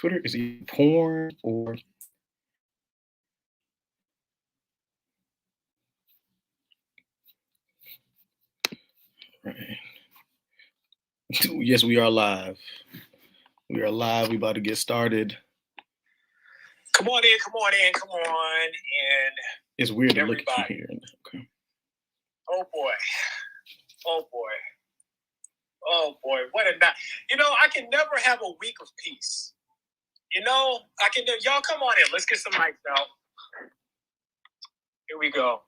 Twitter is either porn or right. Yes, we are live. We are live. We about to get started. Come on in. It's weird to look at you here. Okay. Oh boy, what a night. I can never have a week of peace. Y'all come on in. Let's get some mics out. Here we go.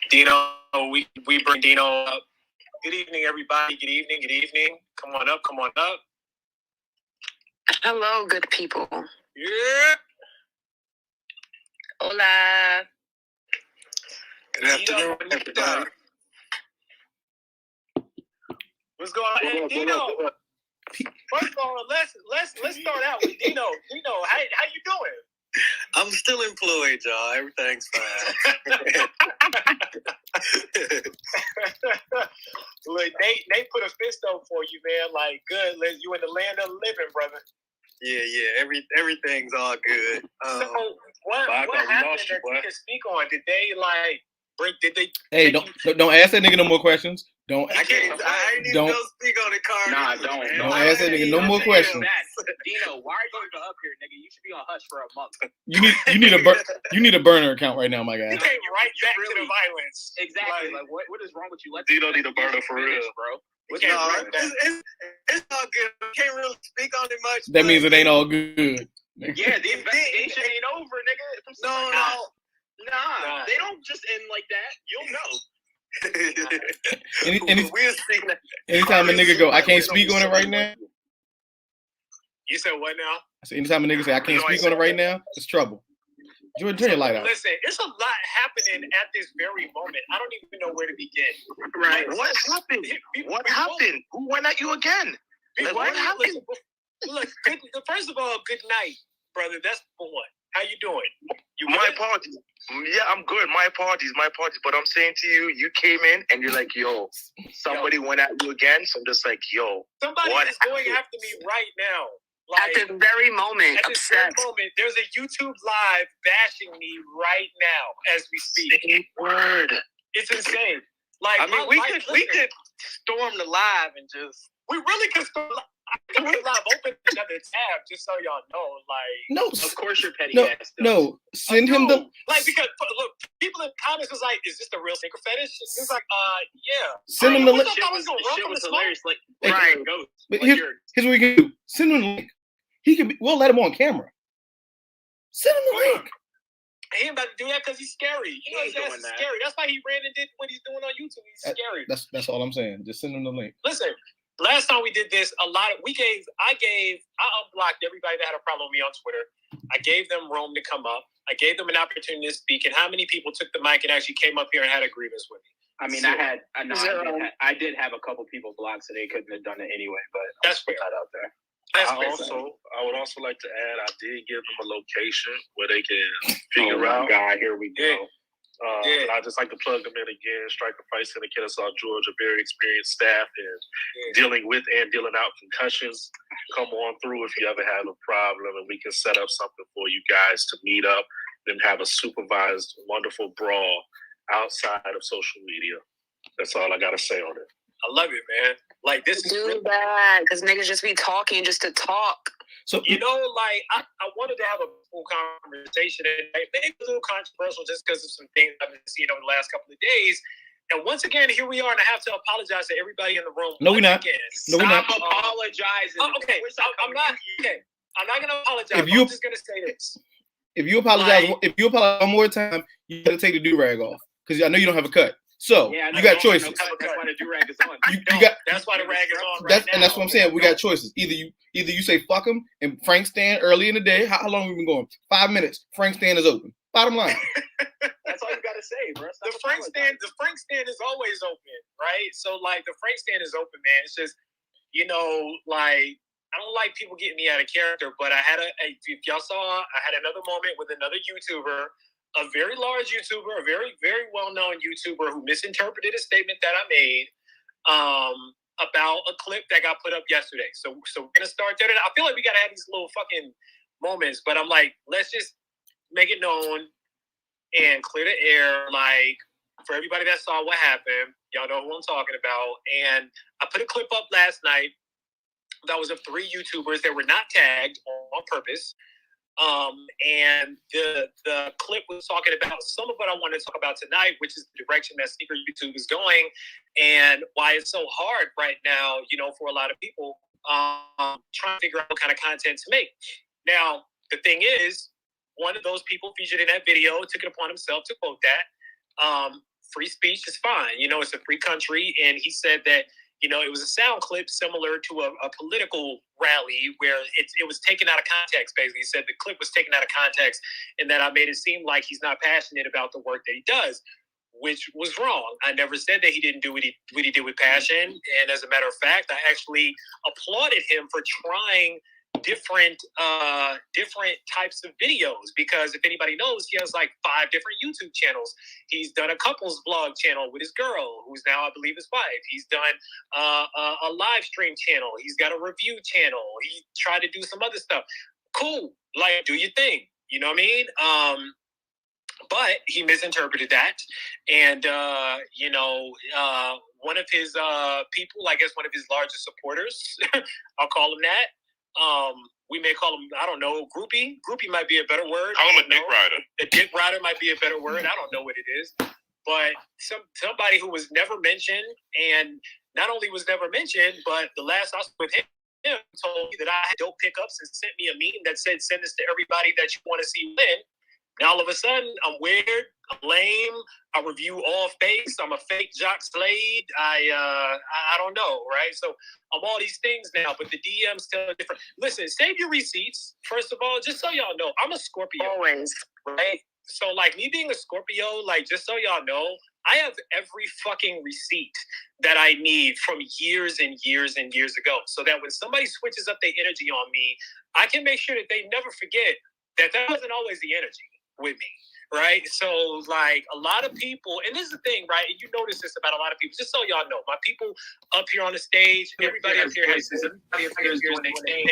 Dino, we bring Dino up. Good evening, everybody. Good evening. Come on up. Hello, good people. Yeah. Hola. Good afternoon, everybody. What's going on? Hey, Dino. First of all, let's start out with Dino. Dino, how you doing? I'm still employed, y'all. Everything's fine. Look, Nate put a fist up for you, man. Like, good. You in the land of the living, brother. Yeah. Everything's all good. So, what happened that you can speak on? Did they Did they? Hey, don't ask that nigga no more questions. I ain't even gonna speak on the card. Nah, don't ask that nigga no more questions. Dino, why are you even up here, nigga? You should be on hush for a month. You need a burner account right now, my guy. You came right back to the violence. Exactly. Like what is wrong with you? Dino need a burner for real, bro. It's all good. Can't really speak on it much. That means it ain't all good. Yeah, the investigation ain't over, nigga. No. Nah, they don't just end like that. You'll know. Anytime a nigga go, I can't speak on it right now. You said what now? I said anytime a nigga say I can't speak on it right now, it's trouble. Turn your light out. Listen, it's a lot happening at this very moment. I don't even know where to begin. Right. What happened? Who went at you again? What happened? Look, first of all, good night, brother. That's for one. How you doing? My apologies. Yeah, I'm good. My apologies. But I'm saying to you, you came in and you're like, yo, somebody went at you again. So I'm just like, yo. Somebody is going after me right now. At the very moment. There's a YouTube live bashing me right now as we speak. Same word. It's insane. We could storm the live and just. We really could storm the live. Open another tab just so y'all know. No, of course you're petty ass. No, send him the. Because look, people in the comments was like, "Is this the real sneaker fetish?" It's like, yeah. Send him the link. Shit was hilarious. Right. But here's what we can do. Send him the link. We'll let him on camera. Send him the link. He ain't about to do that because he's scary. You know his ass is scary. That's why he ran and did what he's doing on YouTube. He's scary. That's all I'm saying. Just send him the link. Listen, last time we did this, I unblocked everybody that had a problem with me on Twitter. I gave them room to come up. I gave them an opportunity to speak. And how many people took the mic and actually came up here and had a grievance with me? I mean, I did have a couple people blocked, so they couldn't have done it anyway. But that's put that out there. I would also like to add, I did give them a location where they can figure out. God, here we go. And I just like to plug them in again. Striker Price in Kennesaw, Georgia, very experienced staff in dealing with and dealing out concussions. Come on through if you ever have a problem, and we can set up something for you guys to meet up and have a supervised, wonderful brawl outside of social media. That's all I gotta say on it. I love it, man. This is do that because niggas just be talking just to talk. So I wanted to have a full conversation, and maybe a little controversial just because of some things I've been seeing over the last couple of days. And once again, here we are, and I have to apologize to everybody in the room. No, we're not. No, we're not. Apologizing. Okay, I'm not. Okay, I'm not gonna apologize. I'm just gonna say this. If you apologize one more time, you got to take the do-rag off because I know you don't have a cut. So you got choices. That's why the do-rag is on. That's why the rag is on right now. And that's what I'm saying. We got choices. Either you say fuck him and Frank stand early in the day. How long have we been going? 5 minutes. Frank stand is open. Bottom line. That's all you gotta say, bro. The Frank stand is always open, right? So the Frank stand is open, man. It's just I don't like people getting me out of character, but if y'all saw, I had another moment with another YouTuber, a very large YouTuber, a very, very well-known YouTuber who misinterpreted a statement that I made. about a clip that got put up yesterday. So we're gonna start there. I feel like we gotta have these little fucking moments, but I'm like, let's just make it known and clear the air, like, for everybody that saw what happened. Y'all know who I'm talking about. And I put a clip up last night that was of 3 YouTubers that were not tagged on purpose. And the clip was talking about some of what I want to talk about tonight, which is the direction that sneaker YouTube is going, and why it's so hard right now, you know, for a lot of people trying to figure out what kind of content to make. Now, the thing is, one of those people featured in that video took it upon himself to quote that. Free speech is fine. You know, it's a free country. And he said that, you know, it was a sound clip similar to a political rally where it was taken out of context, basically. He said the clip was taken out of context and that I made it seem like he's not passionate about the work that he does, which was wrong. I never said that he didn't do what he did with passion. And as a matter of fact, I actually applauded him for trying different types of videos, because if anybody knows, he has like 5 different YouTube channels. He's done a couples vlog channel with his girl, who's now, I believe, his wife. He's done a live stream channel. He's got a review channel. He tried to do some other stuff. Cool, like, do your thing. You know what I mean? But he misinterpreted that, and you know, one of his people, I guess one of his largest supporters, I'll call him that. We may call him, I don't know, groupie. Groupie might be a better word. Call him a dick rider. A dick rider might be a better word. I don't know what it is. But somebody who was never mentioned, and not only was never mentioned, but the last I was with him told me that I had dope pickups and sent me a meme that said, send this to everybody that you want to see win. Now all of a sudden, I'm weird, I'm lame, I review all fakes, I'm a fake Jock Slade, I don't know, right? So I'm all these things now, but the DMs tell different. Listen, save your receipts, first of all, just so y'all know, I'm a Scorpio. Always. Right? So, like, me being a Scorpio, like, just so y'all know, I have every fucking receipt that I need from years and years and years ago, so that when somebody switches up their energy on me, I can make sure that they never forget that wasn't always the energy with me, right? So, like, a lot of people, and this is the thing, right? And you notice this about a lot of people, just so y'all know, my people up here on the stage, everybody up here has their thing,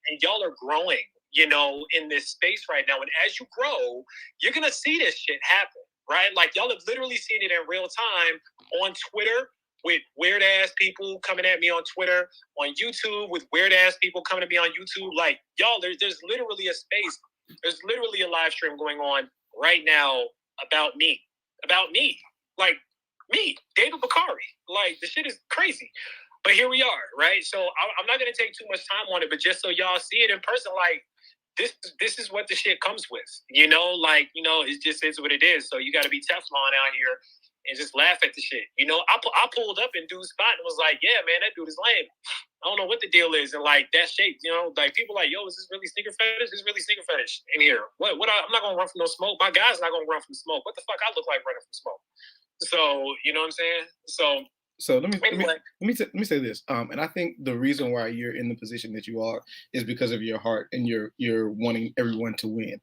and y'all are growing, you know, in this space right now. And as you grow, you're going to see this shit happen, right? Like, y'all have literally seen it in real time on Twitter with weird-ass people coming at me on Twitter, on YouTube with weird-ass people coming at me on YouTube. Like, y'all, there's literally a space. There's literally a live stream going on right now about me, like me, David Bakari. Like, the shit is crazy. But here we are, right? So I'm not going to take too much time on it, but just so y'all see it in person, like, this is what the shit comes with, you know? Like, you know, it just is what it is. So you got to be Teflon out here and just laugh at the shit. You know, I pulled up in dude's spot and was like, yeah, man, that dude is lame. I don't know what the deal is. And like that shape, you know, like people like, yo, is this really sneaker fetish? Is this really sneaker fetish in here? I'm not going to run from no smoke. My guy's not going to run from smoke. What the fuck I look like running from smoke? So, you know what I'm saying? So let me say this. And I think the reason why you're in the position that you are is because of your heart and you're wanting everyone to win.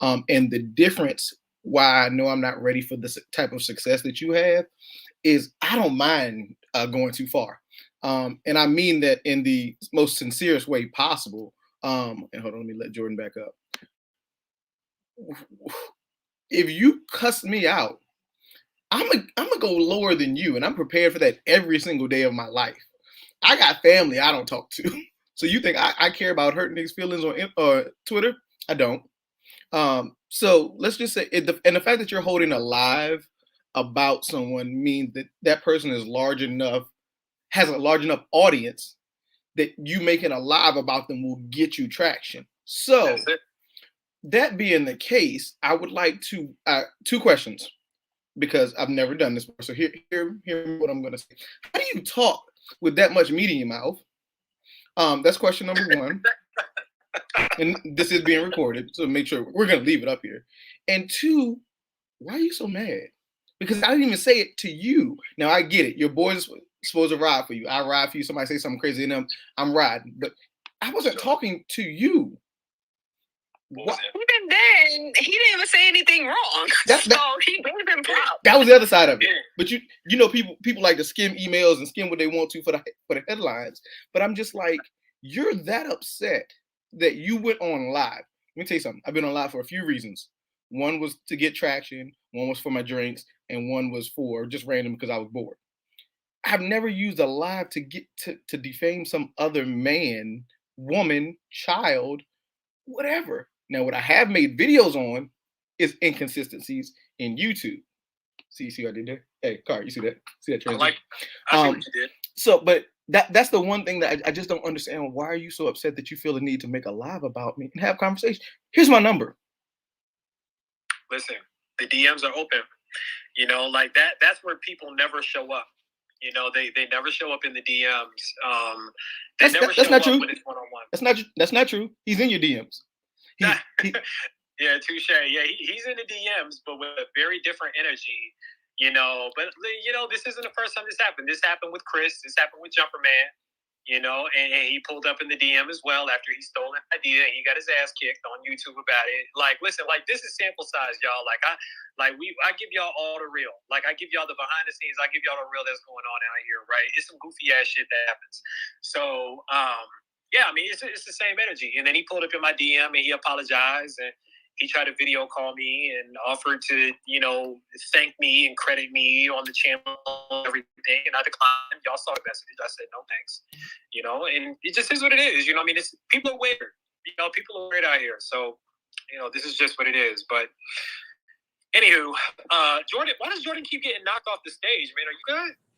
And the difference why I know I'm not ready for this type of success that you have is I don't mind going too far. And I mean that in the most sincerest way possible. And hold on, let me let Jordan back up. If you cuss me out, I'm gonna go lower than you, and I'm prepared for that every single day of my life. I got family I don't talk to, so you think I care about hurting these feelings on Twitter? I don't. So let's just say, and the fact that you're holding a live about someone means that that person is has a large enough audience that you making a live about them will get you traction. So that being the case, I would like to 2 questions, because I've never done this before. So hear what I'm going to say. How do you talk with that much meat in your mouth? That's question number 1. And this is being recorded, so make sure we're going to leave it up here. And 2, why are you so mad? Because I didn't even say it to you. Now, I get it. Your boy's supposed to ride for you. I ride for you. Somebody say something crazy to them, I'm riding. But I wasn't talking to you. What? Even then, he didn't even say anything wrong. So he gave him props. That was the other side of it. But you know, people like to skim emails and skim what they want to for the headlines. But I'm just like, you're that upset that you went on live. Let me tell you something. I've been on live for a few reasons. One was to get traction, one was for my drinks, and one was for just random because I was bored. I've never used a live to get to defame some other man, woman, child, whatever. Now, what I have made videos on is inconsistencies in YouTube. See what I did there? Hey, Car, you see that? See that transition? I see what you did. So, but that's the one thing that I just don't understand. Why are you so upset that you feel the need to make a live about me and have conversation? Here's my number. Listen, the DMs are open. You know, like that's where people never show up. You know, they never show up in the DMs. That's not true. When it's one-on-one. That's not true. He's in your DMs. Yeah, touche. Yeah, he's in the DMs, but with a very different energy. You know, but you know, this isn't the first time this happened. This happened with Chris. This happened with Jumper Man. You know, and he pulled up in the DM as well after he stole an idea and he got his ass kicked on YouTube about it. Like, listen, like this is sample size, y'all. I give y'all all the real. Like I give y'all the behind the scenes. I give y'all the real that's going on out here, right? It's some goofy ass shit that happens. So, yeah, I mean, it's the same energy. And then he pulled up in my DM and he apologized and he tried to video call me and offered to, you know, thank me and credit me on the channel and everything. And I declined. Y'all saw the message. I said, no, thanks. You know, and it just is what it is. You know, I mean, people are weird. You know, people are weird out here. So, you know, this is just what it is. But anywho, Jordan, why does Jordan keep getting knocked off the stage, man? Are you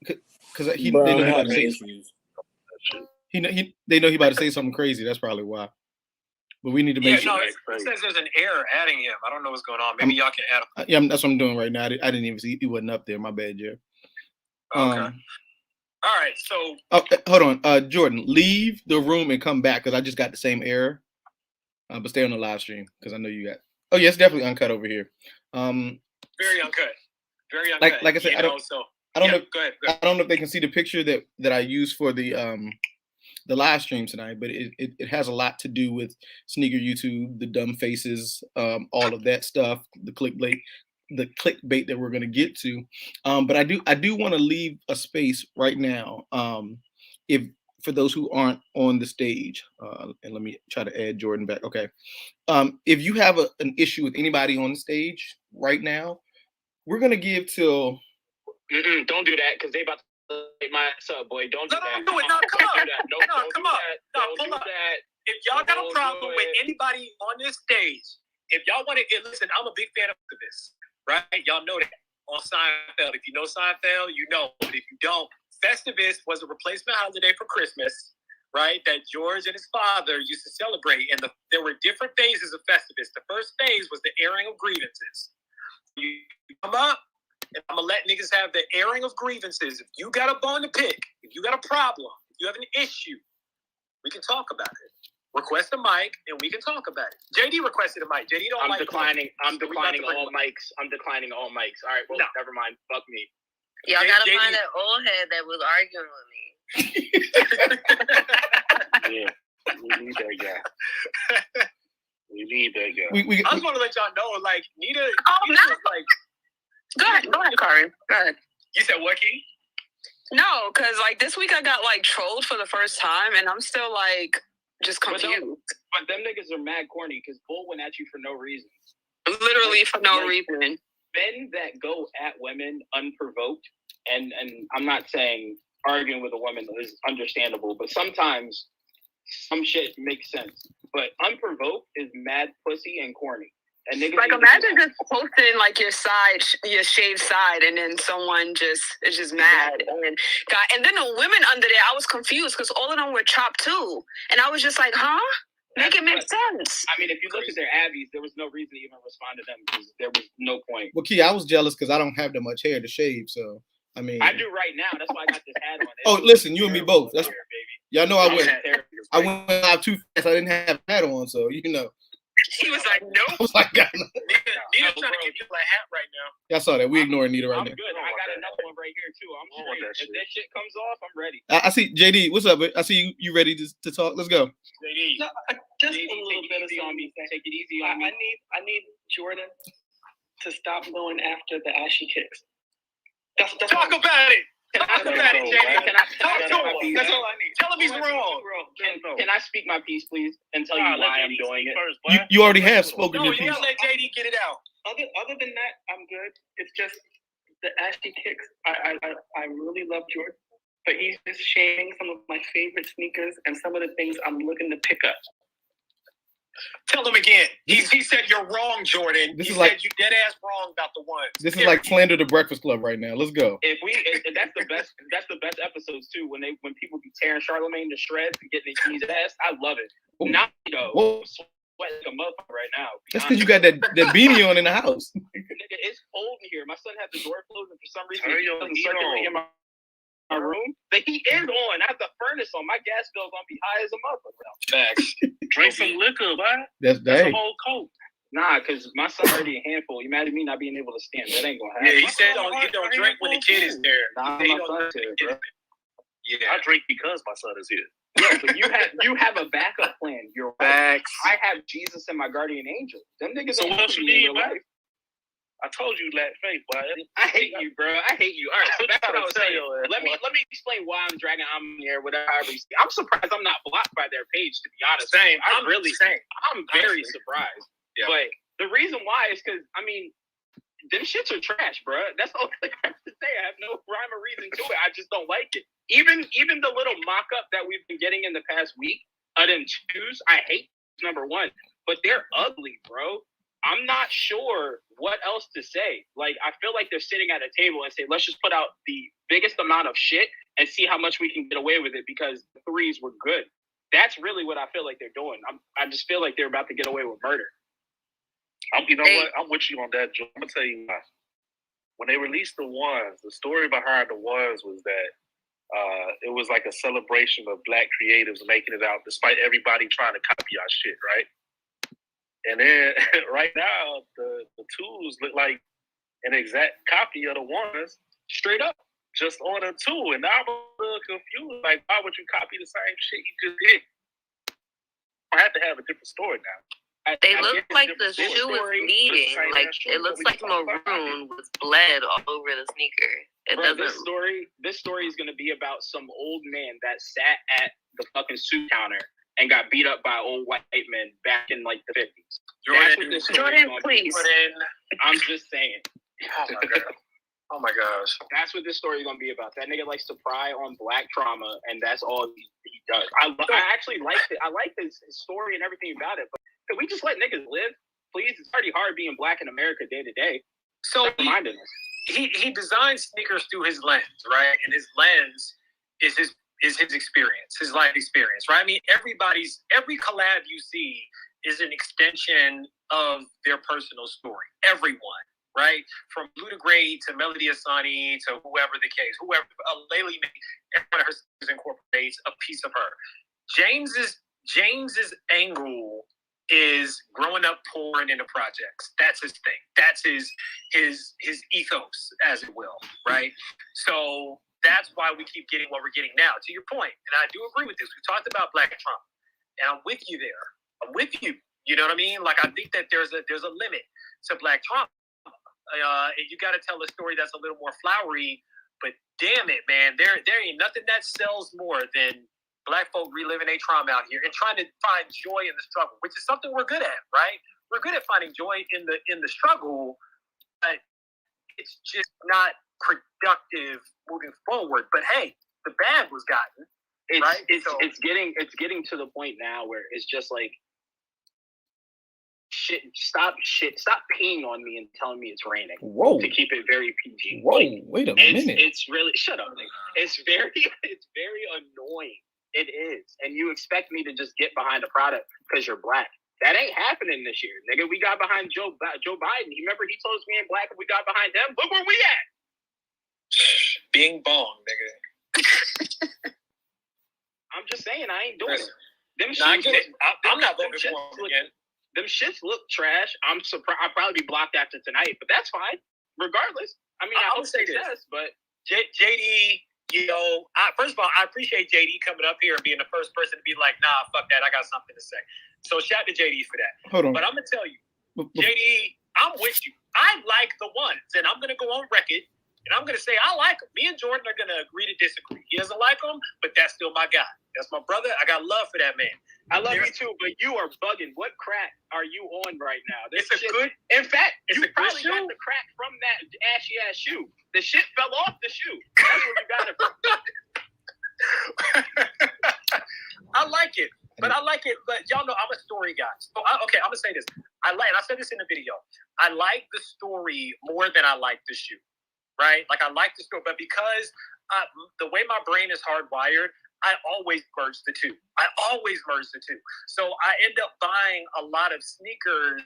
good? Because they know he about to say issues. They know he about to say something crazy. That's probably why. But we need to make sure. No, it says there's an error adding him. I don't know what's going on. Maybe y'all can add him. Yeah, that's what I'm doing right now. I didn't even see he wasn't up there. My bad, Jerry. Okay. All right. So. Hold on, Jordan. Leave the room and come back because I just got the same error. But stay on the live stream because I know you got. Oh yeah, it's definitely uncut over here. Very uncut. Very uncut. Like I said, I don't know. Go ahead. I don't know if they can see the picture that I used for the live stream tonight, but it has a lot to do with Sneaker YouTube, the dumb faces, all of that stuff, the clickbait that we're going to get to. But I do want to leave a space right now, if for those who aren't on the stage, and let me try to add Jordan back. Okay, if you have an issue with anybody on the stage right now, we're going to give till. Don't do that because they about to take my ass up, boy. Don't do that. No, come on. Come on. Pull up. If y'all got a problem with anybody on this stage, if y'all want to listen, I'm a big fan of this, right? Y'all know that on Seinfeld. If you know Seinfeld, you know. But if you don't, Festivus was a replacement holiday for Christmas, right? That George and his father used to celebrate. And there were different phases of Festivus. The first phase was the airing of grievances. You come up, and I'm going to let niggas have the airing of grievances. If you got a bone to pick, if you got a problem, if you have an issue, we can talk about it. Request a mic, and we can talk about it. JD requested a mic. JD don't I'm like declining all mics. I'm declining all mics. All right, well, never mind. Fuck me. Y'all gotta find that old head that was arguing with me. Yeah, we need that guy. We need that guy. I just want to let y'all know, like, Nita no. was like... Go ahead, Kari. Go ahead. You said what, Key? No, because, like, this week I got, like, trolled for the first time, and I'm still, like, just confused. But them niggas are mad corny because Bull went at you for no reason. Literally for no reason. Men that go at women unprovoked, and I'm not saying arguing with a woman is understandable, but sometimes some shit makes sense. But unprovoked is mad pussy and corny. And like imagine just posting like your shaved side, and then someone is just mad, and then the women under there. I was confused because all of them were chopped too, and I was just like, huh? Make it make sense. I mean, if you look at their abbeys, there was no reason to even respond to them because there was no point. Well, Key, I was jealous because I don't have that much hair to shave, so I mean, I do right now. That's why I got this hat on. Oh, listen, you and me both. That's hair, baby. Y'all know I went live too fast. I didn't have a hat on, so you know. He was like, nope. I was like, Nita's trying to give you a hat right now. Y'all saw that. We ignoring Nita right now. I'm good. I got another one right here, too. I'm straight. If that shit comes off, I'm ready. I see, JD, what's up? I see you ready to talk. Let's go. JD. No, Just a little bit of something. Take it easy on me. I need Jordan to stop going after the ashy kicks. That's Talk about it. Talk about it, JD. Talk to him. That's all I need. Tell him he's wrong. Can I speak my piece, please, and tell you why I'm doing it? You already have spoken No, your you piece. gotta let JD get it out. Other than that, I'm good. It's just the ashy kicks. I really love Jordan, but he's just shaming some of my favorite sneakers and some of the things I'm looking to pick up. Tell him again. He said you're wrong, Jordan. He said you dead ass wrong about the ones. This is like slander the Breakfast Club right now. Let's go. If that's the best episodes too. When people be tearing Charlemagne to shreds and getting his ass, I love it. Ooh. Not though. Whoa. Sweating like a motherfucker right now. That's because you got that beanie on in the house. Nigga, it's cold in here. My son had the door closed, and for some reason, Turn it your doesn't heat circulate on. in my room. The heat is on. I have the furnace on. My gas bill's gonna be high as a motherfucker. Facts. Drink some liquor, man. That's That's hey. a whole coat. Nah, because my son's already a handful. You imagine me not being able to stand. That ain't gonna happen. Yeah, he said he don't drink when the kid is there. Nah, He my don't son's drink here, bro. Yeah. I drink because my son is here. Yeah, but you have a backup plan. You're right. Facts. I have Jesus and my guardian angel. Them niggas So don't what help else you me in need, real man? life. I told you lack faith, boy. I hate you, bro. I hate you. All right, so back to what I was saying. Tell you, Let me explain why I'm dragging on here. Whatever. I'm surprised I'm not blocked by their page. To be honest, Same. I'm really same. I'm very Honestly. surprised. Yeah. But the reason why is because them shits are trash, bro. That's all I have to say. I have no rhyme or reason to it. I just don't like it. Even the little mock up that we've been getting in the past week, them twos, I hate number one, but they're ugly, bro. I'm not sure what else to say. Like, I feel like they're sitting at a table and say, let's just put out the biggest amount of shit and see how much we can get away with it because the threes were good. That's really what I feel like they're doing. I just feel like they're about to get away with murder. You know what? I'm with you on that, Joe. I'm gonna tell you why. When they released the ones, the story behind the ones was that it was like a celebration of Black creatives making it out, despite everybody trying to copy our shit, right? And then right now, the twos look like an exact copy of the ones, straight up, just on a two. And now I'm a little confused. Like, why would you copy the same shit you just did? I have to have a different story now. They look like the shoe is bleeding. Like it looks like maroon was bled all over the sneaker. It Bro, doesn't. this story is going to be about some old man that sat at the fucking suit counter and got beat up by old white men back in like the 50s. Jordan, please. I'm just saying. Oh my god. Oh my gosh. That's what this story is going to be about. That nigga likes to pry on Black trauma, and that's all he does. I actually like it. I like his story and everything about it. But can we just let niggas live, please? It's already hard being Black in America day to day. So he designs sneakers through his lens, right? And his lens is his experience, his life experience, right? I mean, every collab you see is an extension of their personal story. Everyone, right? From Luda Gray to Melody Asani to whoever the case, whoever, Laylee, every one of her sneakers incorporates a piece of her. James's angle is growing up poor and in the projects. That's his thing. That's his ethos, as it will, right? So that's why we keep getting what we're getting now. To your point, and I do agree with this. We talked about Black trauma, and I'm with you there. I'm with you. You know what I mean? Like, I think that there's a limit to Black trauma, and you got to tell a story that's a little more flowery. But damn it, man, there ain't nothing that sells more than Black folk reliving their trauma out here and trying to find joy in the struggle, which is something we're good at, right? We're good at finding joy in the struggle, but it's just not productive moving forward. But hey, the bag was gotten. Right? It's getting to the point now where it's just like stop peeing on me and telling me it's raining. Whoa. To keep it very PG. Whoa, like, wait a minute. It's really shut up, nigga. It's very annoying. It is. And you expect me to just get behind a product because you're Black. That ain't happening this year, nigga. We got behind Joe Biden. You remember he told us we ain't Black and we got behind them? Look where we at. Bing bong, nigga. I'm just saying I ain't doing it. Them I'm not voting for him again. Them shits look trash. I'm surprised. I'll probably be blocked after tonight, but that's fine. Regardless. I mean, I hope say success, but JD First of all, I appreciate JD coming up here and being the first person to be like, nah, fuck that, I got something to say. So shout out to JD for that. Hold on. But I'm gonna tell you, JD, I'm with you. I like the ones, and I'm gonna go on record, and I'm gonna say I like them. Me and Jordan are gonna agree to disagree. He doesn't like them, but that's still my guy. That's my brother. I got love for that man. I love you too, but you are bugging. What crack are you on right now? It's a good. In fact, it's you a probably good shoe. got the crack from that ashy ass shoe. The shit fell off the shoe. That's where you got it from. I like it, but y'all know I'm a story guy. So I'm gonna say this. And I said this in the video. I like the story more than I like the shoe, right? Like I like the story, but because the way my brain is hardwired, I always merge the two. So I end up buying a lot of sneakers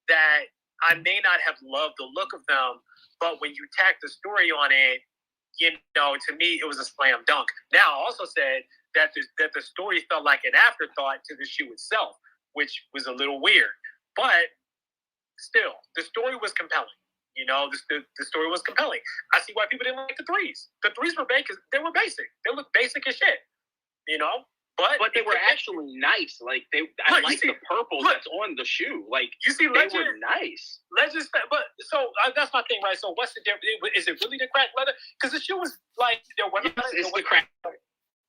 that I may not have loved the look of them, but when you tack the story on it, to me, it was a slam dunk. Now, I also said that the story felt like an afterthought to the shoe itself, which was a little weird. But still, the story was compelling. The story was compelling. I see why people didn't like the threes. The threes were basic. They were basic. They looked basic as shit. But they were actually nice. Like I like the purple that's on the shoe. Like you see, they were nice. Legends, but so that's my thing, right? So what's the difference? Is it really the cracked leather? Because the shoe was like it's the crack.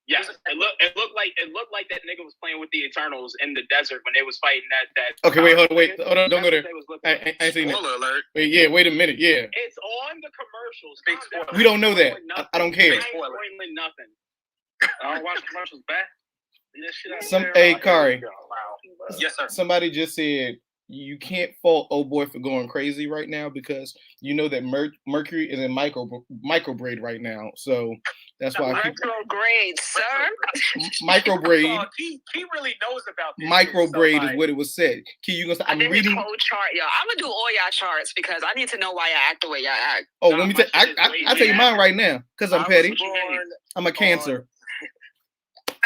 Yes, it looked like that nigga was playing with the Eternals in the desert when they was fighting that. Okay, wait, hold on, don't go there. I ain't seen it. Spoiler alert. Wait a minute, yeah. It's on the commercials. Big spoiler. We don't know that. I don't care. I ain't spoiling nothing. I don't watch commercials back. Hey, Kari. Wow. Yes, sir. Somebody just said you can't fault old boy for going crazy right now because you know that Mercury is in microbraid right now, so that's why. Retrograde, sir. Microbraid. He really knows about this. Microbraid is what it was said. Key, you gonna start? I'm reading whole chart, y'all. I'm gonna do all y'all charts because I need to know why y'all act the way y'all act. Oh, let me tell. I tell you mine right now because I'm petty. I'm a Cancer.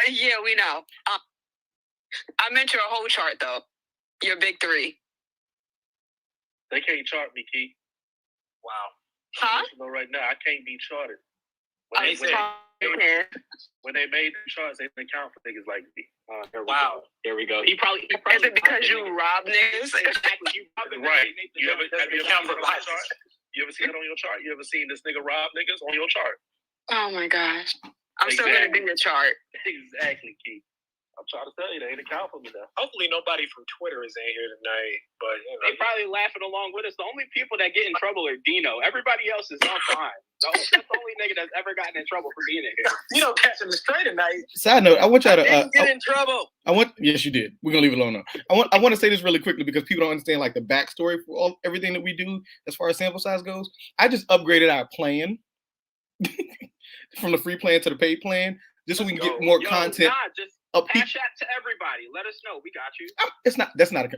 Yeah, we know. I meant your whole chart though. Your big three. They can't chart me, Key. Wow. Huh? Right now, I can't be charted. When they made the charts, they didn't count for niggas like me. Wow. There we go. He probably is it because you rob niggas? Exactly. Right. You ever seen it on your chart? You ever seen this nigga rob niggas on your chart? Oh my gosh. I'm still gonna do your chart. Exactly, Keith. I'm trying to tell you, they ain't account for me now. Hopefully nobody from Twitter is in here tonight, but they probably laughing along with us. The only people that get in trouble are Dino. Everybody else is on fine. That's the only nigga that's ever gotten in trouble for being in here. Dino catching the straight tonight. Side note, I want y'all to get in trouble. Yes, you did. We're gonna leave it alone now. I want to say this really quickly because people don't understand like the backstory for everything that we do as far as sample size goes. I just upgraded our plan from the free plan to the paid plan just so we can get more content. Cash out to everybody. Let us know. We got you.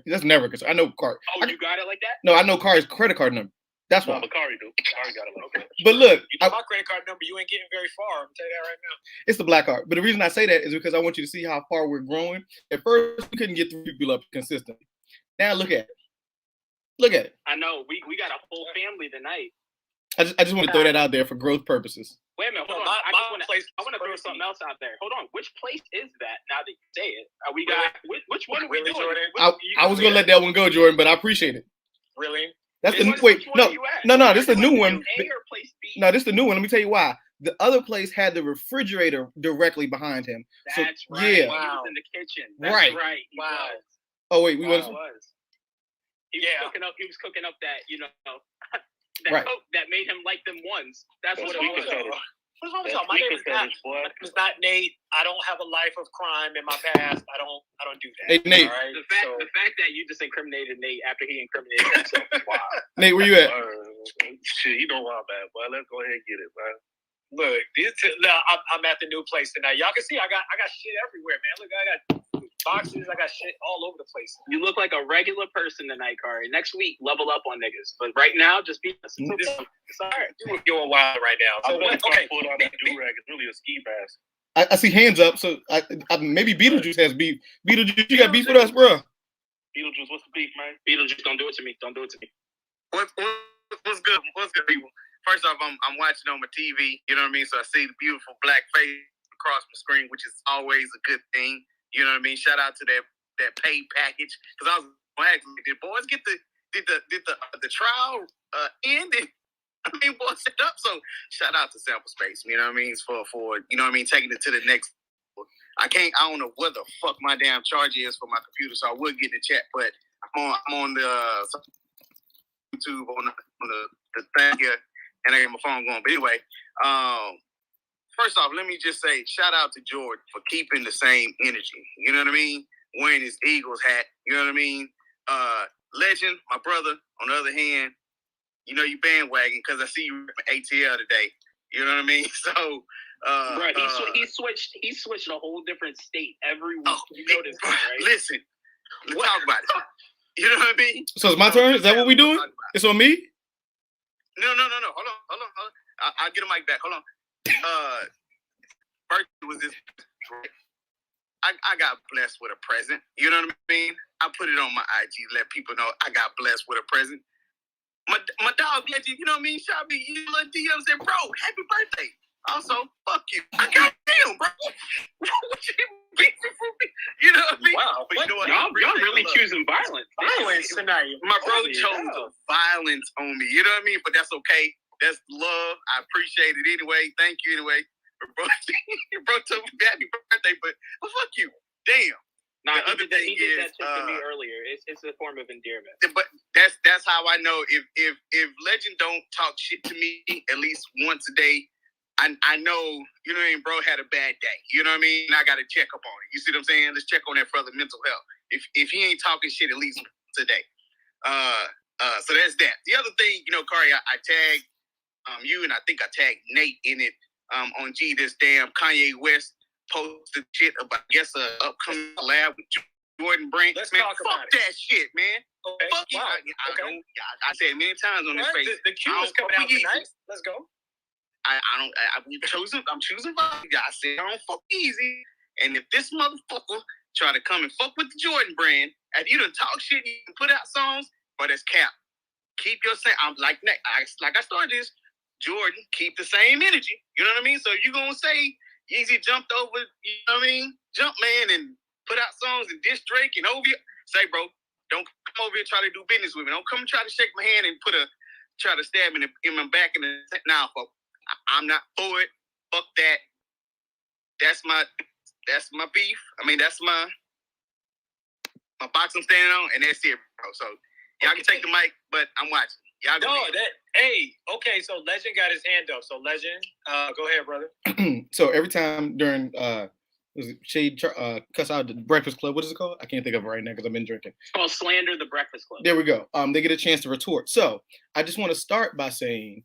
That's never a concern. I know Kari. Oh, you got it like that? No, I know Kari's credit card number. That's why. But Kari do. Kari got it. Okay. But look, my credit card number, you ain't getting very far. I'm telling you that right now. It's the black card. But the reason I say that is because I want you to see how far we're growing. At first, we couldn't get 3 people up consistently. Now look at it. Look at it. I know. We got a full family tonight. I just want to throw that out there for growth purposes. Wait a minute, hold on. I want to throw something else out there. Hold on. Which place is that now that you say it? We got which one are we doing? I was gonna let that one go, Jordan, but I appreciate it. Really? That's the wait. No. This is the new one. No, this is the new one. Let me tell you why. The other place had the refrigerator directly behind him. That's right. Yeah. Wow. He was in the kitchen. That's right. Wow. Oh wait, He was cooking up that coke that made him like them ones. That's what it was. What's wrong with y'all? My name is not Nate. I don't have a life of crime in my past. I don't do that. Hey, Nate. Right? The fact that you just incriminated Nate after he incriminated himself. Wow. Nate, where you at? Shit, you know why I'm bad, boy. Let's go ahead and get it, man. Look, I'm at the new place tonight. Y'all can see I got shit everywhere, man. Look, I got boxes. I got shit all over the place. You look like a regular person tonight, Kari. Next week, level up on niggas. But right now, just be. Sorry, you're wild right now. So okay, put on that do-rag. It's really a ski mask. I see hands up, so maybe Beetlejuice has beef. Beetlejuice, you got beef with us, bro? Beetlejuice, what's the beef, man? Beetlejuice, don't do it to me. Don't do it to me. What's good? What's good, people? first off, I'm watching on my TV. You know what I mean? So I see the beautiful black face across my screen, which is always a good thing. You know what I mean? Shout out to that paid package, because I was asking, did boys get the trial end? I mean, boys set up. So shout out to Sample Space. You know what I mean? For you know what I mean, taking it to the next. I don't know what the fuck my damn charge is for my computer, so I would get in the chat, but I'm on the YouTube on the thing here, and I got my phone going. But anyway, first off, let me just say shout out to Jordan for keeping the same energy. You know what I mean? Wearing his Eagles hat. You know what I mean? Legend, my brother. On the other hand, you know you bandwagon because I see you ATL today. You know what I mean? So. Bro, he switched a whole different state every week. You noticed that, right? Listen, let's talk about it. You know what I mean? So it's my turn? Is that what we doing? It's on me? No. Hold on. I'll get a mic back. Hold on. First was this. I got blessed with a present. You know what I mean? I put it on my IG to let people know I got blessed with a present. My dog, Legend, you know what I mean? Shot me, you little DM said, bro, happy birthday. Also, fuck you. I got him, bro. What you beefing for me? You know what I mean? Wow, but you know what? y'all really choosing violence. Violence tonight. My brother chose violence on me. You know what I mean? But that's okay. That's love. I appreciate it anyway. Thank you anyway. Bro told me happy birthday, but fuck you. Damn. Nah, he did that to me earlier. It's a form of endearment. But that's how I know if Legend don't talk shit to me at least once a day, I know, you know what I mean, bro had a bad day. You know what I mean? I got to check up on it. You see what I'm saying? Let's check on that brother mental health. If he ain't talking shit at least today. So that's that. The other thing, you know, Kari, I tagged you, and I think I tagged Nate in it on this damn Kanye West posted shit about, I guess, upcoming collab with Jordan Brand. Let's man, talk fuck about that shit, man. Okay. Fuck you. Wow. I said it many times on this face. The cue is coming out tonight. Let's go. I'm choosing violence. I said I don't fuck easy. And if this motherfucker try to come and fuck with the Jordan Brand, after you done talk shit, you can put out songs, but that's cap. Keep your same. I'm like I started this. Jordan, keep the same energy. You know what I mean? So you gonna say Yeezy jumped over, you know what I mean? Jumpman and put out songs and diss Drake and over here. Say, bro, don't come over here and try to do business with me. Don't come and try to shake my hand and try to stab me in my back and now, folks. I'm not for it. Fuck that. That's my beef. I mean, that's my box I'm standing on, and that's it, bro. So y'all can take the mic, but I'm watching. Y'all go ahead. Okay, so Legend got his hand up. So Legend, go ahead, brother. So every time during Shade cuss out the Breakfast Club, what is it called? I can't think of it right now because I've been drinking. It's called Slander the Breakfast Club. There we go. They get a chance to retort. So I just want to start by saying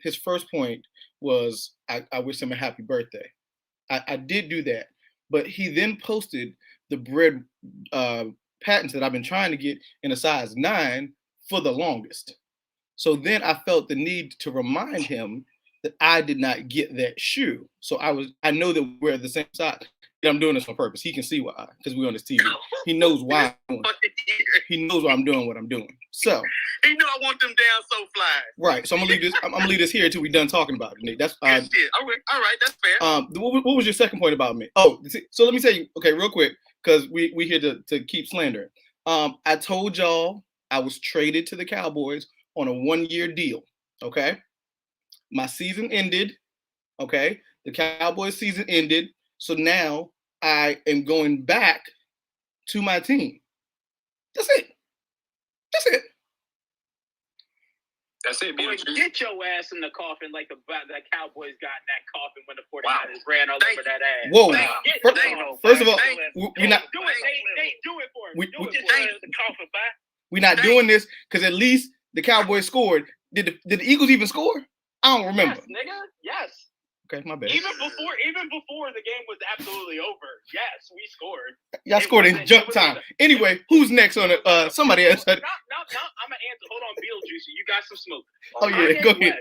his first point was I wish him a happy birthday. I did do that, but he then posted the bread patents that I've been trying to get in a size 9 for the longest. So then I felt the need to remind him that I did not get that shoe. So I know that we're the same size. I'm doing this on purpose. He can see why, because we're on this TV. He knows why I'm doing it. He knows why I'm doing what I'm doing. So he know I want them down so fly. Right. So I'm gonna leave this. I'm gonna leave this here until we're done talking about it, Nate. That's All right, that's fair. What was your second point about me? Oh, so let me tell you, okay, real quick, because we here to keep slandering. I told y'all I was traded to the Cowboys on a 1-year deal. Okay. My season ended. Okay. The Cowboys season ended. So now I am going back to my team. That's it. Boy, get your ass in the coffin like the Cowboys got in that coffin when the 49ers ran all over that ass. Whoa. First of all, we're not. Do it for him. We're not doing this because at least the Cowboys scored. Did the Eagles even score? I don't remember. Yes, nigga. Yes. Okay, my bad. Even before the game was absolutely over, yes, we scored. Y'all scored in jump time. Anyway, who's next on it? Somebody else. No, I'm gonna answer. Hold on, BULLSH, you got some smoke. Oh yeah, go ahead.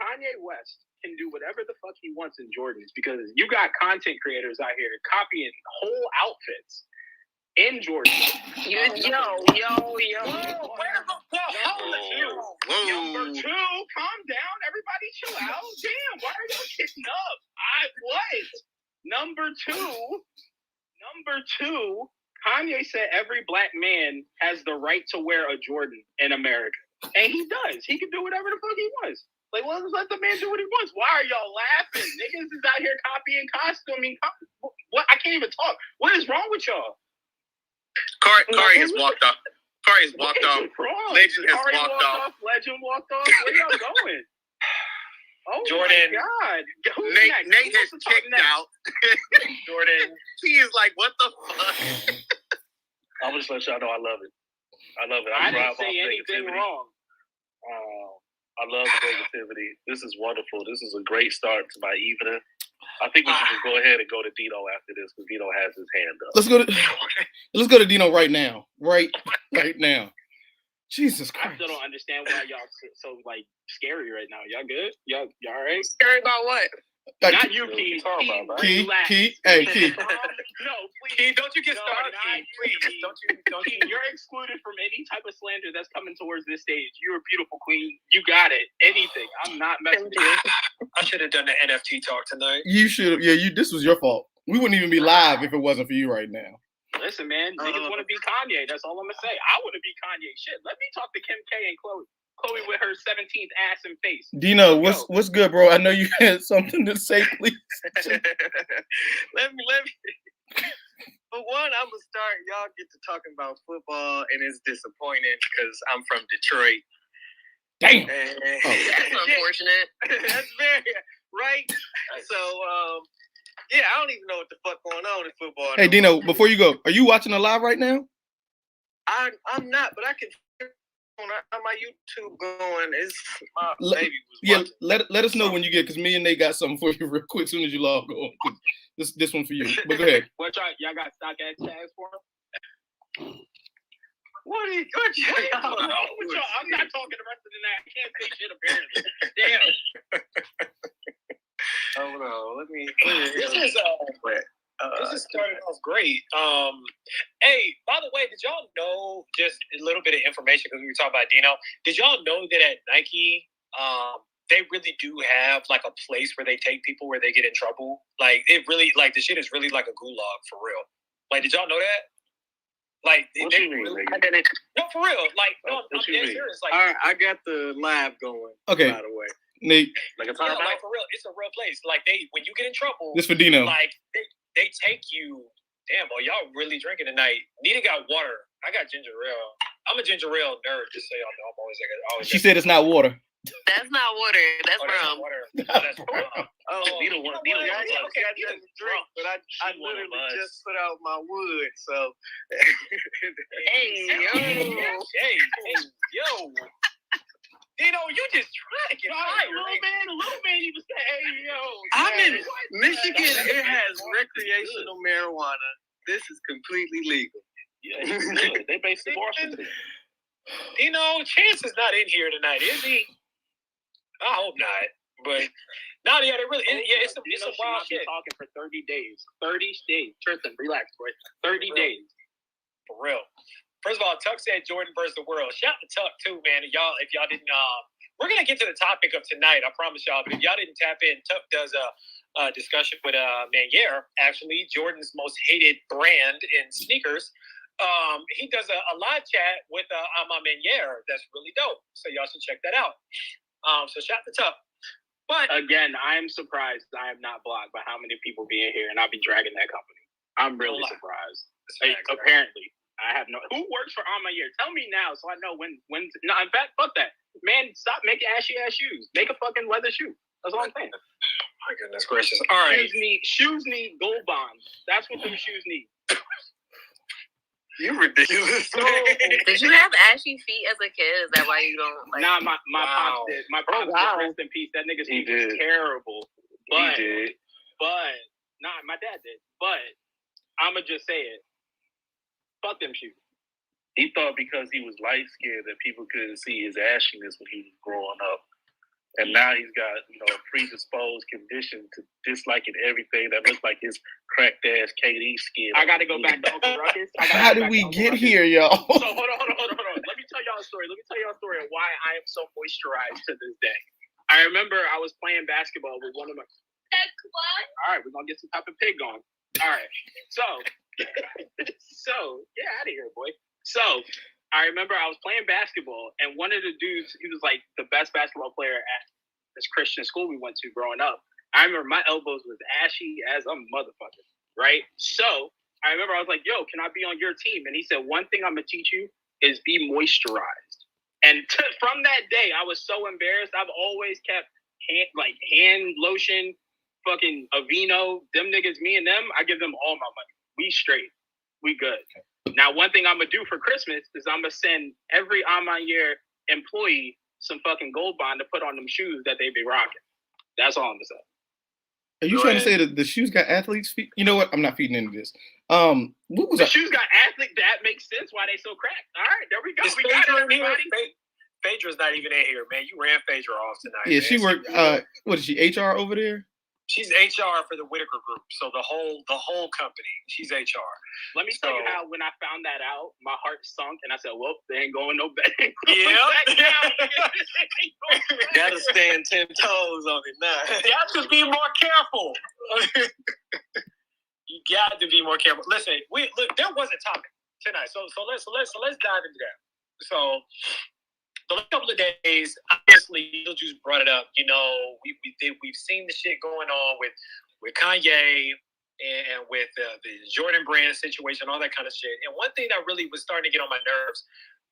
Kanye West can do whatever the fuck he wants in Jordans because you got content creators out here copying whole outfits in Georgia. Yo. Number two, calm down. Everybody chill out. Damn, why are y'all kicking up? Number two, Kanye said every black man has the right to wear a Jordan in America. And he does. He can do whatever the fuck he wants. Like, well, let the man do what he wants. Why are y'all laughing? Niggas is out here copying, costuming. What? I can't even talk. What is wrong with y'all? Kari has walked off. Legend has walked off. Legend walked off. Where y'all going? Oh, Jordan. my God. Nate has checked out. Jordan. He is like, what the fuck? I'm just let y'all know I love it. I didn't say anything wrong. I love the negativity. This is wonderful. This is a great start to my evening. I think we should just go ahead and go to Dino after this because Dino has his hand up. Let's go to Dino right now. Right now. Jesus Christ. I still don't understand why y'all so like scary right now. Y'all good? Y'all all right? Scary about what? Not you, Key. Key. Hey, Key. No, please. Key, don't you get started, Key. Please. Don't you. You're excluded from any type of slander that's coming towards this stage. You're a beautiful queen. You got it. Anything. I'm not messing with you. I should have done the NFT talk tonight. You should have. Yeah, this was your fault. We wouldn't even be live if it wasn't for you right now. Listen, man, niggas want to be Kanye. That's all I'm gonna say. I want to be Kanye. Shit, let me talk to Kim K and Chloe. Chloe with her 17th ass and face. Dino, what's good, bro? I know you had something to say, please. let me. For one, I'm gonna start. Y'all get to talking about football, and it's disappointing because I'm from Detroit. Damn. That's unfortunate. That's very right. So, yeah, I don't even know what the fuck going on in football. Hey, Dino, before you go, are you watching the live right now? I'm not, but I can. On my YouTube going, it's my baby was watching. Let us know when you get, because me and they got something for you real quick as soon as you log on. This one for you. But go ahead. What y'all got StockX tags for him? What wrong with y'all? I'm not talking the rest of the night. I can't say shit apparently. Damn. Hold on, let me. This is starting off great. Hey, by the way, did y'all know just a little bit of information because we were talking about Dino? Did y'all know that at Nike, they really do have like a place where they take people where they get in trouble? Like it really, like the shit is really like a gulag for real. Like, did y'all know that? Like, What they you mean, really, nigga? I didn't. no, for real. Like, no, I'm What you dead mean? serious. Like, All right, I got the live going. Okay. By the way, Nate, Like a yeah, timeout? like for real, it's a real place. Like when you get in trouble, this for Dino. like they take you. Damn, boy, y'all really drinking tonight. Nita got water. I got ginger ale. I'm a ginger ale nerd. Just so y'all know, I'm always. She said it's not water. That's not water. That's that's rum. not water. That's rum. oh, Dino you know want- Dino what? wants I us. got nothing to drink, but I She wanna literally buzz. just put out my wood, so. Hey, yo. Dino, you just trying to get fired. A little man even said, hey, yo. I'm in what? Michigan. It has recreational marijuana. This is completely legal. Yeah, he's good. They based in Washington. Dino, Chance is not in here tonight, is he? I hope not. But no, yeah, they really, it's some wild shit. Talking for 30 days. 30 days. Tristan, relax, boy. 30 For real. days. For real. First of all, Tuck said Jordan versus the world. Shout out to Tuck too, man. And y'all, if y'all didn't, we're gonna get to the topic of tonight. I promise y'all. But if y'all didn't tap in, Tuck does a discussion with Manier, actually Jordan's most hated brand in sneakers. He does a live chat with my Manier. That's really dope. So y'all should check that out. So shout out to Tuck. But Again, I'm surprised I am not blocked by how many people being here, and I'll be dragging that company. I'm really surprised. Apparently. I have no. Who works for Amayer? Tell me now, so I know when. No, in fact, fuck that. Man, stop making ashy ass shoes. Make a fucking leather shoe. That's all I'm saying. my goodness gracious. All right. Shoes need gold bonds. That's what them shoes need. You ridiculous. So, did you have ashy feet as a kid? Is that why you don't like? Nah, my pops did. My pops did. Rest in peace. That nigga's feet was terrible. But, He did. My dad did. But I'ma just say it. Fuck them shoes. He thought because he was light skinned that people couldn't see his ashiness when he was growing up. And now he's got, a predisposed condition to disliking everything that looks like his cracked ass KD skin. I got to go back to Uncle Ruckus. How did we get here, y'all? So hold on. Let me tell y'all a story. Of why I am so moisturized to this day. I remember I was playing basketball with one of my. All right, we're gonna get some Peppa Pig on. All right, so get out of here, boy. So I remember I was playing basketball, and one of the dudes, he was like the best basketball player at this Christian school we went to growing up. I remember my elbows was ashy as a motherfucker, right? So I remember I was like, yo, can I be on your team? And he said, one thing I'm going to teach you is be moisturized. And from that day, I was so embarrassed. I've always kept hand lotion, fucking Aveeno, them niggas, me and them, I give them all my money. We straight. We good. Now, one thing I'm going to do for Christmas is I'm going to send every On My Year employee some fucking Gold Bond to put on them shoes that they be rocking. That's all I'm going to say. Are you trying to say that the shoes got athlete's feet? You know what? I'm not feeding into this. What was the shoes got athlete? That makes sense why they so cracked. All right, there we go. We got it, everybody. Phaedra's not even in here, man. You ran Phaedra off tonight. Yeah, man. she worked. What is she? HR over there? She's HR for the Whitaker Group, so the whole company. She's HR. Let me tell you how when I found that out, my heart sunk, and I said, "Well, they ain't going no better." Yeah, gotta stand 10 toes on it now. You have to be more careful. You got to be more careful. Listen, there was a topic tonight, so let's dive into that. So. The last couple of days, obviously, Beetlejuice brought it up. We've seen the shit going on with Kanye and with the Jordan Brand situation, all that kind of shit. And one thing that really was starting to get on my nerves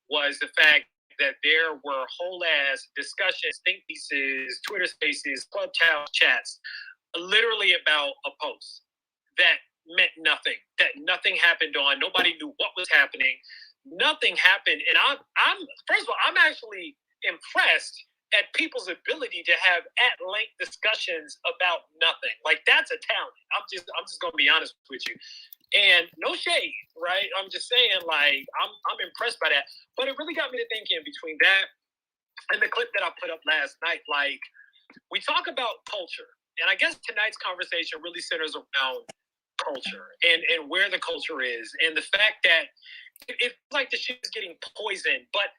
was the fact that there were whole ass discussions, think pieces, Twitter spaces, clubhouse chats, literally about a post that meant nothing, that nothing happened on. Nobody knew what was happening. Nothing happened, and I'm first of all, I'm actually impressed at people's ability to have at-length discussions about nothing. Like, that's a talent. I'm just gonna be honest with you, and no shade, right? I'm just saying, like, I'm impressed by that. But it really got me to thinking between that and the clip that I put up last night. Like, we talk about culture, and I guess tonight's conversation really centers around culture and where the culture is, and the fact that it's like the shit is getting poisoned, but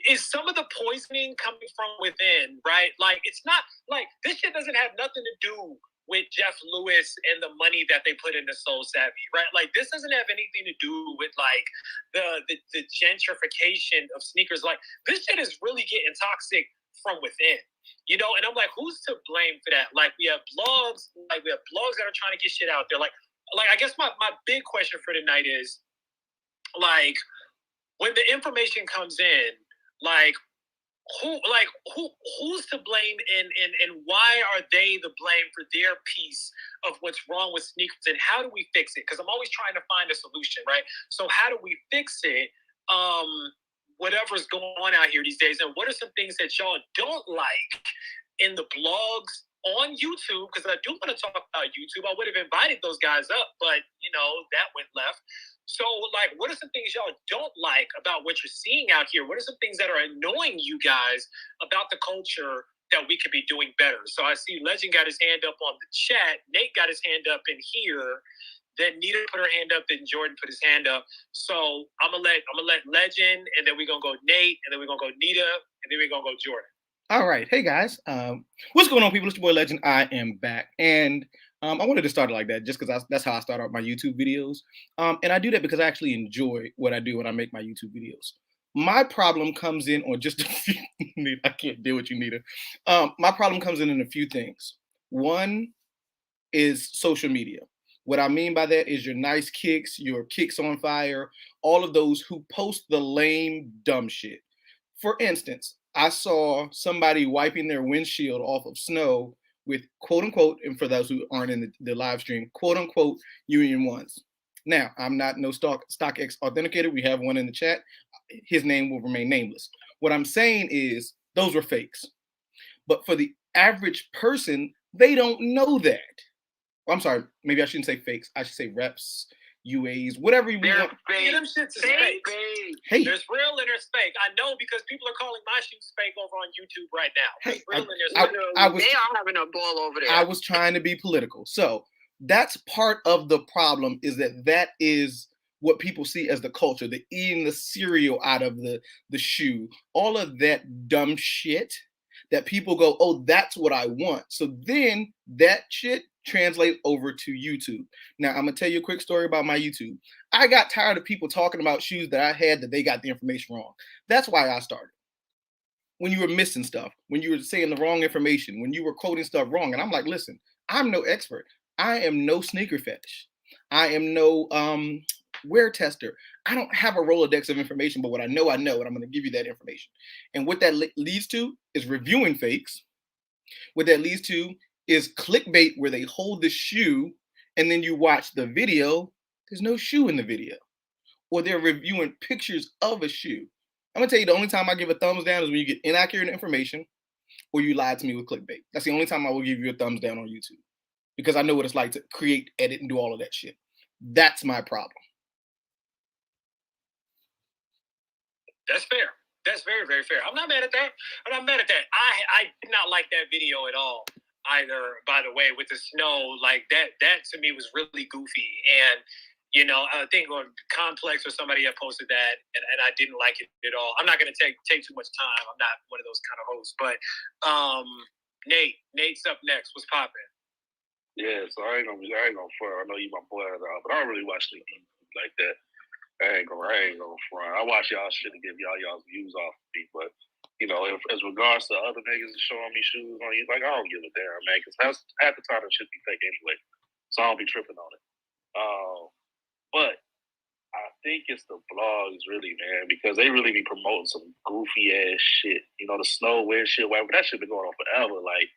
is some of the poisoning coming from within, right? Like, it's not like this shit doesn't have nothing to do with Jeff Lewis and the money that they put into Soul Savvy, right? Like, this doesn't have anything to do with like the gentrification of sneakers. Like, this shit is really getting toxic from within, and I'm like, who's to blame for that? Like, we have blogs that are trying to get shit out there. Like I guess my big question for tonight is, like, when the information comes in, who's to blame and why are they the blame for their piece of what's wrong with sneakers, and how do we fix it? Because I'm always trying to find a solution, right? So how do we fix it? Whatever's going on out here these days, and what are some things that y'all don't like in the blogs on YouTube? Because I do want to talk about YouTube. I would have invited those guys up, but that went left. So, like, what are some things y'all don't like about what you're seeing out here? What are some things that are annoying you guys about the culture that we could be doing better? So I see Legend got his hand up on the chat. Nate got his hand up in here. Then Nita put her hand up. Then Jordan put his hand up. So I'm gonna let Legend, and then we're gonna go Nate, and then we're gonna go Nita, and then we're gonna go Jordan. All right. Hey, guys. What's going on, people? It's your boy Legend. I am back. And I wanted to start it like that just because that's how I start out my YouTube videos. And I do that because I actually enjoy what I do when I make my YouTube videos. My problem comes in on just a few. I can't deal with you, Nita. My problem comes in a few things. One is social media. What I mean by that is your nice kicks, your kicks on fire, all of those who post the lame, dumb shit. For instance, I saw somebody wiping their windshield off of snow with quote unquote, and for those who aren't in the live stream, quote unquote Union Ones. Now, I'm not no StockX authenticated. We have one in the chat. His name will remain nameless. What I'm saying is those were fakes. But for the average person, they don't know that. I'm sorry, maybe I shouldn't say fakes. I should say reps. UAs, whatever you want. Fake. Them shits is fake. Hey, there's real and there's fake. I know because people are calling my shoes fake over on YouTube right now. Hey, there's real and there's fake. They are having a ball over there. I was trying to be political. So that's part of the problem, is that is what people see as the culture, the eating the cereal out of the shoe, all of that dumb shit that people go, oh, that's what I want. So then that shit translates over to YouTube. Now, I'm going to tell you a quick story about my YouTube. I got tired of people talking about shoes that I had that they got the information wrong. That's why I started. When you were missing stuff, when you were saying the wrong information, when you were quoting stuff wrong. And I'm like, listen, I'm no expert. I am no sneaker fetish. I am no wear tester. I don't have a Rolodex of information, but what I know, and I'm going to give you that information. And what that leads to is reviewing fakes. What that leads to is clickbait, where they hold the shoe and then you watch the video. There's no shoe in the video. Or they're reviewing pictures of a shoe. I'm going to tell you, the only time I give a thumbs down is when you get inaccurate information or you lied to me with clickbait. That's the only time I will give you a thumbs down on YouTube, because I know what it's like to create, edit, and do all of that shit. That's my problem. That's fair. That's very, very fair. I'm not mad at that. I did not like that video at all either, by the way, with the snow. Like that to me was really goofy. And, you know, I think on Complex or somebody had posted that, and I didn't like it at all. I'm not going to take too much time. I'm not one of those kind of hosts. But Nate's up next. What's popping? Yeah, so I ain't gonna front. I know you my boy, but I don't really watch TV like that. I ain't gonna front. I watch y'all shit to give y'all's views off of me, but you know, as regards to other niggas showing me shoes on you, like I don't give a damn, man, because half the time it should be fake anyway, so I don't be tripping on it. But I think it's the blogs, really, man, because they really be promoting some goofy ass shit. You know, the snow weird shit, whatever. That shit been going on forever. Like,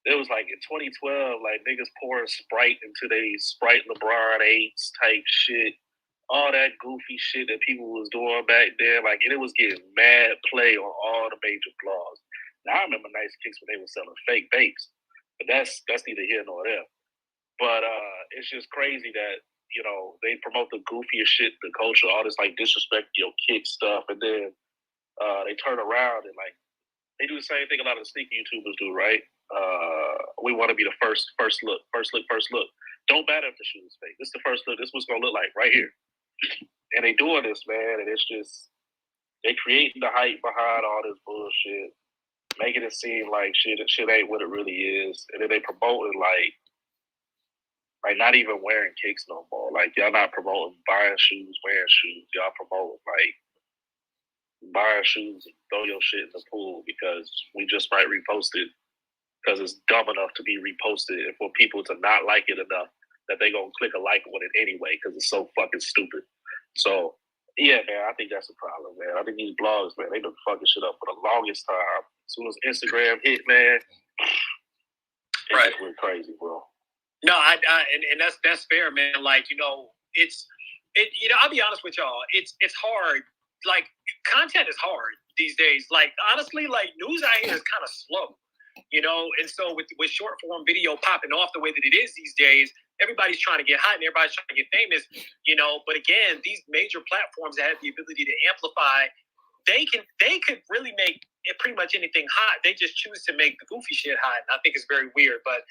it was like in 2012, like niggas pouring Sprite into they Sprite LeBron 8s type shit. All that goofy shit that people was doing back then. Like, and it was getting mad play on all the major blogs. Now, I remember Nice Kicks when they were selling fake vapes. But that's neither here nor there. But it's just crazy that, you know, they promote the goofiest shit, the culture, all this like disrespect your kick stuff, and then they turn around and like they do the same thing a lot of the sneaker YouTubers do, right? We want to be the first look. Don't matter if the shoe is fake. This is the first look. This is what's gonna look like right here. And they doing this, man, and it's just they creating the hype behind all this bullshit, making it seem like shit ain't what it really is, and then they promoting like not even wearing kicks no more. Like, y'all not promoting buying shoes, wearing shoes. Y'all promoting like buying shoes and throw your shit in the pool because we just might repost it because it's dumb enough to be reposted and for people to not like it enough that they gonna click a like on it anyway because it's so fucking stupid. So yeah, man, I think that's a problem, man. I think these blogs, man, they've been fucking shit up for the longest time. As soon as Instagram hit, man, it just went crazy, bro. No, and that's fair, man. Like, you know, you know, I'll be honest with y'all. It's hard. Like, content is hard these days. Like, honestly, like news out here is kind of slow, you know. And so with short form video popping off the way that it is these days, everybody's trying to get hot and everybody's trying to get famous, you know. But again, these major platforms that have the ability to amplify, they could really make it pretty much anything hot. They just choose to make the goofy shit hot, and I think it's very weird. But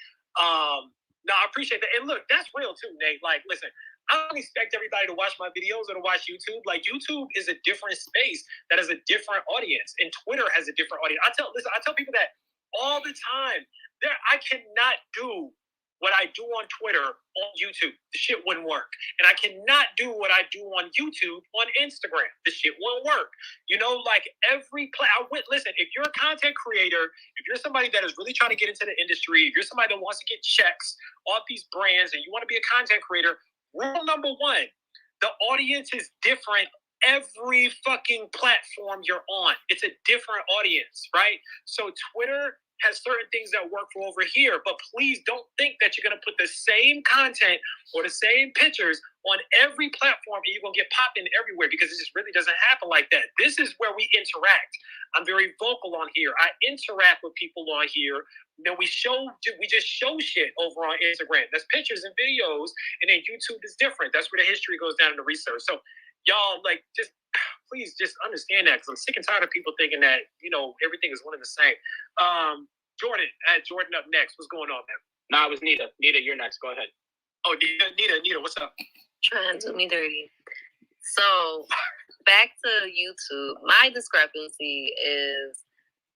no, I appreciate that. And look, that's real too, Nate. Like, listen, I don't expect everybody to watch my videos or to watch YouTube. Like, YouTube is a different space that has a different audience, and Twitter has a different audience. I tell people that all the time. I cannot do what I do on Twitter on YouTube. The shit wouldn't work. And I cannot do what I do on YouTube on Instagram. The shit won't work. You know, like listen, if you're a content creator, if you're somebody that is really trying to get into the industry, if you're somebody that wants to get checks off these brands and you want to be a content creator, rule number one, the audience is different every fucking platform you're on. It's a different audience, right? So Twitter has certain things that work for over here. But please don't think that you're going to put the same content or the same pictures on every platform and you're going to get popped in everywhere, because it just really doesn't happen like that. This is where we interact. I'm very vocal on here. I interact with people on here. Then we just show shit over on Instagram. That's pictures and videos, and then YouTube is different. That's where the history goes down in the research. So y'all, like, just please just understand that, because I'm sick and tired of people thinking that, everything is one and the same. Jordan, Jordan up next. What's going on, man? Nah, it was Nita. Nita, you're next. Go ahead. Oh, Nita, what's up? Trying to do me dirty. So, back to YouTube. My discrepancy is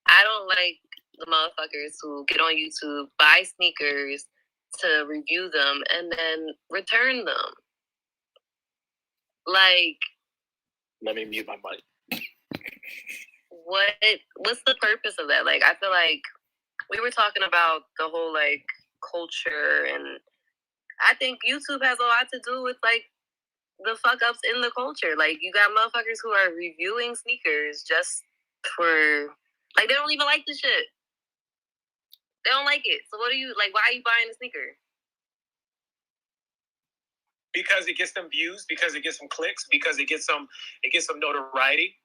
I don't like the motherfuckers who get on YouTube, buy sneakers to review them, and then return them. Like, let me mute my mic. What's the purpose of that? Like, I feel like we were talking about the whole, like, culture, and I think YouTube has a lot to do with, like, the fuck-ups in the culture. Like, you got motherfuckers who are reviewing sneakers just for, like, they don't even like the shit. They don't like it. So what are you, like, why are you buying the sneaker? Because it gets them views, because it gets some clicks, because it gets some notoriety.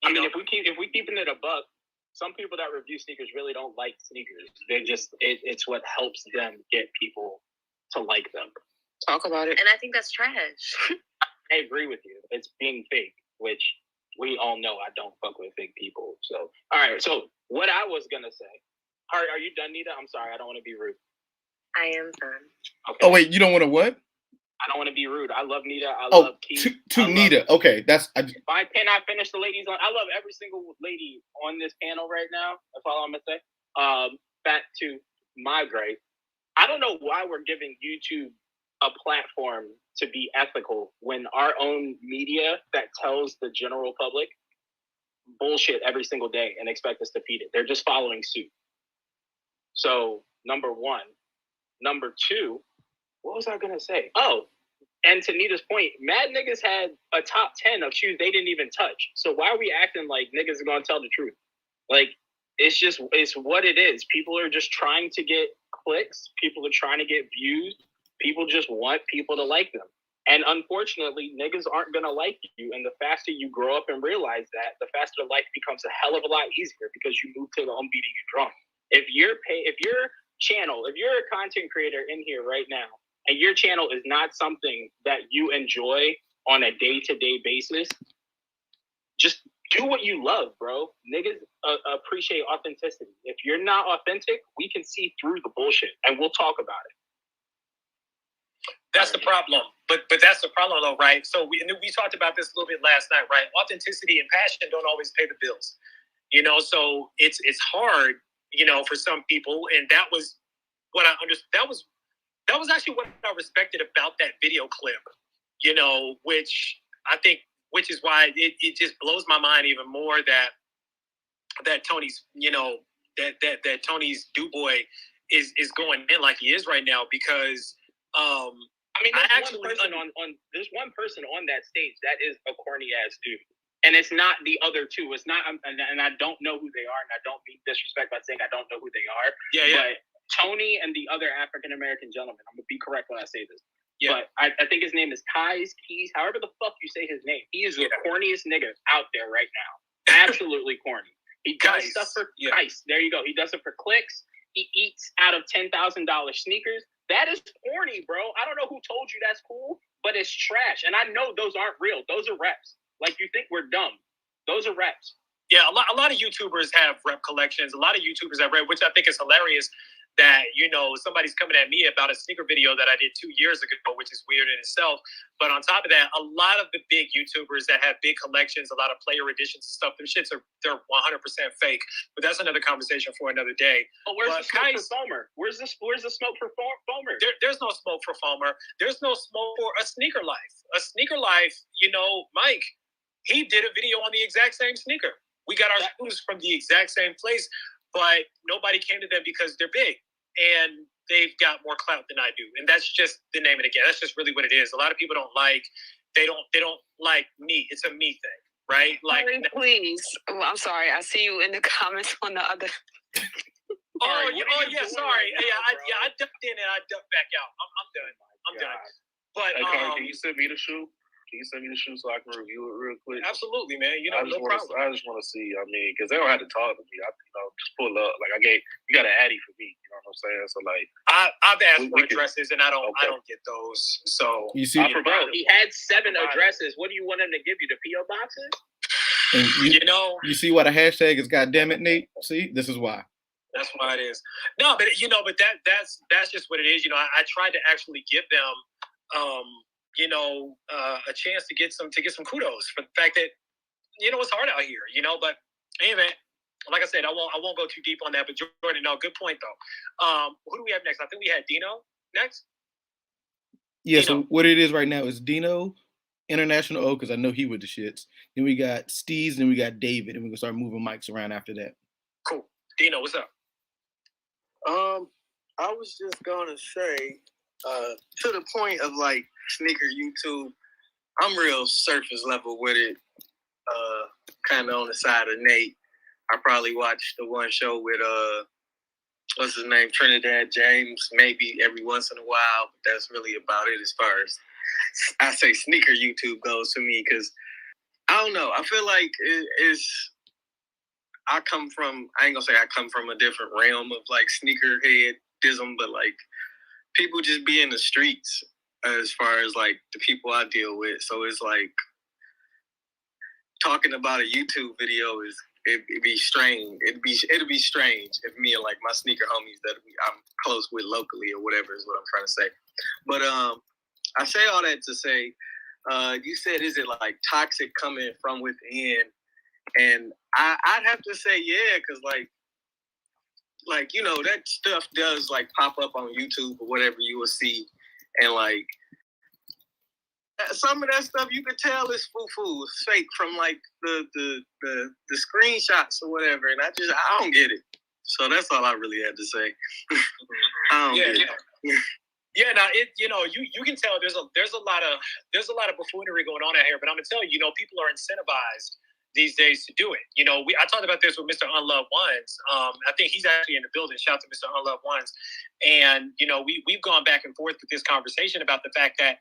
I mean, if we keeping it a buck, some people that review sneakers really don't like sneakers. They just it's what helps them get people to like them. Talk about it. And I think that's trash. I agree with you. It's being fake, which we all know I don't fuck with fake people. So, all right. So what I was gonna say. Are you done, Nita? I'm sorry. I don't want to be rude. I am done. Okay. Oh wait, you don't want to what? I don't want to be rude. I love Nita. I love Keith. To Nita. Okay, that's. Can I finish the ladies on? I love every single lady on this panel right now. That's all I'm gonna say. Back to my gripe. I don't know why we're giving YouTube a platform to be ethical when our own media that tells the general public bullshit every single day and expect us to feed it. They're just following suit. So, number one. Number two, what was I going to say? Oh, and to Nita's point, mad niggas had a top 10 of shoes they didn't even touch. So why are we acting like niggas are going to tell the truth? Like, it's what it is. People are just trying to get clicks. People are trying to get views. People just want people to like them. And unfortunately, niggas aren't going to like you. And the faster you grow up and realize that, the faster life becomes a hell of a lot easier, because you move to the beating your drum. If you're a content creator in here right now, and your channel is not something that you enjoy on a day-to-day basis, just do what you love, bro. Niggas appreciate authenticity. If you're not authentic, we can see through the bullshit, and we'll talk about it. That's the problem. But that's the problem, though, right? So we talked about this a little bit last night, right? Authenticity and passion don't always pay the bills. So it's hard, for some people, and that was what I understood. That was actually what I respected about that video clip, which is why it just blows my mind even more that Tony's, that Tony's DuBois is going in like he is right now, because there's one person on that stage that is a corny ass dude. And it's not the other two. It's not, and I don't know who they are, and I don't mean disrespect by saying I don't know who they are. Yeah. But Tony and the other African American gentleman, I'm gonna be correct when I say this. Yeah. But I think his name is Keys, however the fuck you say his name. He is the corniest nigga out there right now. Absolutely corny. He does stuff for Keys. There you go. He does it for clicks. He eats out of $10,000 sneakers. That is corny, bro. I don't know who told you that's cool, but it's trash. And I know those aren't real. Those are reps. Like, you think we're dumb. Those are reps. Yeah, a lot of YouTubers have rep collections. A lot of YouTubers have rep, which I think is hilarious that, somebody's coming at me about a sneaker video that I did 2 years ago, which is weird in itself. But on top of that, a lot of the big YouTubers that have big collections, a lot of player editions and stuff, them shits they're 100% fake. But that's another conversation for another day. But where's the smoke for Foamer? Where's the smoke for Foamer? There's no smoke for Foamer. There's no smoke for a sneaker life. A sneaker life, Mike, he did a video on the exact same sneaker. We got our shoes from the exact same place, but nobody came to them because they're big and they've got more clout than I do. And that's just the name of the game. That's just really what it is. A lot of people they don't like me. It's a me thing, right? Like, please. Oh, I'm sorry. I see you in the comments on the other. Sorry. I ducked in and I ducked back out. I'm done. I'm done. But hey, Carl, can you send me the shoe? Can you send me the shoe so I can review it real quick? Absolutely, man. I just want to see. I mean, because they don't have to talk to me. Just pull up. Like you got an Addy for me. You know what I'm saying? So like, I've asked for addresses and I don't get those. So you see, bro, he had 7 addresses. What do you want him to give you? The PO boxes? And you see why the hashtag is "goddamn it, Nate"? See, this is why. That's why it is. No, but that's just what it is. I tried to actually give them, a chance to get some kudos for the fact that it's hard out here. But anyway, like I said, I won't go too deep on that. But Jordan, no, good point though. Who do we have next? I think we had Dino next. Yeah. Dino. So what it is right now is Dino, International O, because I know he with the shits. Then we got Steez, then we got David, and we can start moving mics around after that. Cool. Dino, what's up? I was just gonna say, to the point of like sneaker YouTube, I'm real surface level with it. Kind of on the side of Nate. I probably watched the one show with what's his name, Trinidad James, maybe every once in a while, but that's really about it as far as I say sneaker YouTube goes to me, because I don't know. I feel like I ain't gonna say I come from a different realm of like sneakerheadism, but like people just be in the streets as far as like the people I deal with. So it's like talking about a YouTube video it'd be strange. It'd be strange if me and like my sneaker homies that I'm close with locally or whatever is what I'm trying to say. But I say all that to say, you said, is it like toxic coming from within? And I'd have to say, yeah, because like that stuff does like pop up on YouTube or whatever you will see, and like some of that stuff you could tell is foo-foo, it's fake from like the screenshots or whatever, and I don't get it. So that's all I really had to say. I don't get it. Yeah, now you can tell there's a lot of buffoonery going on out here, but I'm gonna tell you, people are incentivized these days to do it. I talked about this with Mr. Unloved Ones. I think he's actually in the building. Shout out to Mr. Unloved Ones. And we've gone back and forth with this conversation about the fact that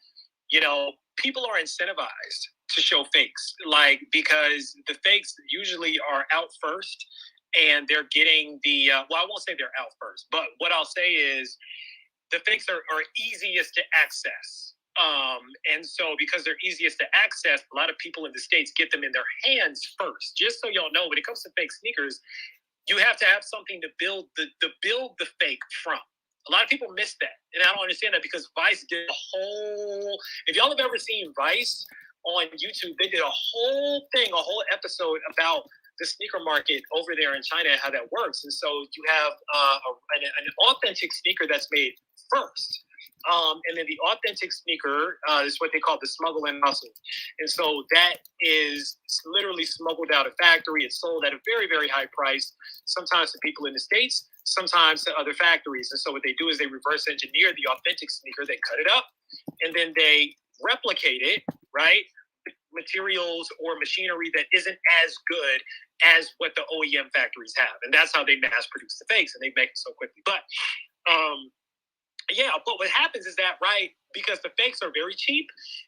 people are incentivized to show fakes, like, because the fakes usually are out first, and they're getting the I won't say they're out first, but what I'll say is the fakes are easiest to access. And so because they're easiest to access, a lot of people in the States get them in their hands first. Just so y'all know, when it comes to fake sneakers, you have to have something to build the fake from. A lot of people miss that. And I don't understand that, because Vice did a whole, if y'all have ever seen Vice on YouTube, they did a whole episode about the sneaker market over there in China and how that works. And so you have an authentic sneaker that's made first. And then the authentic sneaker is what they call the smuggle and hustle. And so that is literally smuggled out of factory. It's sold at a very, very high price, sometimes to people in the States, sometimes to other factories. And so what they do is they reverse engineer the authentic sneaker, they cut it up, and then they replicate it, right? Materials or machinery that isn't as good as what the OEM factories have. And that's how they mass produce the fakes, and they make it so quickly. But but what happens is that, right, because the fakes are very cheap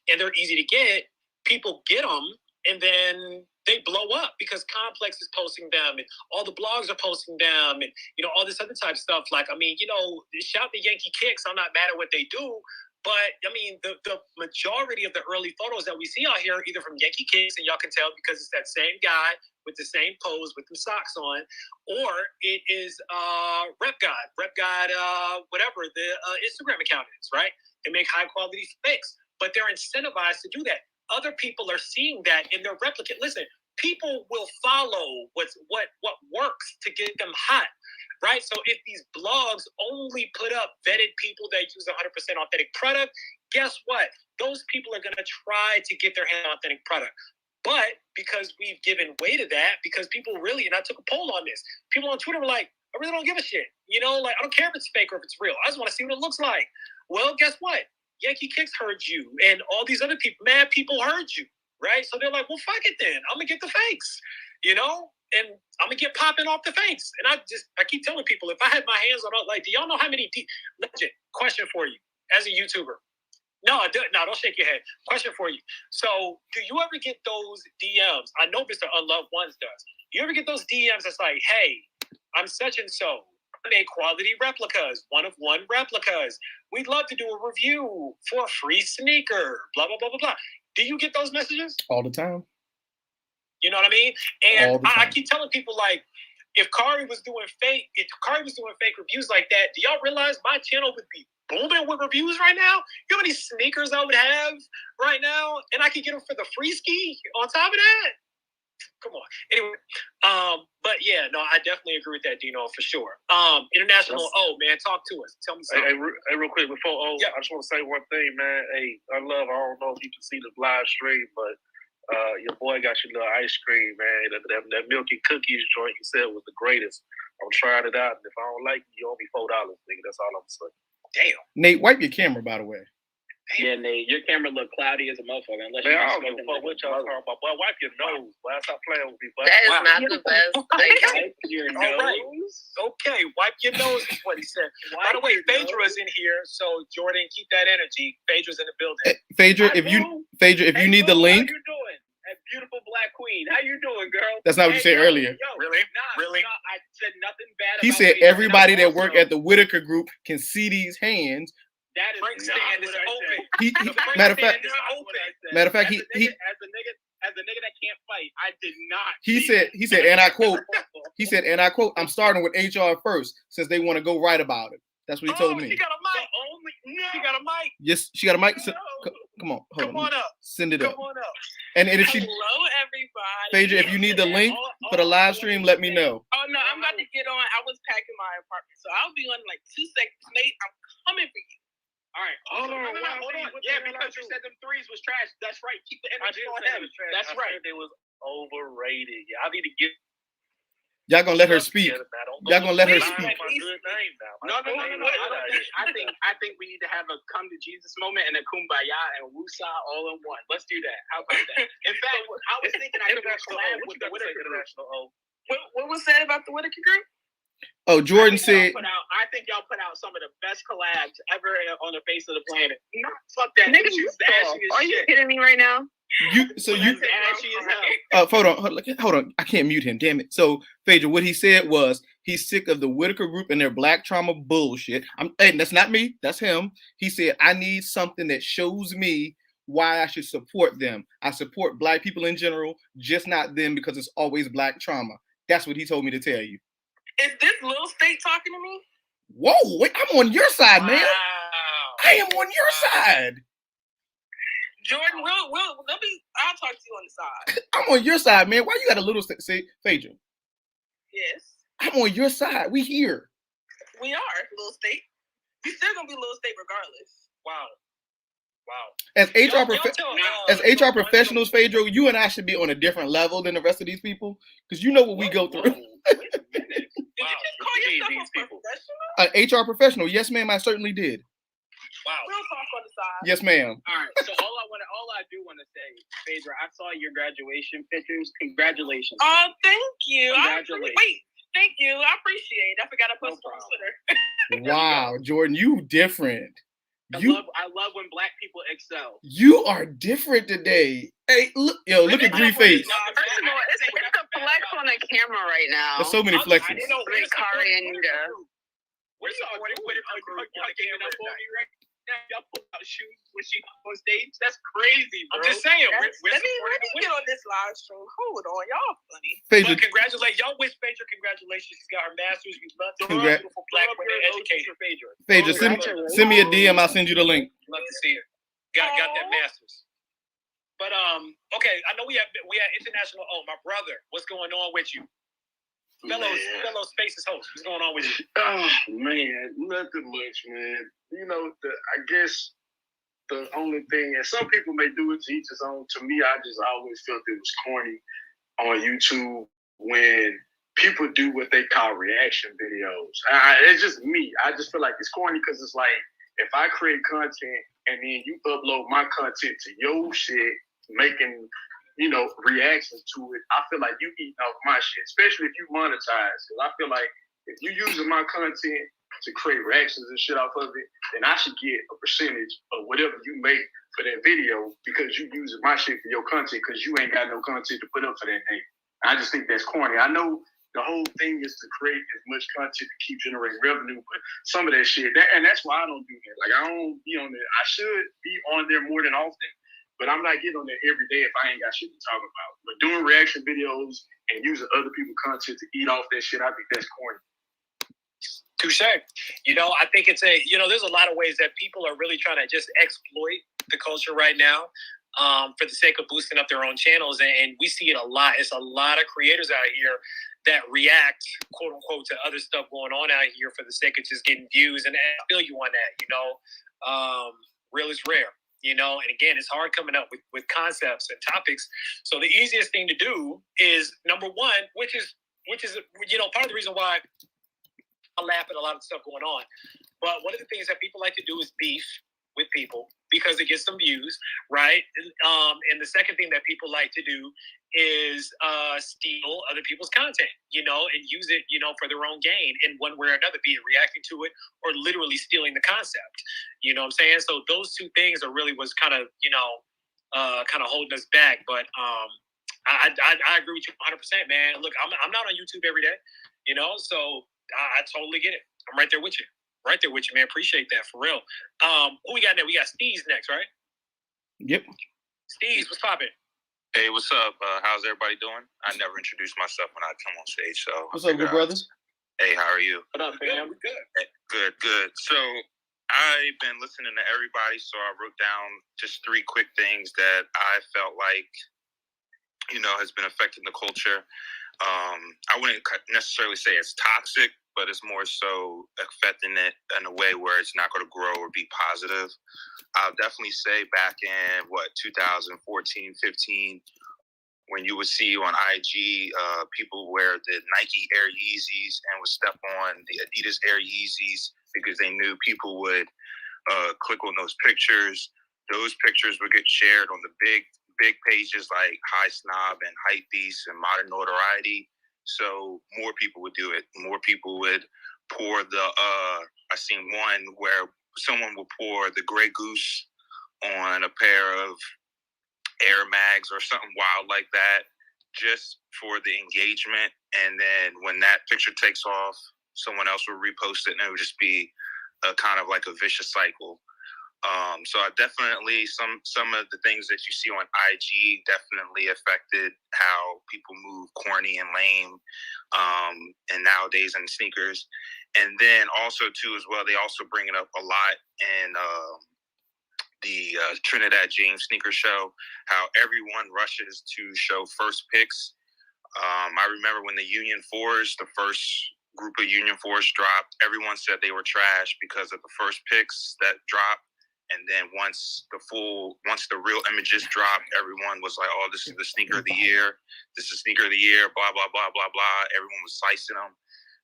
and they're easy to get, people get them and then they blow up because Complex is posting them and all the blogs are posting them and, all this other type of stuff. Like, shout to Yankee Kicks. I'm not mad at what they do. But, the majority of the early photos that we see out here, either from Yankee Kicks, and y'all can tell because it's that same guy with the same pose with the socks on, or it is Rep God, whatever the Instagram account is, right? They make high-quality fakes, but they're incentivized to do that. Other people are seeing that and they're replicating. Listen, people will follow what works to get them hot. Right? So if these blogs only put up vetted people that use 100% authentic product, guess what? Those people are going to try to get their hand on authentic product. But because we've given way to that, because people really, and I took a poll on this, people on Twitter were like, I really don't give a shit. Like, I don't care if it's fake or if it's real. I just want to see what it looks like. Well, guess what? Yankee Kicks heard you, and all these other people, mad people heard you, right? So they're like, well, fuck it then. I'm going to get the fakes, and I'm gonna get popping off the face. And I keep telling people, if I had my hands on, like, do y'all know how many? Legit question for you as a YouTuber. No, don't shake your head. Question for you. So, do you ever get those DMs? I know Mr. Unloved Ones does. You ever get those DMs that's like, hey, I'm such and so. I made quality replicas, 1-of-1 replicas. We'd love to do a review for a free sneaker, blah, blah, blah, blah, blah. Do you get those messages? All the time. You know what I mean? And I keep telling people, like, if Kari was doing fake reviews like that, do y'all realize my channel would be booming with reviews right now? You know how many sneakers I would have right now? And I could get them for the free ski on top of that? Come on. Anyway, but yeah, no, I definitely agree with that, Dino, for sure. International man, talk to us. Tell me something. Hey, real quick, before I just want to say one thing, man. Hey, I don't know if you can see the live stream, but your boy got your little ice cream, man. That milky cookies joint you said was the greatest. I'm trying it out, and if I don't like it, you owe me $4, nigga. That's all I'm saying. Damn. Nate, wipe your camera, by the way. Yeah, Nate, your camera look cloudy as a motherfucker. Unless man, I don't give a fuck what y'all talking about. Boy, wipe your nose. Boy, stop playing with me. Boy. That is not the best. Okay. Wipe your All nose. right. Okay, wipe your nose is what he said. By the way, Phaedra's in here, so Jordan, keep that energy. Phaedra's in the building. Phaedra, if you need the link. How you doing? That beautiful black queen. How you doing, girl? That's not what you said earlier. Really? Really? I said nothing bad. He about said Phaedra. everybody that work at the Whitaker Group can see these hands. That is Frank stand is open. Matter of fact, he as a nigga that can't fight, I did not. He said, and I quote, I'm starting with HR first since they want to go right about it. That's what he told me. She got a mic. She got a mic. Yes, she got a mic. So, come on, hold on. Up. Send it up. Come on up. And if she, Hello, everybody. Phaedra, if you need the link for the live stream, let me know. Oh no, I'm about to get on. I was packing my apartment, so I'll be on in like 2 seconds. Nate, I'm coming for you. All right, hold on. Yeah, because you said them threes was trash. That's right. Keep the energy on him. That's right. They was overrated. Yeah, I need to get. Y'all gonna let her speak. Y'all gonna let her speak. No. I think we need to have a come to Jesus moment and a kumbaya and wusa all in one. Let's do that. How about that? In fact, I was thinking I could collab with the Whitaker group. What was said about the Whitaker group? Oh, Jordan said. I think y'all put out some of the best collabs ever on the face of the planet. Fuck that. Nigga, are you kidding me right now? Hold on. I can't mute him. Damn it. So, Phaedra, what he said was he's sick of the Whitaker Group and their black trauma bullshit. And that's not me. That's him. He said, I need something that shows me why I should support them. I support black people in general, just not them because it's always black trauma. That's what he told me to tell you. Is this Lil State talking to me? Whoa, wait, I'm on your side, man. I am on your side. Jordan, I'll talk to you on the side. I'm on your side, man. Why you got a little say, Phaedra? Yes. I'm on your side. We here. We are, Lil State. We still gonna be Lil State regardless. Wow. As HR professionals, Phaedra, you and I should be on a different level than the rest of these people because you know what we go through. Did you just call yourself a HR professional? professional, yes, ma'am. I certainly did. Wow. We'll talk on the side. Yes, ma'am. All right. So all I do want to say, Phaedra, I saw your graduation pictures. Congratulations. Oh, thank you. Congratulations. Thank you. I appreciate it. I forgot to post it on Twitter. Wow, Jordan, you different. I love when black people excel. You are different today. Hey, look at Green Face. First of all, it's a flex on the camera right now. There's so many flexes. Kari and Nita. Where's y'all y'all pull out shoes when she on stage? That's crazy, bro. I'm just saying. Let me get on this live stream. Hold on, y'all funny. Phaedra, Congratulate y'all. Wish Phaedra congratulations. She's got her master's. We love to see beautiful black women educated. Phaedra, send me a DM. I'll send you the link. Love to see her. Got that master's. But okay, I know we have international. Oh, my brother, what's going on with you? Fellow Spaces host, what's going on with you? Oh man, nothing much, man. You know, I guess the only thing, and some people may do it to each his own. To me, I just always felt it was corny on YouTube when people do what they call reaction videos. It's just me. I just feel like it's corny because it's like if I create content and then you upload my content to your shit, making reactions to it, I feel like you eating off my shit, especially if you monetize. Because I feel like if you using my content to create reactions and shit off of it, then I should get a percentage of whatever you make for that video because you using my shit for your content because you ain't got no content to put up for that day. I just think that's corny. I know the whole thing is to create as much content to keep generating revenue, but some of that shit, and that's why I don't do that. Like, I don't be on there. I should be on there more than often, but I'm not getting on there every day if I ain't got shit to talk about. But doing reaction videos and using other people's content to eat off that shit, I think that's corny. Touche. I think it's there's a lot of ways that people are really trying to just exploit the culture right now for the sake of boosting up their own channels. And we see it a lot. It's a lot of creators out here that react, quote unquote, to other stuff going on out here for the sake of just getting views. And I feel you on that, real is rare. And again, it's hard coming up with concepts and topics. So the easiest thing to do is, number one, which is part of the reason why I laugh at a lot of stuff going on. But one of the things that people like to do is beef with people because it gets some views, right? And the second thing that people like to do is steal other people's content, and use it, for their own gain in one way or another, be it reacting to it or literally stealing the concept. You know what I'm saying? So those two things are really what's kind of holding us back. But I agree with you 100%, man. Look, I'm not on YouTube every day, so I totally get it. I'm right there with you. Right there with you, man. Appreciate that, for real. Who we got now? We got Steez next, right? Yep. Steez, what's poppin'? Hey, what's up? How's everybody doing? I never introduce myself when I come on stage, so. What's up, good brother? Hey, how are you? What up, man? We're good. Hey, good. So I've been listening to everybody, so I wrote down just 3 quick things that I felt like, has been affecting the culture. I wouldn't necessarily say it's toxic, but it's more so affecting it in a way where it's not going to grow or be positive. I'll definitely say back in 2014, 15, when you would see on IG people wear the Nike Air Yeezys and would step on the Adidas Air Yeezys because they knew people would click on those pictures. Those pictures would get shared on the big pages like High Snob and Hypebeast and Modern Notoriety. So more people would do it. More people would pour I seen one where someone would pour the Grey Goose on a pair of Air Mags or something wild like that, just for the engagement. And then when that picture takes off, someone else would repost it, and it would just be a kind of like a vicious cycle. So I definitely, some of the things that you see on IG definitely affected how people move corny and lame, and nowadays in sneakers. And then also too, as well, they also bring it up a lot in the Trinidad James sneaker show, how everyone rushes to show first picks. I remember when the Union 4s, the first group of Union 4s dropped, everyone said they were trash because of the first picks that dropped. And then once the real images dropped, everyone was like, "Oh, this is the sneaker of the year. This is sneaker of the year." Blah blah blah blah blah. Everyone was slicing them.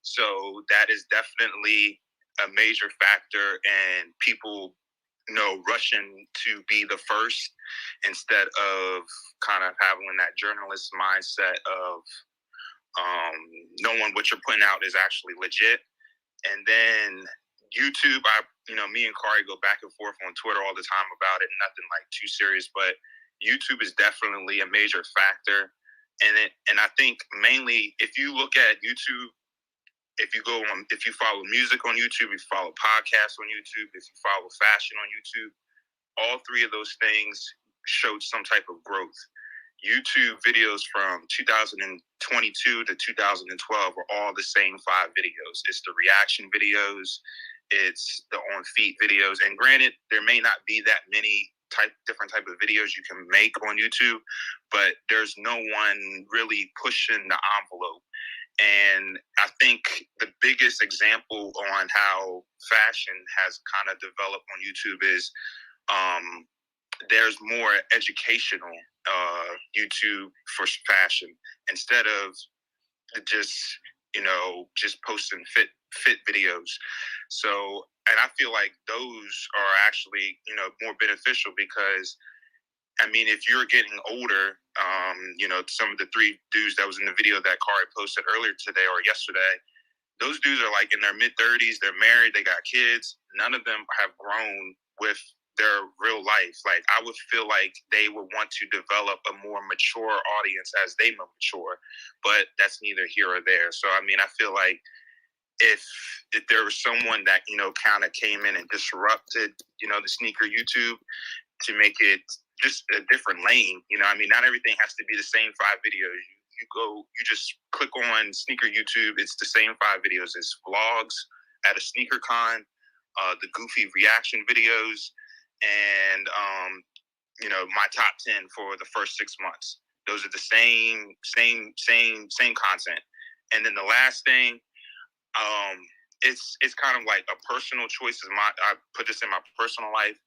So that is definitely a major factor in people, rushing to be the first instead of kind of having that journalist mindset of knowing what you're putting out is actually legit. And then YouTube, me and Kari go back and forth on Twitter all the time about it. Nothing like too serious, but YouTube is definitely a major factor. And I think mainly if you look at YouTube, if you follow music on YouTube, if you follow podcasts on YouTube, if you follow fashion on YouTube, all 3 of those things showed some type of growth. YouTube videos from 2022 to 2012 were all the same 5 videos. It's the reaction videos, it's the on feet videos. And granted, there may not be that many different type of videos you can make on YouTube, but there's no one really pushing the envelope. And I think the biggest example on how fashion has kind of developed on YouTube is there's more educational YouTube for fashion instead of just posting fit videos. So, and I feel like those are actually more beneficial because I mean, if you're getting older, some of the 3 dudes that was in the video that Kari posted earlier today or yesterday, those dudes are like in their mid-30s. They're married. They got kids. None of them have grown with their real life. Like, I would feel like they would want to develop a more mature audience as they mature, but that's neither here or there. So, I mean, I feel like if there was someone that, kind of came in and disrupted, the sneaker YouTube to make it just a different lane, I mean, not everything has to be the same 5 videos. You just click on sneaker YouTube. It's the same 5 videos. It's vlogs at a sneaker con, the goofy reaction videos, and my top 10 for the first 6 months. Those are the same content. And then the last thing, it's kind of like a personal choice. I put this in my personal life.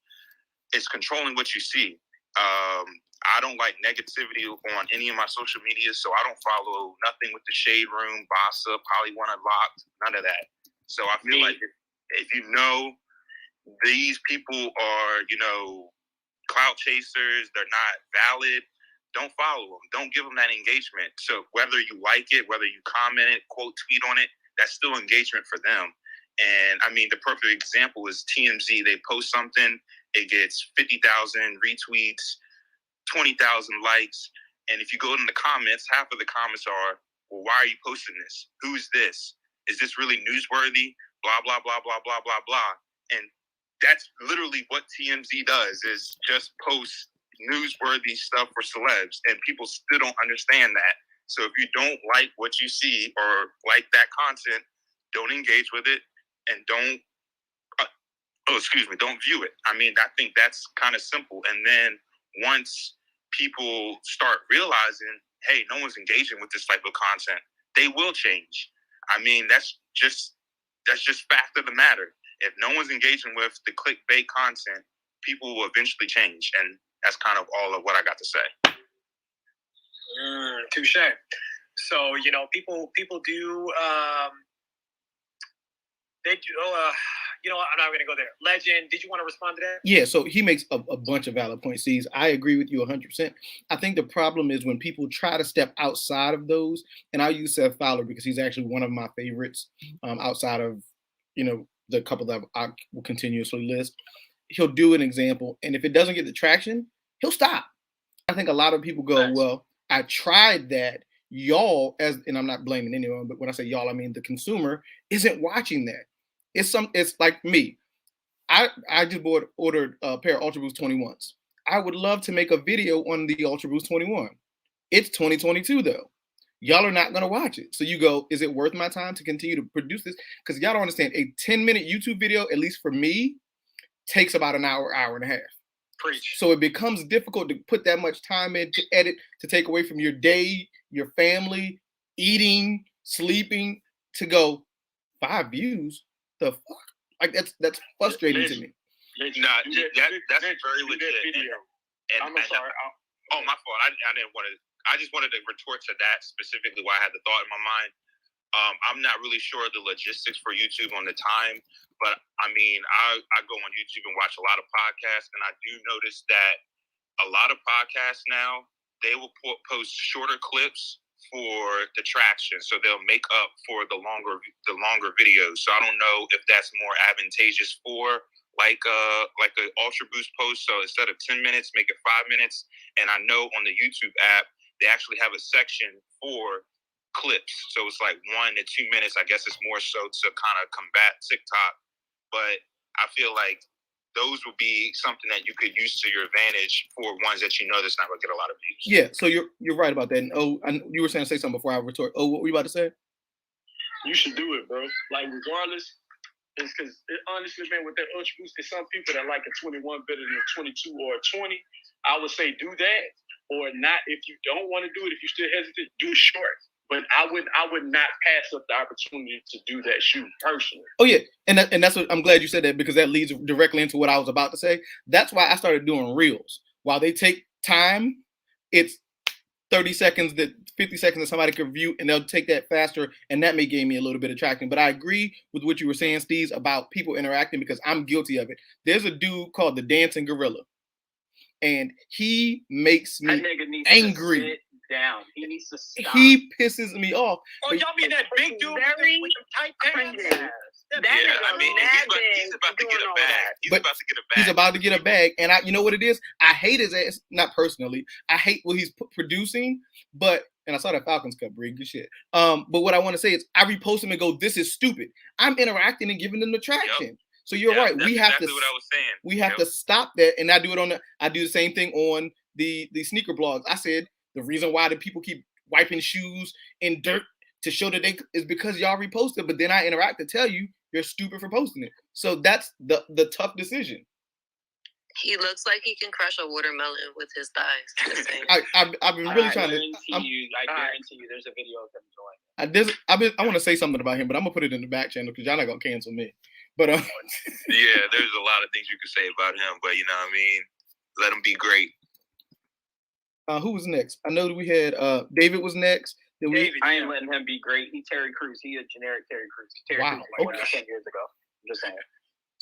It's controlling what you see. I don't like negativity on any of my social media, so I don't follow nothing with the Shade Room, Gossip, Hollywood Unlocked, none of that. So I feel like if these people are, clout chasers, they're not valid, don't follow them. Don't give them that engagement. So whether you like it, whether you comment it, quote, tweet on it, that's still engagement for them. And I mean, the perfect example is TMZ. They post something, it gets 50,000 retweets, 20,000 likes. And if you go in the comments, half of the comments are, well, why are you posting this? Who's this? Is this really newsworthy? Blah, blah, blah, blah, blah, blah, blah. And that's literally what TMZ does, is just post newsworthy stuff for celebs. And people still don't understand that. So if you don't like what you see or like that content, don't engage with it and don't view it. I mean, I think that's kind of simple. And then once people start realizing, hey, no one's engaging with this type of content, they will change. I mean, that's just fact of the matter. If no one's engaging with the clickbait content, people will eventually change. And that's kind of all of what I got to say. Touche. So, people do, they do, I'm not going to go there. Legend, did you want to respond to that? Yeah, so he makes a bunch of valid points. See, I agree with you 100%. I think the problem is when people try to step outside of those, and I'll use Seth Fowler because he's actually one of my favorites outside of, the couple that I will continuously list. He'll do an example, and if it doesn't get the traction, he'll stop. I think a lot of people go, well, I tried that. Y'all, and I'm not blaming anyone, but when I say y'all, I mean the consumer isn't watching that. It's like me. I just ordered a pair of Ultra Boost 21s. I would love to make a video on the Ultra Boost 21. It's 2022 though. Y'all are not gonna watch it. So you go, is it worth my time to continue to produce this? Because y'all don't understand, a 10-minute YouTube video, at least for me, takes about an hour and a half. Preach. So it becomes difficult to put that much time in to edit, to take away from your day, your family, eating, sleeping, to go 5 views. The fuck? Like that's frustrating to me. That's very legit. I'm sorry. My fault. I didn't want to. I just wanted to retort to that specifically. Why I had the thought in my mind. I'm not really sure of the logistics for YouTube on the time, but I mean, I go on YouTube and watch a lot of podcasts, and I do notice that a lot of podcasts now, they will post shorter clips for the traction, so they'll make up for the longer videos. So I don't know if that's more advantageous for like a Ultra Boost post. So instead of 10 minutes, make it 5 minutes. And I know on the YouTube app, they actually have a section for clips. So it's like 1 to 2 minutes. I guess it's more so to kind of combat TikTok. But I feel like those would be something that you could use to your advantage for ones that you know that's not going to get a lot of views. Yeah, so you're right about that. And you were saying to say something before I retort. What were you about to say? You should do it, bro. Like, regardless, it's because honestly, man, with that Ultra Boost, there's some people that like a 21 better than a 22 or a 20. I would say do that, or not. If you don't want to do it, if you still hesitate, do short. But I would not pass up the opportunity to do that shoot personally. Oh yeah, and that's what I'm glad you said that, because that leads directly into what I was about to say. That's why I started doing reels. While they take time, it's 30 seconds, 50 seconds that somebody can view, and they'll take that faster, and that may gain me a little bit of traction. But I agree with what you were saying, Steve, about people interacting, because I'm guilty of it. There's a dude called the Dancing Gorilla. and he makes That me nigga needs angry. to sit down. He needs to stop. He pisses me off. Oh, y'all mean that big dude with them tight pants? That nigga he's about to get a bag. He's But about to get a bag. He's about to get a bag, and you know what it is? I hate his ass. Not personally. I hate what he's producing, but and I saw that Falcons Cup, Brig. Good shit. But what I want to say is, I repost him and go, "This is stupid." I'm interacting and giving them the traction. Yep. So you're right. We have exactly what I was saying. We have to stop that, and I do it I do the same thing on the sneaker blogs. I said the reason why the people keep wiping shoes in dirt to show that they is because y'all reposted, but then I interact to tell you you're stupid for posting it. So that's the tough decision. He looks like he can crush a watermelon with his thighs. I've been really trying to. I guarantee you, there's a video of him doing. I want to say something about him, but I'm gonna put it in the back channel because y'all not gonna cancel me. But yeah, there's a lot of things you could say about him, but you know what I mean. Let him be great. Who was next? I know that we had David was next. I ain't letting him be great. He Terry Crews. He a generic Terry Crews. Terry Crews like 10 years ago. I'm just saying.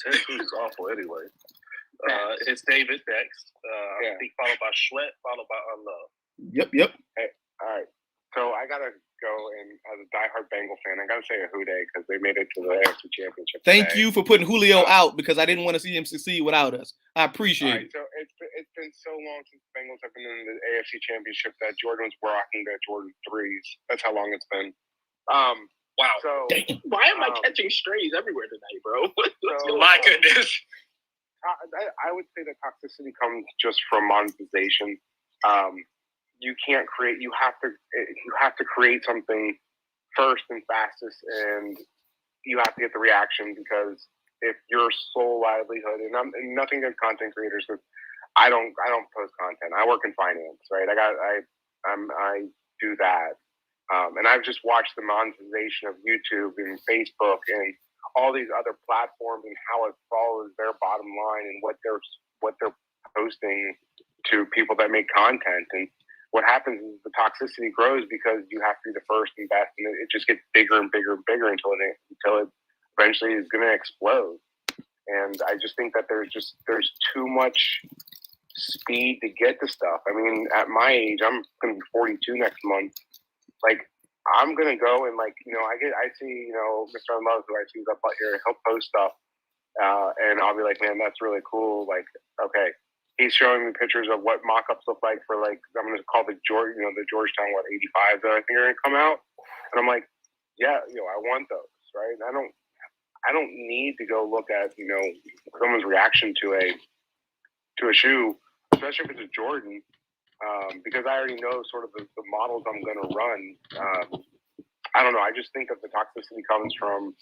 Terry Crews is awful anyway. It's David next. I think followed by Schwett, followed by Unlove. Yep. Hey, all right. So I gotta go, and as a diehard Bengal fan, I gotta say a Houday because they made it to the AFC Championship. Thank you for putting Julio out because I didn't want to see him succeed without us. I appreciate it. So it's been so long since the Bengals have been in the AFC Championship that Jordan was rocking the Jordan 3s. That's how long it's been. Wow. So why am I catching strays everywhere tonight, bro? My goodness. I would say that toxicity comes just from monetization. You can't create. You have to create something first and fastest, and you have to get the reaction because if your sole livelihood, and nothing against content creators, because I don't post content. I work in finance, right? I do that, and I've just watched the monetization of YouTube and Facebook and all these other platforms and how it follows their bottom line and what they're posting to people that make content. And what happens is the toxicity grows because you have to be the first and best, and it just gets bigger and bigger and bigger until it eventually is going to explode. And I just think that there's too much speed to get to stuff. I mean, at my age, I'm going to be 42 next month. Like, I'm going to go and I see, Mr. Unlove, who I see up here, he'll post stuff. And I'll be like, man, that's really cool. Like, okay. He's showing me pictures of what mock-ups look like for, like, I'm going to call the Georgetown, 85 that I think are going to come out. And I'm like, yeah, I want those, right? I don't need to go look at, someone's reaction to a shoe, especially if it's a Jordan, because I already know sort of the models I'm going to run. I don't know. I just think that the toxicity comes from,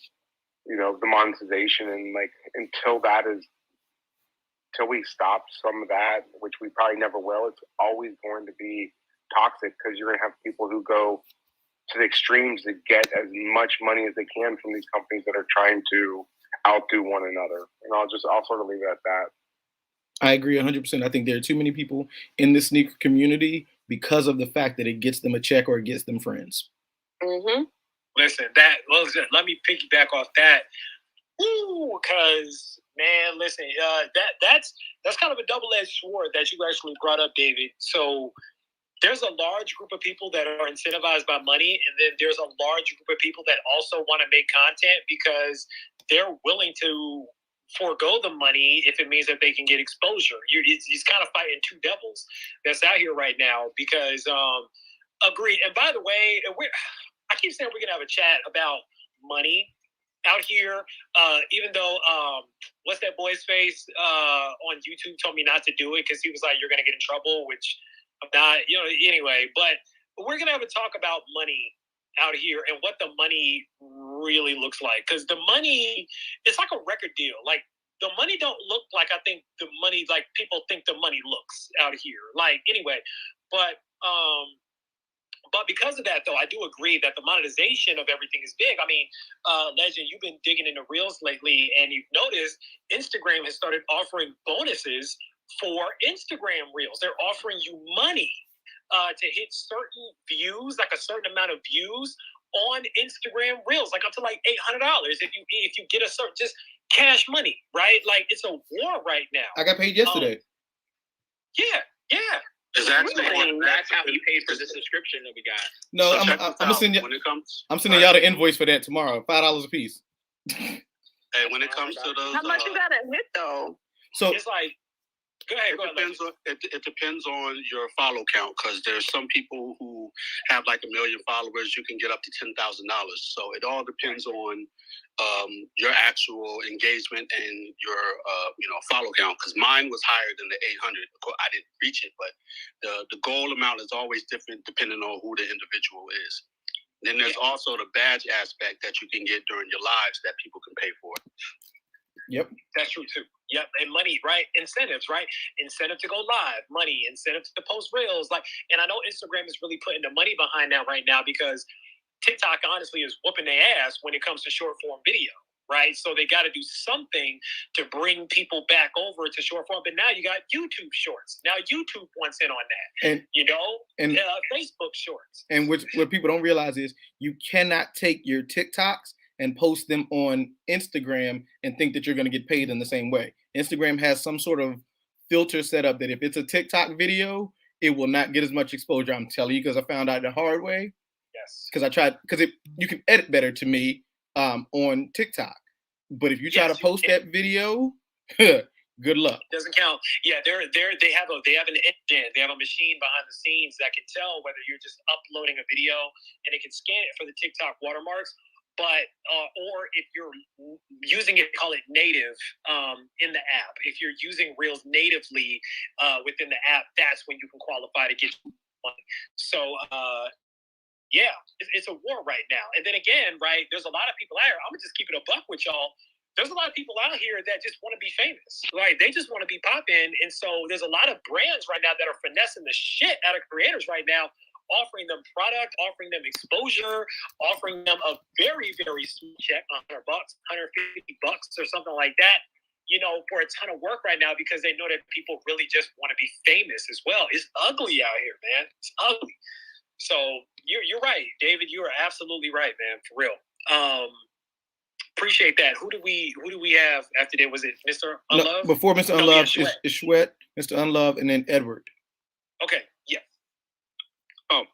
the monetization, and until we stop some of that, which we probably never will, it's always going to be toxic because you're going to have people who go to the extremes to get as much money as they can from these companies that are trying to outdo one another. And I'll sort of leave it at that. I agree 100%. I think there are too many people in the sneaker community because of the fact that it gets them a check or it gets them friends. Mm-hmm. Listen, let me piggyback off that. Because man, listen, that's kind of a double-edged sword that you actually brought up, David. So there's a large group of people that are incentivized by money, and then there's a large group of people that also want to make content because they're willing to forego the money if it means that they can get exposure. He's kind of fighting two devils that's out here right now because, agreed. And by the way, I keep saying we're going to have a chat about money out here, even though what's that boy's face on YouTube told me not to do it because he was like, you're going to get in trouble, which I'm not, anyway. But we're going to have a talk about money out here and what the money really looks like, because the money, it's like a record deal. Like, the money don't look like I think the money, like people think the money looks out here. Like, anyway, but because of that, though, I do agree that the monetization of everything is big. I mean, Legend, you've been digging into Reels lately, and you've noticed Instagram has started offering bonuses for Instagram Reels. They're offering you money to hit certain views, like a certain amount of views on Instagram Reels, like up to like $800 if you get a certain, just cash money, right? Like, it's a war right now. I got paid yesterday. Yeah. It's actually That's how he paid for the subscription that we got. No, So I'm check this out. sending When it comes, I'm sending y'all the invoice for that tomorrow. $5 a piece. hey, when it comes to those, How much you got to hit though? So It's like, go ahead. it depends on your follow count, because there's some people who have like 1 million followers. You can get up to $10,000. So it all depends on your actual engagement and your follow count. Because mine was higher than the 800. I didn't reach it, but the goal amount is always different depending on who the individual is. Then there's also the badge aspect that you can get during your lives that people can pay for. Yep. That's true too. Yep, and money, right? Incentives, right? Incentive to go live, money, incentive to post reels, and I know Instagram is really putting the money behind that right now, because TikTok honestly is whooping their ass when it comes to short form video, right? So they got to do something to bring people back over to short form. But now you got YouTube Shorts. Now YouTube wants in on that, and Facebook Shorts. And what people don't realize is you cannot take your TikToks and post them on Instagram and think that you're going to get paid in the same way. Instagram has some sort of filter set up that if it's a TikTok video, it will not get as much exposure. I'm telling you, because I found out the hard way. Yes. Because I tried, you can edit better to me on TikTok. But if you try to post that video, good luck. Doesn't count. Yeah, they have an engine. They have a machine behind the scenes that can tell whether you're just uploading a video, and it can scan it for the TikTok watermarks. But or if you're using it, call it native in the app. If you're using Reels natively within the app, that's when you can qualify to get money. So yeah, it's a war right now. And then again, right, there's a lot of people out here. I'm gonna just keep it a buck with y'all. There's a lot of people out here that just want to be famous. Like, they just want to be popping. And so there's a lot of brands right now that are finessing the shit out of creators right now, offering them product, offering them exposure, offering them a very, very small check, $100, $150 or something like that, for a ton of work right now, because they know that people really just want to be famous as well. It's ugly out here, man. It's ugly. So you're right, David. You are absolutely right, man. For real. Appreciate that. Who do we have after that? Was it Mr. Unlove? No, before Mr. Unlove is Shwet, Mr. Unlove, and then Edward. Okay, yeah. Oh,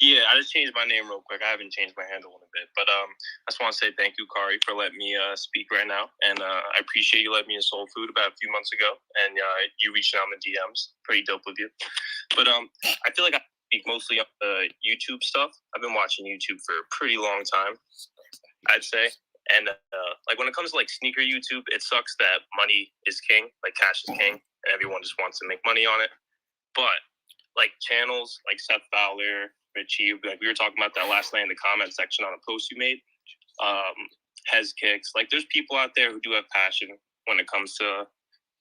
yeah, I just changed my name real quick. I haven't changed my handle in a bit. But I just want to say thank you, Kari, for letting me speak right now. And I appreciate you letting me in Soul Food about a few months ago. And you reaching out in the DMs. Pretty dope of you. But I feel like I speak mostly on the YouTube stuff. I've been watching YouTube for a pretty long time, I'd say. And when it comes to sneaker YouTube, it sucks that money is king, cash is king, and everyone just wants to make money on it. But channels like Seth Fowler, Richie, we were talking about that last night in the comment section on a post you made, Hez Kicks, there's people out there who do have passion when it comes to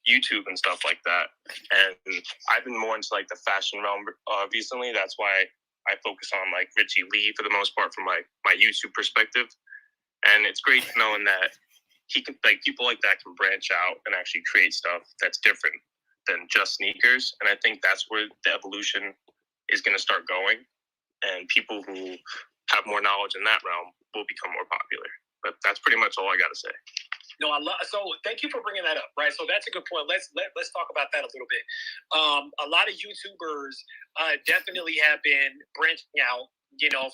YouTube and stuff like that. And I've been more into the fashion realm recently. That's why I focus on Richie Lee for the most part from my YouTube perspective. And it's great knowing that he can, people like that can branch out and actually create stuff that's different than just sneakers. And I think that's where the evolution is going to start going. And people who have more knowledge in that realm will become more popular. But that's pretty much all I got to say. No, so thank you for bringing that up, right? So that's a good point. Let's talk about that a little bit. A lot of YouTubers definitely have been branching out,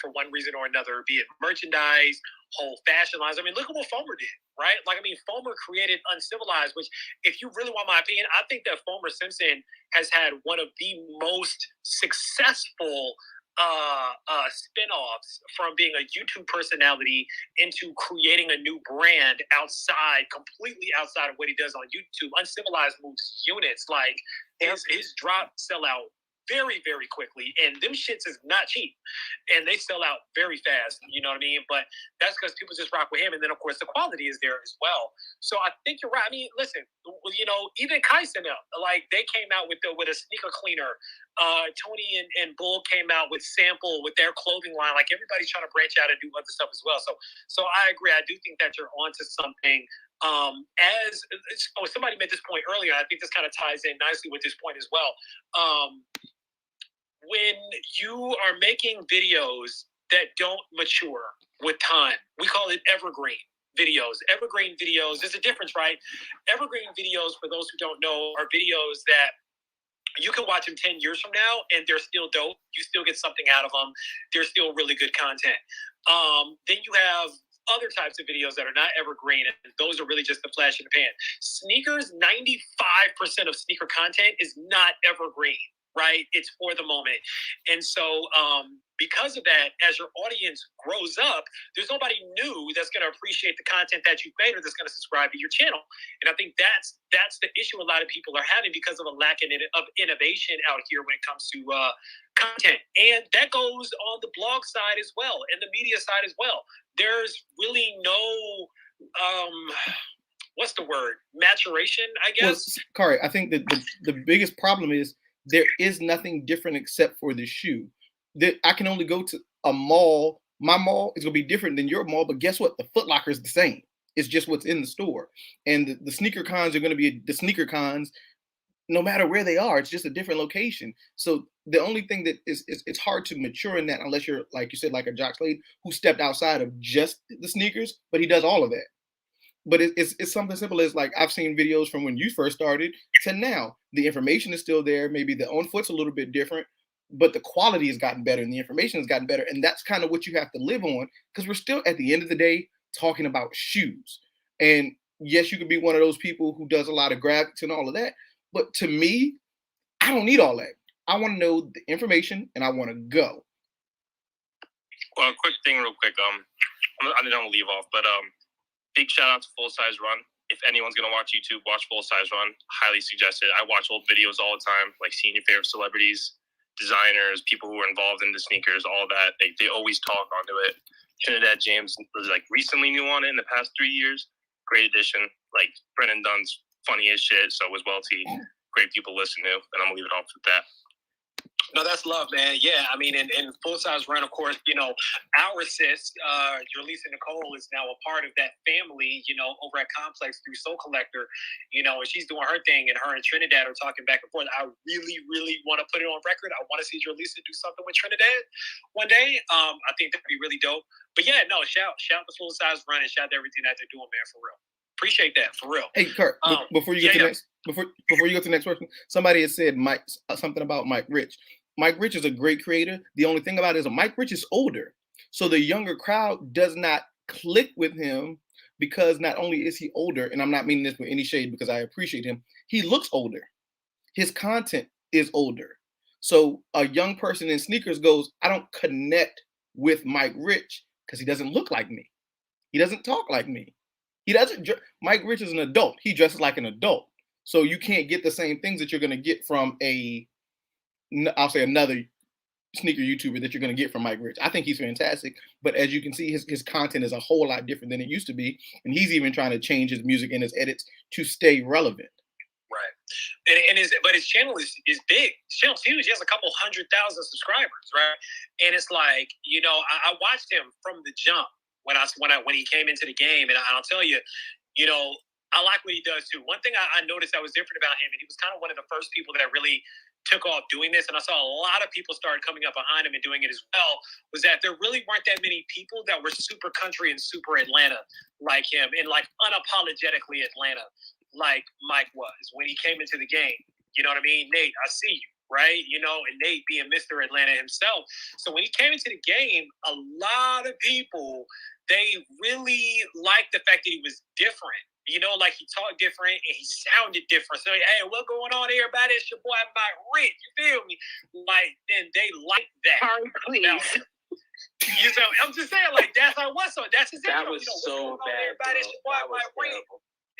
for one reason or another, be it merchandise, whole fashion lines. I mean, look at what Fomer did, right? Fomer created Uncivilized, which, if you really want my opinion, I think that Fomer Simpson has had one of the most successful spin-offs from being a YouTube personality into creating a new brand completely outside of what he does on YouTube. Uncivilized moves units. His drop sell out very, very quickly, and them shits is not cheap, and they sell out very fast. You know what I mean? But that's because people just rock with him, and then of course the quality is there as well. So I think you're right. I mean, listen, even Kyson, they came out with a sneaker cleaner. Tony and Bull came out with Sample with their clothing line. Everybody's trying to branch out and do other stuff as well. So I agree. I do think that you're onto something. Somebody made this point earlier. I think this kind of ties in nicely with this point as well. When you are making videos that don't mature with time, we call it evergreen videos. Evergreen videos, there's a difference, right? Evergreen videos, for those who don't know, are videos that you can watch them 10 years from now and they're still dope. You still get something out of them. They're still really good content. Then you have other types of videos that are not evergreen, and those are really just the flash in the pan. Sneakers, 95% of sneaker content is not evergreen, right? It's for the moment. And so because of that, as your audience grows up, there's nobody new that's going to appreciate the content that you've made or that's going to subscribe to your channel. And I think that's the issue a lot of people are having because of a lack of innovation out here when it comes to content. And that goes on the blog side as well and the media side as well. There's really no what's the word? Maturation, I guess. Well, Kari, I think that the biggest problem is there is nothing different except for the shoe. That I can only go to a mall. My mall is gonna be different than your mall, but guess what? The Foot Locker is the same. It's just what's in the store. And the sneaker cons are gonna be the sneaker cons, no matter where they are. It's just a different location. So the only thing that is it's hard to mature in that unless you're, like you said, like a Jock Slade who stepped outside of just the sneakers, but he does all of that. But it's something simple as, like, I've seen videos from when you first started to now. The information is still there. Maybe the on foot's a little bit different, but the quality has gotten better and the information has gotten better. And that's kind of what you have to live on, because we're still at the end of the day talking about shoes. And yes, you could be one of those people who does a lot of graphics and all of that. But to me, I don't need all that. I want to know the information and I want to go. Well, a quick thing real quick. I don't leave off, but big shout out to Full Size Run. If anyone's gonna watch YouTube, watch Full Size Run. Highly suggested. I watch old videos all the time, like seeing your favorite celebrities, designers, people who are involved in the sneakers, all that. They always talk onto it. Trinidad James was like recently new on it in the past 3 years. Great addition. Like Brennan Dunn's funny as shit. So was Welty. Great people to listen to. And I'm gonna leave it off with that. No, that's love, man. Yeah, I mean, in Full Size Run, of course, you know, our sis, Jaleesa Nicole, is now a part of that family, you know, over at Complex through Soul Collector, you know, and she's doing her thing, and her and Trinidad are talking back and forth. I really, really want to put it on record. I want to see Jaleesa do something with Trinidad one day. I think that'd be really dope. But yeah, no, shout to Full Size Run and shout to everything that they're doing, man, for real. Appreciate that, for real. Hey, Kurt, before you get to next, before you go to the next person, somebody had said something about Mike Rich. Mike Rich is a great creator. The only thing about it is Mike Rich is older. So the younger crowd does not click with him because not only is he older, and I'm not meaning this with any shade because I appreciate him, he looks older. His content is older. So a young person in sneakers goes, I don't connect with Mike Rich because he doesn't look like me. He doesn't talk like me. He doesn't. Mike Rich is an adult. He dresses like an adult. So you can't get the same things that you're going to get from I'll say another sneaker YouTuber that you're going to get from Mike Rich. I think he's fantastic, but as you can see, his content is a whole lot different than it used to be, and he's even trying to change his music and his edits to stay relevant. Right, but his channel is big. His channel's huge. He has a couple 100,000 subscribers, right? And it's like, you know, I watched him from the jump when he came into the game, and I'll tell you, you know, I like what he does too. One thing I noticed that was different about him, and he was kind of one of the first people that really took off doing this, and I saw a lot of people start coming up behind him and doing it as well, was that there really weren't that many people that were super country and super Atlanta like him, and like unapologetically Atlanta like Mike was when he came into the game. You know what I mean? Nate, I see you, right? You know, and Nate being Mr. Atlanta himself. So when he came into the game, a lot of people, they really liked the fact that he was different. You know, like he talked different and he sounded different. So, hey, what's going on, everybody? It's your boy, Mike Rich. You feel me? Like, and they like that. Please. You know, I'm just saying, like, that's how it was. So that's his That intro. was You know, so what's going on, bad, everybody? It's your boy, Mike Rich.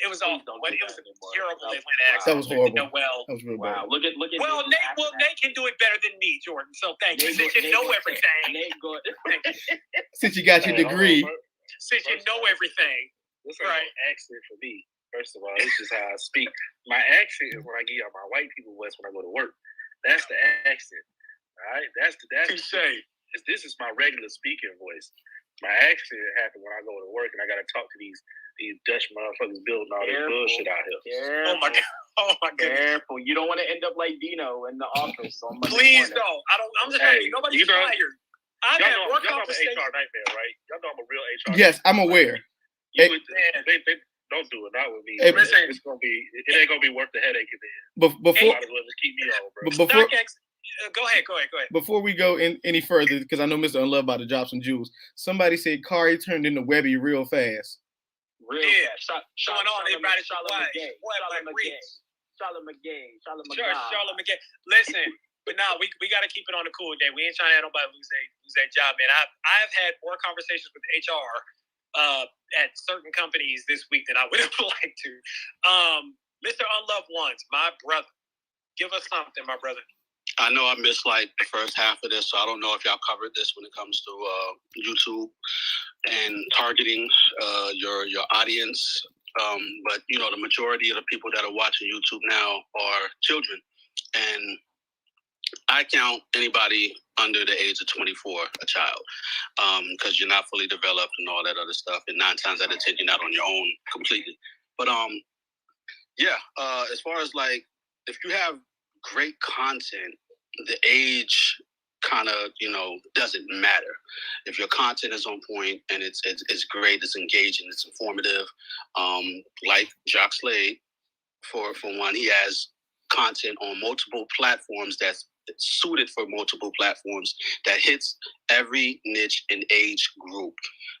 It was awful. But it was a terrible Atlanta accent. That was horrible. You know, well, that was really Wow. bad. Look at well, Nate can do it better than me, Jordan. So thank you. Since you know everything. Nate, go Since you got your degree. Since you know everything. This ain't Right. no accent for me. First of all, this is how I speak. My accent is when I get out my white people voice when I go to work. That's the accent. All right, that's this is my regular speaking voice. My accent happened when I go to work and I got to talk to these Dutch motherfuckers building all this bullshit out here. Oh my god! Oh my goodness! Careful. You don't want to end up like Dino in the office on Monday Please morning. don't. I'm just saying. Nobody's fired. I'm Y'all at work know I'm an conversation. HR nightmare, right? Y'all know I'm a real HR. Yes, I'm aware. They Don't do it. Not with me. Hey, It ain't gonna be worth the headache in the end. Before, Might as well just keep me on, bro. before, Go ahead. before we go any further, because I know Mr. Unloved about to drop some jewels. Somebody said Kari turned into Webby real fast. Showing on everybody. Charlotte McGay. Listen, but now we got to keep it on the cool day. We ain't trying to have nobody lose their job, man. I've had more conversations with HR at certain companies this week than I would have liked to. Mr. Unloved Ones, my brother, give us something, my brother. I know I missed like the first half of this, so I don't know if y'all covered this when it comes to YouTube and targeting your audience. But you know, the majority of the people that are watching YouTube now are children, and I count anybody under the age of 24 a child, because you're not fully developed and all that other stuff, and 9 times out of 10 you're not on your own completely. But as far as like, if you have great content, the age kind of, doesn't matter. If your content is on point and it's great, it's engaging, it's informative, like Jock Slade, for one, he has content on multiple platforms that's suited for multiple platforms that hits every niche and age group.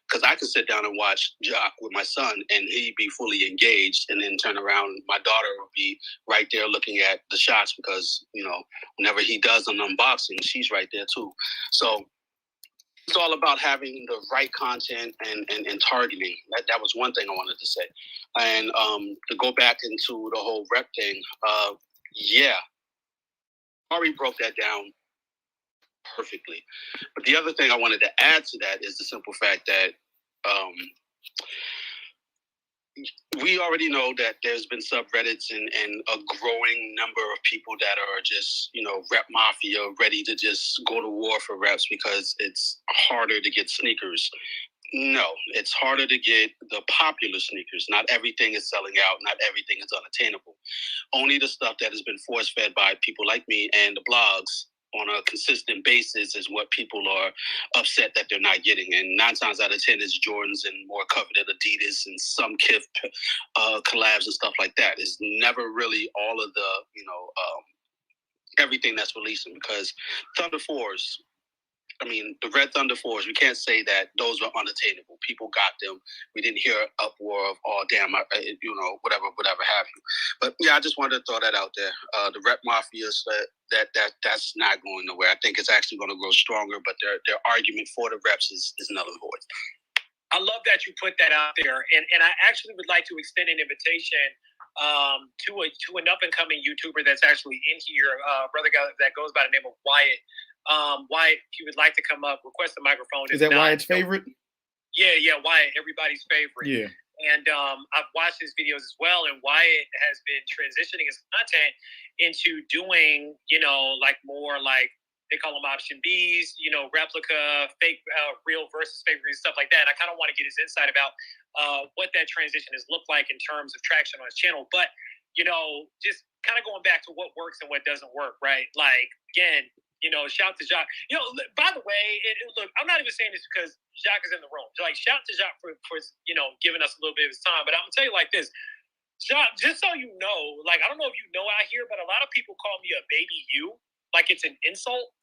Because I could sit down and watch Jock with my son and he'd be fully engaged, and then turn around, my daughter would be right there looking at the shots because, whenever he does an unboxing, she's right there too. So it's all about having the right content and targeting. That was one thing I wanted to say. And to go back into the whole rep thing, Ari broke that down perfectly. But the other thing I wanted to add to that is the simple fact that we already know that there's been subreddits and a growing number of people that are just, rep mafia, ready to just go to war for reps because it's harder to get sneakers. No, it's harder to get the popular sneakers. Not everything is selling out. Not everything is unattainable. Only the stuff that has been force-fed by people like me and the blogs on a consistent basis is what people are upset that they're not getting. And 9 times out of 10 is Jordans and more coveted Adidas and some Kith collabs and stuff like that. It's never really all of the, everything that's releasing, because Thunder 4s, the Red Thunder 4s, we can't say that those were unattainable. People got them. We didn't hear an uproar of, oh, damn, whatever have you. But yeah, I just wanted to throw that out there. The Rep Mafias, that's not going nowhere. I think it's actually going to grow stronger, but their argument for the reps is null and void. I love that you put that out there. And I actually would like to extend an invitation to an up-and-coming YouTuber that's actually in here, brother guy that goes by the name of Wyatt. Wyatt, if you would like to come up, request the microphone. Is that Wyatt's favorite? Yeah, Wyatt, everybody's favorite. Yeah. And I've watched his videos as well, and Wyatt has been transitioning his content into doing, more like, they call them option Bs, replica, fake, real versus fake, stuff like that. And I kind of want to get his insight about what that transition has looked like in terms of traction on his channel. But, just kind of going back to what works and what doesn't work, right? Like, again, shout to Jacques. By the way, look, I'm not even saying this because Jacques is in the room. Like, shout to Jacques for giving us a little bit of his time. But I'm going to tell you like this. Jacques, just so you know, like, I don't know if you know out here, but a lot of people call me a baby you, like it's an insult.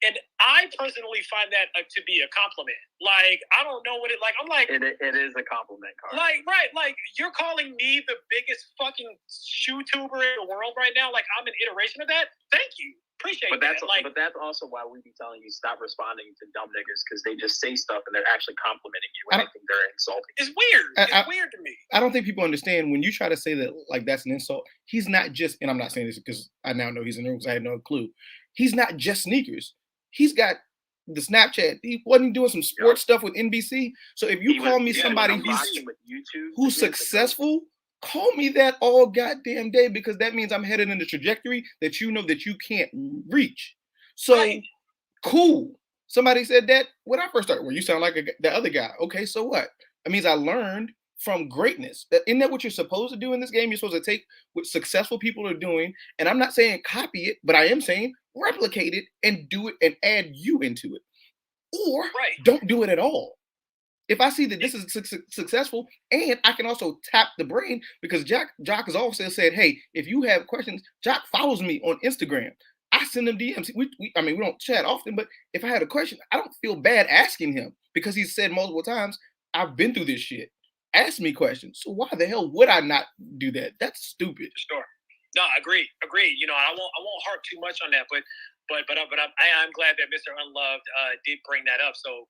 And I personally find that to be a compliment. Like, I don't know what like. I'm like, it is a compliment, Carl. Like, right, like, you're calling me the biggest fucking shoe tuber in the world right now. Like, I'm an iteration of that. Thank you. Appreciate that. But that's also why we be telling you stop responding to dumb niggas, because they just say stuff and they're actually complimenting you and I think they're insulting. It's weird. It's weird to me. I don't think people understand when you try to say that like that's an insult. He's not just, and I'm not saying this because I now know he's in the room because I had no clue. He's not just sneakers. He's got the Snapchat. He wasn't doing some sports stuff with NBC. So if you call me somebody who's successful, call me that all goddamn day, because that means I'm headed in the trajectory that you know that you can't reach. So cool. Somebody said that when I first started. Well, you sound like the other guy. Okay, so what? That means I learned from greatness. Isn't that what you're supposed to do in this game? You're supposed to take what successful people are doing, and I'm not saying copy it, but I am saying replicate it and do it and add you into it. Or don't do it at all. If I see that this is successful, and I can also tap the brain, because Jock has also said, hey, if you have questions, Jock follows me on Instagram. I send him DMs. We don't chat often, but if I had a question, I don't feel bad asking him, because he's said multiple times, I've been through this shit. Ask me questions. So why the hell would I not do that? That's stupid. Sure. No, agree. You know, I won't harp too much on that, but I'm glad that Mr. Unloved did bring that up. So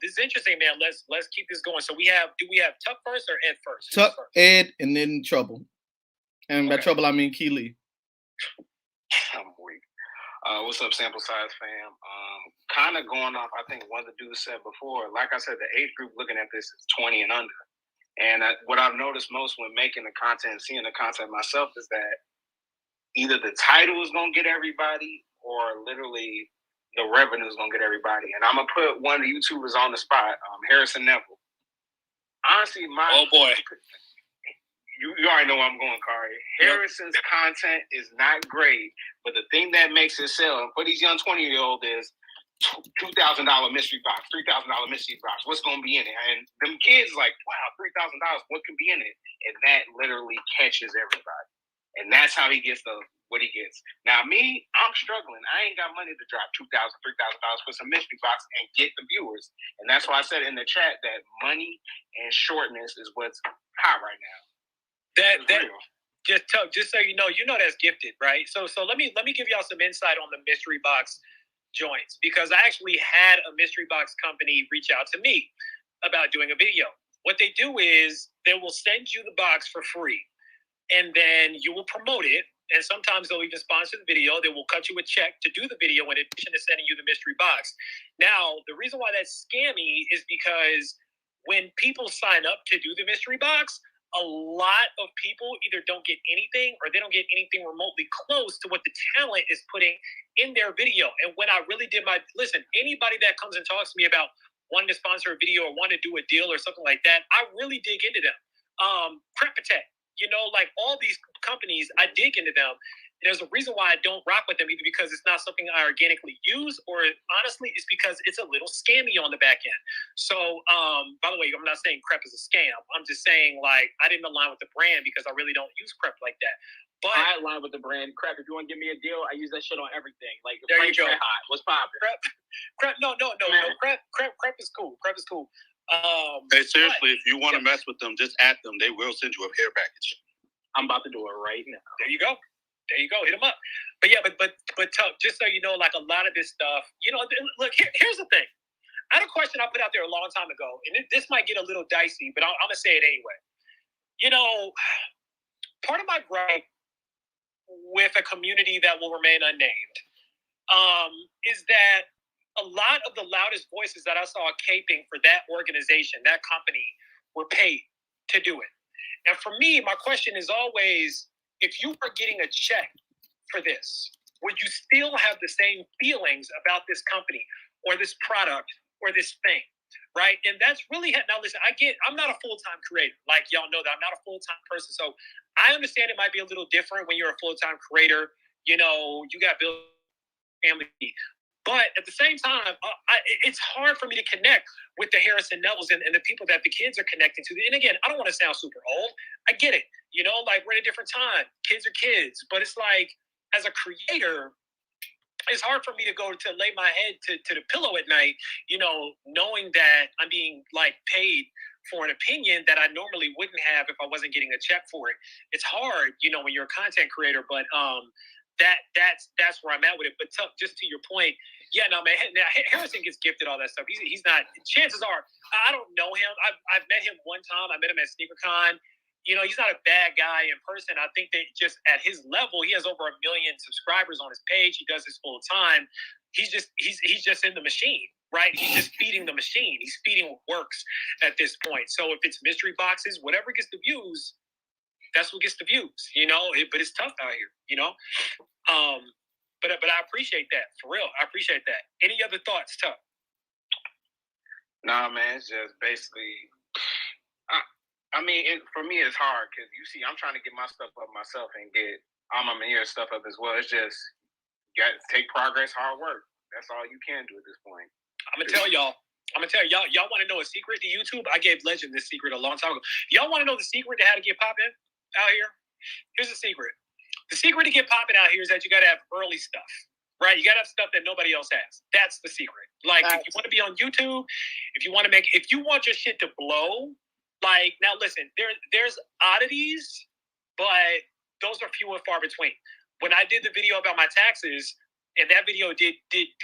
this is interesting, man. Let's keep this going. So do we have Tuck first or Ed first? Tuck, Ed, and then Trouble. And by Trouble, I mean Keely. I'm weak. What's up, Sample Size fam? Kind of going off, I think one of the dudes said before, like I said, the age group looking at this is 20 and under. And what I've noticed most when making the content, seeing the content myself, is that either the title is going to get everybody, or literally the revenue is going to get everybody. And I'm going to put one of the YouTubers on the spot, Harrison Neville. Honestly, oh boy. You already know where I'm going, Kari. Harrison's content is not great, but the thing that makes it sell for these young 20-year-olds is $2,000 mystery box, $3,000 mystery box. What's going to be in it? And them kids like, wow, $3,000. What can be in it? And that literally catches everybody. And that's how he gets what he gets. Now me, I'm struggling. I ain't got money to drop $2,000, $3,000 for some mystery box and get the viewers. And that's why I said in the chat that money and shortness is what's hot right now. Just so you know that's gifted, right? So let me give y'all some insight on the mystery box joints, because I actually had a mystery box company reach out to me about doing a video. What they do is they will send you the box for free, and then you will promote it. And sometimes they'll even sponsor the video. They will cut you a check to do the video in addition to sending you the mystery box. Now, the reason why that's scammy is because when people sign up to do the mystery box, a lot of people either don't get anything, or they don't get anything remotely close to what the talent is putting in their video. And when I really did anybody that comes and talks to me about wanting to sponsor a video or want to do a deal or something like that, I really dig into them. Crap Attack, like all these companies, I dig into them. There's a reason why I don't rock with them, either because it's not something I organically use, or honestly, it's because it's a little scammy on the back end. So, by the way, I'm not saying Crep is a scam. I'm just saying, like, I didn't align with the brand because I really don't use Crep like that. But I align with the brand. Crep, if you want to give me a deal, I use that shit on everything. Like, there you go. Hot. What's poppin'? Crep, no. Crep is cool. Crep is cool. Hey, seriously, if you want to mess with them, just at them. They will send you a care package. I'm about to do it right now. There you go. Hit them up. But yeah, but just so you know, like a lot of this stuff, look, here's the thing. I had a question I put out there a long time ago, and this might get a little dicey, but I'm going to say it anyway. Part of my gripe with a community that will remain unnamed is that a lot of the loudest voices that I saw caping for that organization, that company, were paid to do it. And for me, my question is always, if you are getting a check for this, would you still have the same feelings about this company or this product or this thing, right? And that's really, now listen, I'm not a full-time creator. Like y'all know that I'm not a full-time person. So I understand it might be a little different when you're a full-time creator. You got bills, family. But at the same time, it's hard for me to connect with the Harrison Nevilles and the people that the kids are connecting to. And again, I don't want to sound super old. I get it. Like we're in a different time. Kids are kids. But it's like, as a creator, it's hard for me to lay my head to the pillow at night, knowing that I'm being like paid for an opinion that I normally wouldn't have if I wasn't getting a check for it. It's hard, when you're a content creator, but that's where I'm at with it. But just to your point, yeah, no, man. Now Harrison gets gifted all that stuff. He's not. Chances are, I don't know him. I've met him one time. I met him at SneakerCon. He's not a bad guy in person. I think that just at his level, he has over 1 million subscribers on his page. He does this full time. He's just in the machine, right? He's just feeding the machine. He's feeding what works at this point. So if it's mystery boxes, whatever gets the views, that's what gets the views, but it's tough out here, but I appreciate that, for real. I appreciate that. Any other thoughts, Tuck? Nah, man, it's just basically, for me, it's hard because I'm trying to get my stuff up myself and get all my Manir stuff up as well. It's just, you got to take progress, hard work. That's all you can do at this point. I'm going to tell y'all, I'm gonna tell you, y'all want to know a secret to YouTube? I gave Legend this secret a long time ago. Y'all want to know the secret to how to get popping out here? Here's the secret. The secret to get popping out here is that you gotta have early stuff, right? You gotta have stuff that nobody else has. That's the secret. Like, if you want to be on YouTube, if you want your shit to blow, like, now listen, there's oddities, but those are few and far between. When I did the video about my taxes, and that video did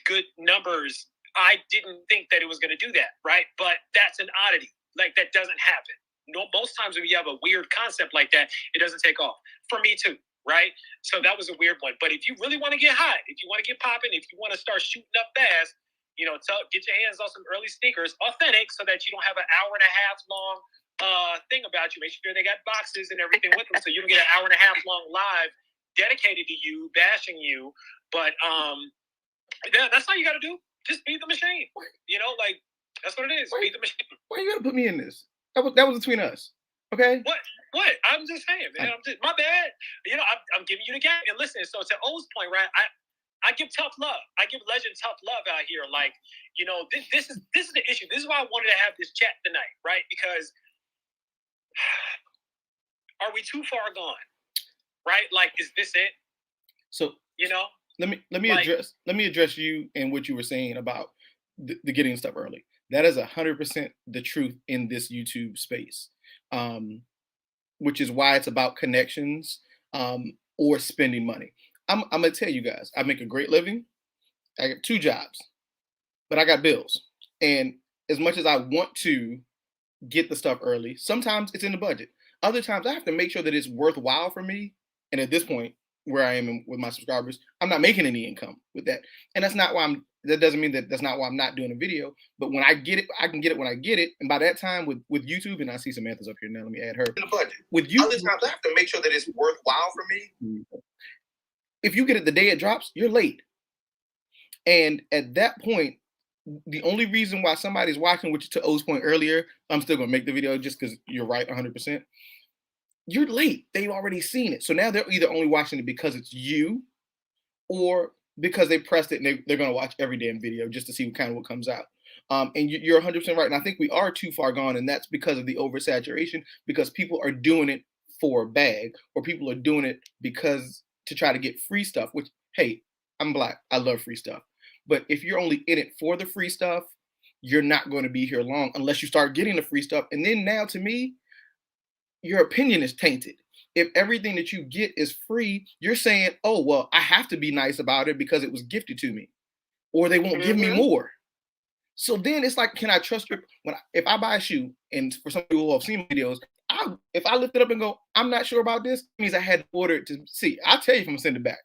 good numbers, I didn't think that it was going to do that, right? But that's an oddity. Like, that doesn't happen. No, most times when you have a weird concept like that, it doesn't take off. For me too, right? So that was a weird one. But if you really want to get hot, if you want to get popping, if you want to start shooting up fast, get your hands on some early sneakers, authentic, so that you don't have an hour and a half long thing about you. Make sure they got boxes and everything with them, so you don't get an hour and a half long live dedicated to you, bashing you. But that's all you got to do. Just beat the machine. Like, that's what it is. Beat the machine. Why you gotta put me in this? That was between us. Okay? What? I'm just saying, man. My bad. I'm giving you the game. And listen, so to O's point, right? I give tough love. I give Legend tough love out here. Like, this is the issue. This is why I wanted to have this chat tonight, right? Because are we too far gone? Right? Like, is this it? So Let me address you and what you were saying about the getting stuff early. That is 100% the truth in this YouTube space, which is why it's about connections or spending money. I'm gonna tell you guys, I make a great living. I got 2 jobs, but I got bills. And as much as I want to get the stuff early, sometimes it's in the budget. Other times I have to make sure that it's worthwhile for me. And at this point, where I am with my subscribers, I'm not making any income with that. And that's not why that doesn't mean that's not why I'm not doing a video. But when I get it, I can get it when I get it. And by that time with YouTube, and I see Samantha's up here now, let me add her. In the budget. With YouTube, other times I have to make sure that it's worthwhile for me. If you get it the day it drops, you're late. And at that point, the only reason why somebody's watching, which to O's point earlier, I'm still gonna make the video just because you're right 100%. You're late. They've already seen it. So now they're either only watching it because it's you or because they pressed it and they're going to watch every damn video just to see what comes out. And you're 100% right. And I think we are too far gone. And that's because of the oversaturation, because people are doing it for a bag, or people are doing it because to try to get free stuff, which, hey, I'm Black. I love free stuff. But if you're only in it for the free stuff, you're not going to be here long unless you start getting the free stuff. And then now, to me, your opinion is tainted. If everything that you get is free, you're saying, oh, well, I have to be nice about it because it was gifted to me, or they won't give me more. So then it's like, can I trust you? If I buy a shoe, and for some people who have seen videos, if I lift it up and go, I'm not sure about this, it means I had to order it to see. I'll tell you if I'm gonna send it back,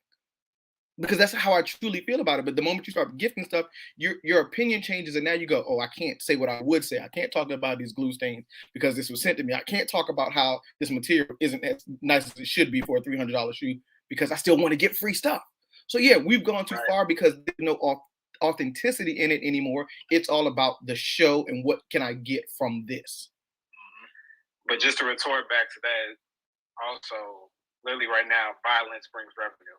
because that's how I truly feel about it. But the moment you start gifting stuff, your opinion changes, and now you go, oh, I can't say what I would say. I can't talk about these glue stains because this was sent to me. I can't talk about how this material isn't as nice as it should be for a $300 shoe because I still want to get free stuff. So yeah, we've gone too far because there's no authenticity in it anymore. It's all about the show and what can I get from this. But just to retort back to that, also, literally right now, violence brings revenue.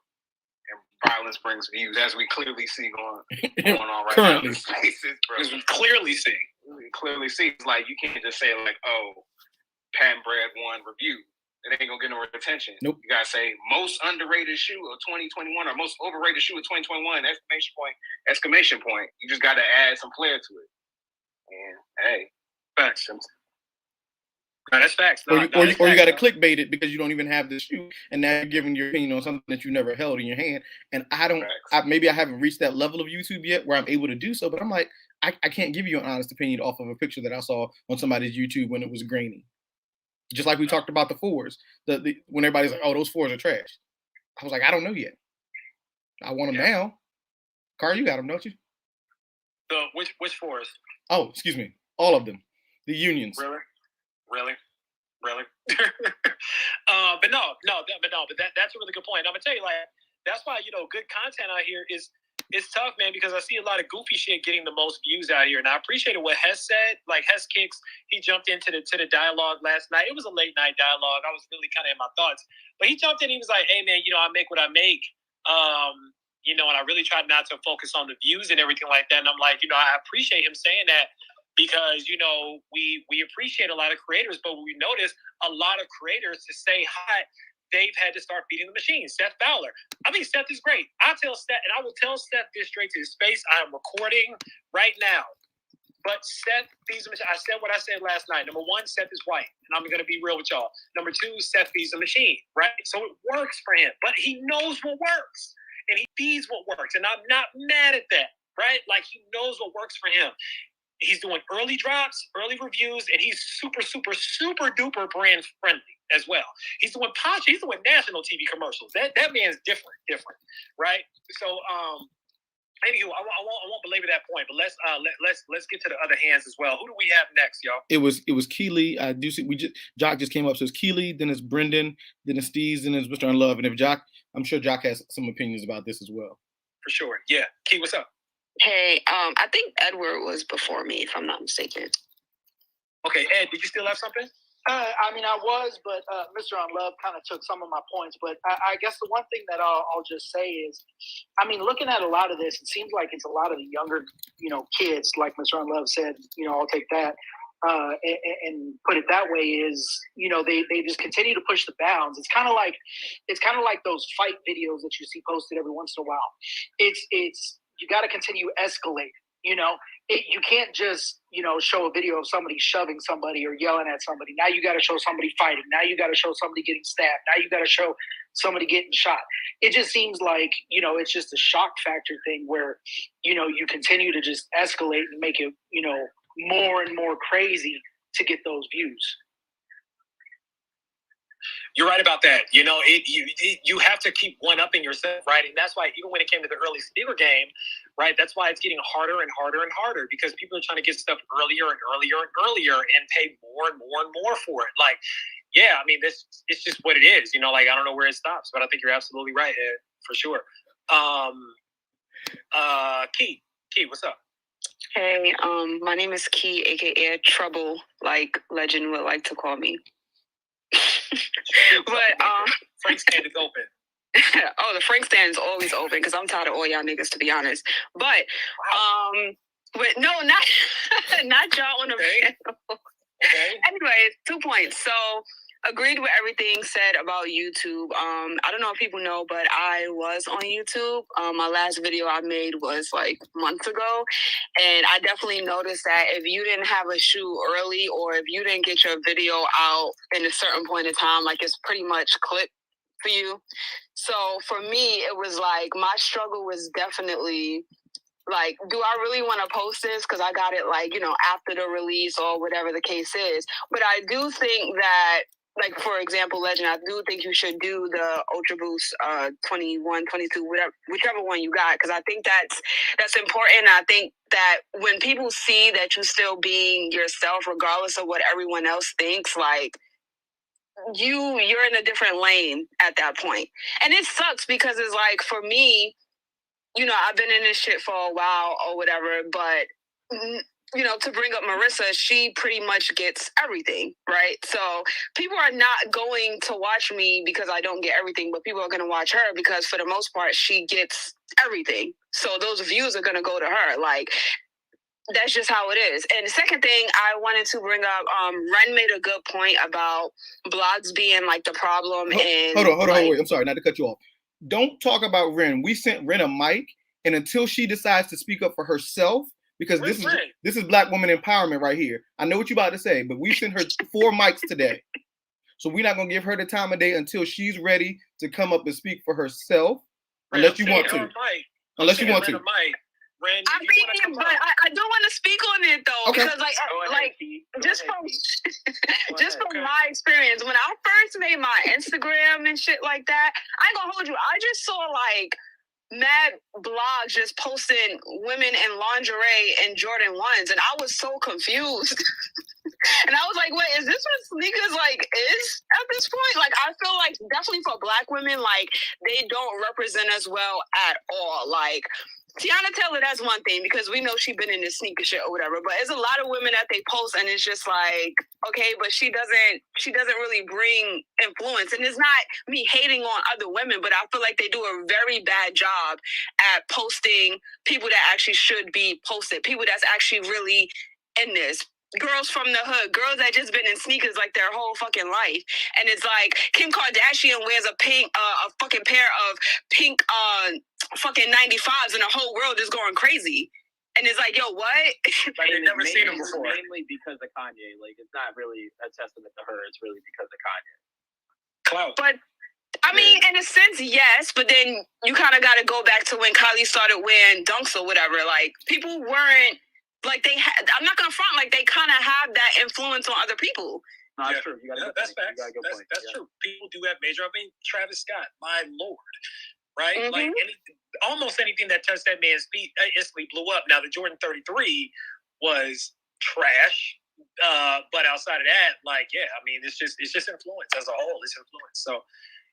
And violence brings views, as we clearly see going on right currently. now. As we clearly see. It's like, you can't just say like, oh, Pat Brad won review. It ain't gonna get no attention. Nope. You gotta say most underrated shoe of 2021 or most overrated shoe of 2021! Exclamation point. You just gotta add some flair to it. And hey, facts. No, that's facts. Or you got to clickbait it because you don't even have the shoe, and now you're giving your opinion on something that you never held in your hand. And maybe I haven't reached that level of YouTube yet where I'm able to do so, but I'm like, I can't give you an honest opinion off of a picture that I saw on somebody's YouTube when it was grainy. Just like we talked about the 4s, when everybody's like, oh, those 4s are trash. I was like, I don't know yet. I want them now. Car, you got them, don't you? So which 4s? Oh, excuse me. All of them. The unions. Really? But that's a really good point. I'm gonna tell you, like, that's why good content out here is tough, man, because I see a lot of goofy shit getting the most views out here, and I appreciated what Hess said. Like, Hess Kicks, he jumped into the dialogue last night. It was a late night dialogue. I was really kind of in my thoughts, but he jumped in. He was like, "Hey, man, I make what I make." And I really tried not to focus on the views and everything like that. And I'm like, I appreciate him saying that. because, you know, we appreciate a lot of creators, but we notice a lot of creators to say hi, they've had to start feeding the machine. Seth Fowler. I think Seth is great. I tell Seth, and I will tell Seth this straight to his face. I am recording right now. But Seth feeds the machine. I said what I said last night. Number one, Seth is white. And I'm going to be real with y'all. Number two, Seth feeds the machine, right? So it works for him. But he knows what works. And he feeds what works. And I'm not mad at that, right? Like, he knows what works for him. He's doing early drops, early reviews, and he's super, super, super duper brand friendly as well. He's doing he's doing national TV commercials. That man's different, right? So, anywho, I won't belabor that point, but let's get to the other hands as well. Who do we have next, y'all? It was Keely. I do see Jock just came up, so it's Keely, then it's Brendan, then it's Steez, then it's Mr. Unlove. And if Jock, I'm sure Jock has some opinions about this as well. For sure. Yeah. Key, what's up? Hey, I think Edward was before me, if I'm not mistaken. Okay, Ed, did you still have something? I mean, I was, but Mr. Unlove kind of took some of my points. But I guess the one thing that I'll just say is, I mean, looking at a lot of this, it seems like it's a lot of the younger, you know, kids, like Mr. Unlove said, you know, I'll take that and put it that way is, you know, they just continue to push the bounds. It's kind of like those fight videos that you see posted every once in a while. It's you got to continue escalating. You know, you can't just, you know, show a video of somebody shoving somebody or yelling at somebody. Now you got to show somebody fighting. Now you got to show somebody getting stabbed. Now you got to show somebody getting shot. It just seems like, you know, it's just a shock factor thing where, you know, you continue to just escalate and make it, you know, more and more crazy to get those views. You're right about that. You know, you have to keep one-upping yourself, right? And that's why even when it came to the early speaker game, right, that's why it's getting harder and harder and harder because people are trying to get stuff earlier and earlier and earlier and pay more and more and more for it. Like, yeah, I mean, it's just what it is. You know, like, I don't know where it stops, but I think you're absolutely right, Ed, for sure. Key, what's up? Hey, my name is Key, aka Trouble, like Legend would like to call me. But Frank stand is open. Oh, the Frank stand is always open because I'm tired of all y'all niggas, to be honest. But but no, not y'all on the panel. Okay. Anyways, 2 points. So agreed with everything said about YouTube. I don't know if people know, but I was on YouTube. My last video I made was like months ago. And I definitely noticed that if you didn't have a shoot early or if you didn't get your video out in a certain point in time, like it's pretty much clipped for you. So for me, it was like my struggle was definitely like, do I really want to post this? Because I got it like, you know, after the release or whatever the case is. But I do think that, like, for example, Legend, I do think you should do the Ultra Boost 21, 22, whichever one you got, because I think that's important. I think that when people see that you still being yourself, regardless of what everyone else thinks, like, you're in a different lane at that point. And it sucks because it's like, for me, you know, I've been in this shit for a while or whatever, but, you know, to bring up Marissa, she pretty much gets everything, right? So people are not going to watch me because I don't get everything, but people are going to watch her because for the most part, she gets everything. So those views are going to go to her. Like, that's just how it is. And the second thing I wanted to bring up, Ren made a good point about blogs being like the problem. Hold on, wait. I'm sorry, not to cut you off. Don't talk about Ren. We sent Ren a mic, and until she decides to speak up for herself, because this is Black woman empowerment right here. I know what you're about to say, but we sent her 4 mics today. So we're not going to give her the time of day until she's ready to come up and speak for herself, unless you want to. Unless you want to. Ren, I mean, but I do want to speak on it though, because like just from my experience, when I first made my Instagram and shit like that, I ain't gonna hold you. I just saw like mad blogs just posting women in lingerie and Jordan 1s, and I was so confused. And I was like, wait, is this what sneakers like is at this point? Like, I feel like definitely for Black women, like they don't represent us well at all. Like, Tiana Taylor, that's one thing, because we know she's been in this sneaker shit or whatever, but there's a lot of women that they post and it's just like, okay, but she doesn't really bring influence. And it's not me hating on other women, but I feel like they do a very bad job at posting people that actually should be posted, people that's actually really in this. Girls from the hood, girls that just been in sneakers like their whole fucking life, and it's like Kim Kardashian wears a fucking pair of pink fucking 95s, and the whole world is going crazy. And it's like, yo, what? Like, they've never seen them before. Mainly because of Kanye. Like, it's not really a testament to her. It's really because of Kanye. Clout. But I mean, in a sense, yes. But then you kind of got to go back to when Kylie started wearing dunks or whatever. Like, people weren't like they had. I'm not gonna front. Like, they kind of have that influence on other people. No, that's true. That's facts. That's true. People do have major. I mean, Travis Scott, my lord, right? Mm-hmm. Like almost anything that touched that man's feet instantly blew up. Now the Jordan 33 was trash, but outside of that, like, yeah, I mean, it's just influence as a whole. It's influence. So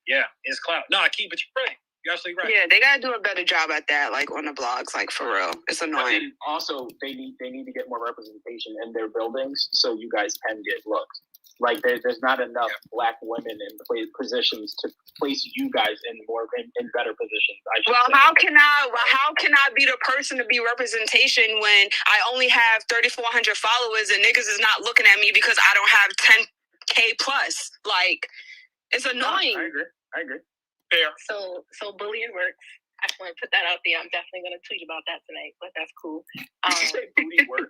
yeah, it's clout. No, I keep it. You're right. You're absolutely right. Yeah, they gotta do a better job at that, like on the blogs, like for real. It's annoying. And also, they need to get more representation in their buildings so you guys can get looks. Like there's not enough black women in positions to place you guys in better positions. How can I be the person to be representation when I only have 3,400 followers and niggas is not looking at me because I don't have 10K plus? Like, it's annoying. I agree. Fair. So bullying works. I just want to put that out there. I'm definitely going to tweet about that tonight, but that's cool. Did you say booty work?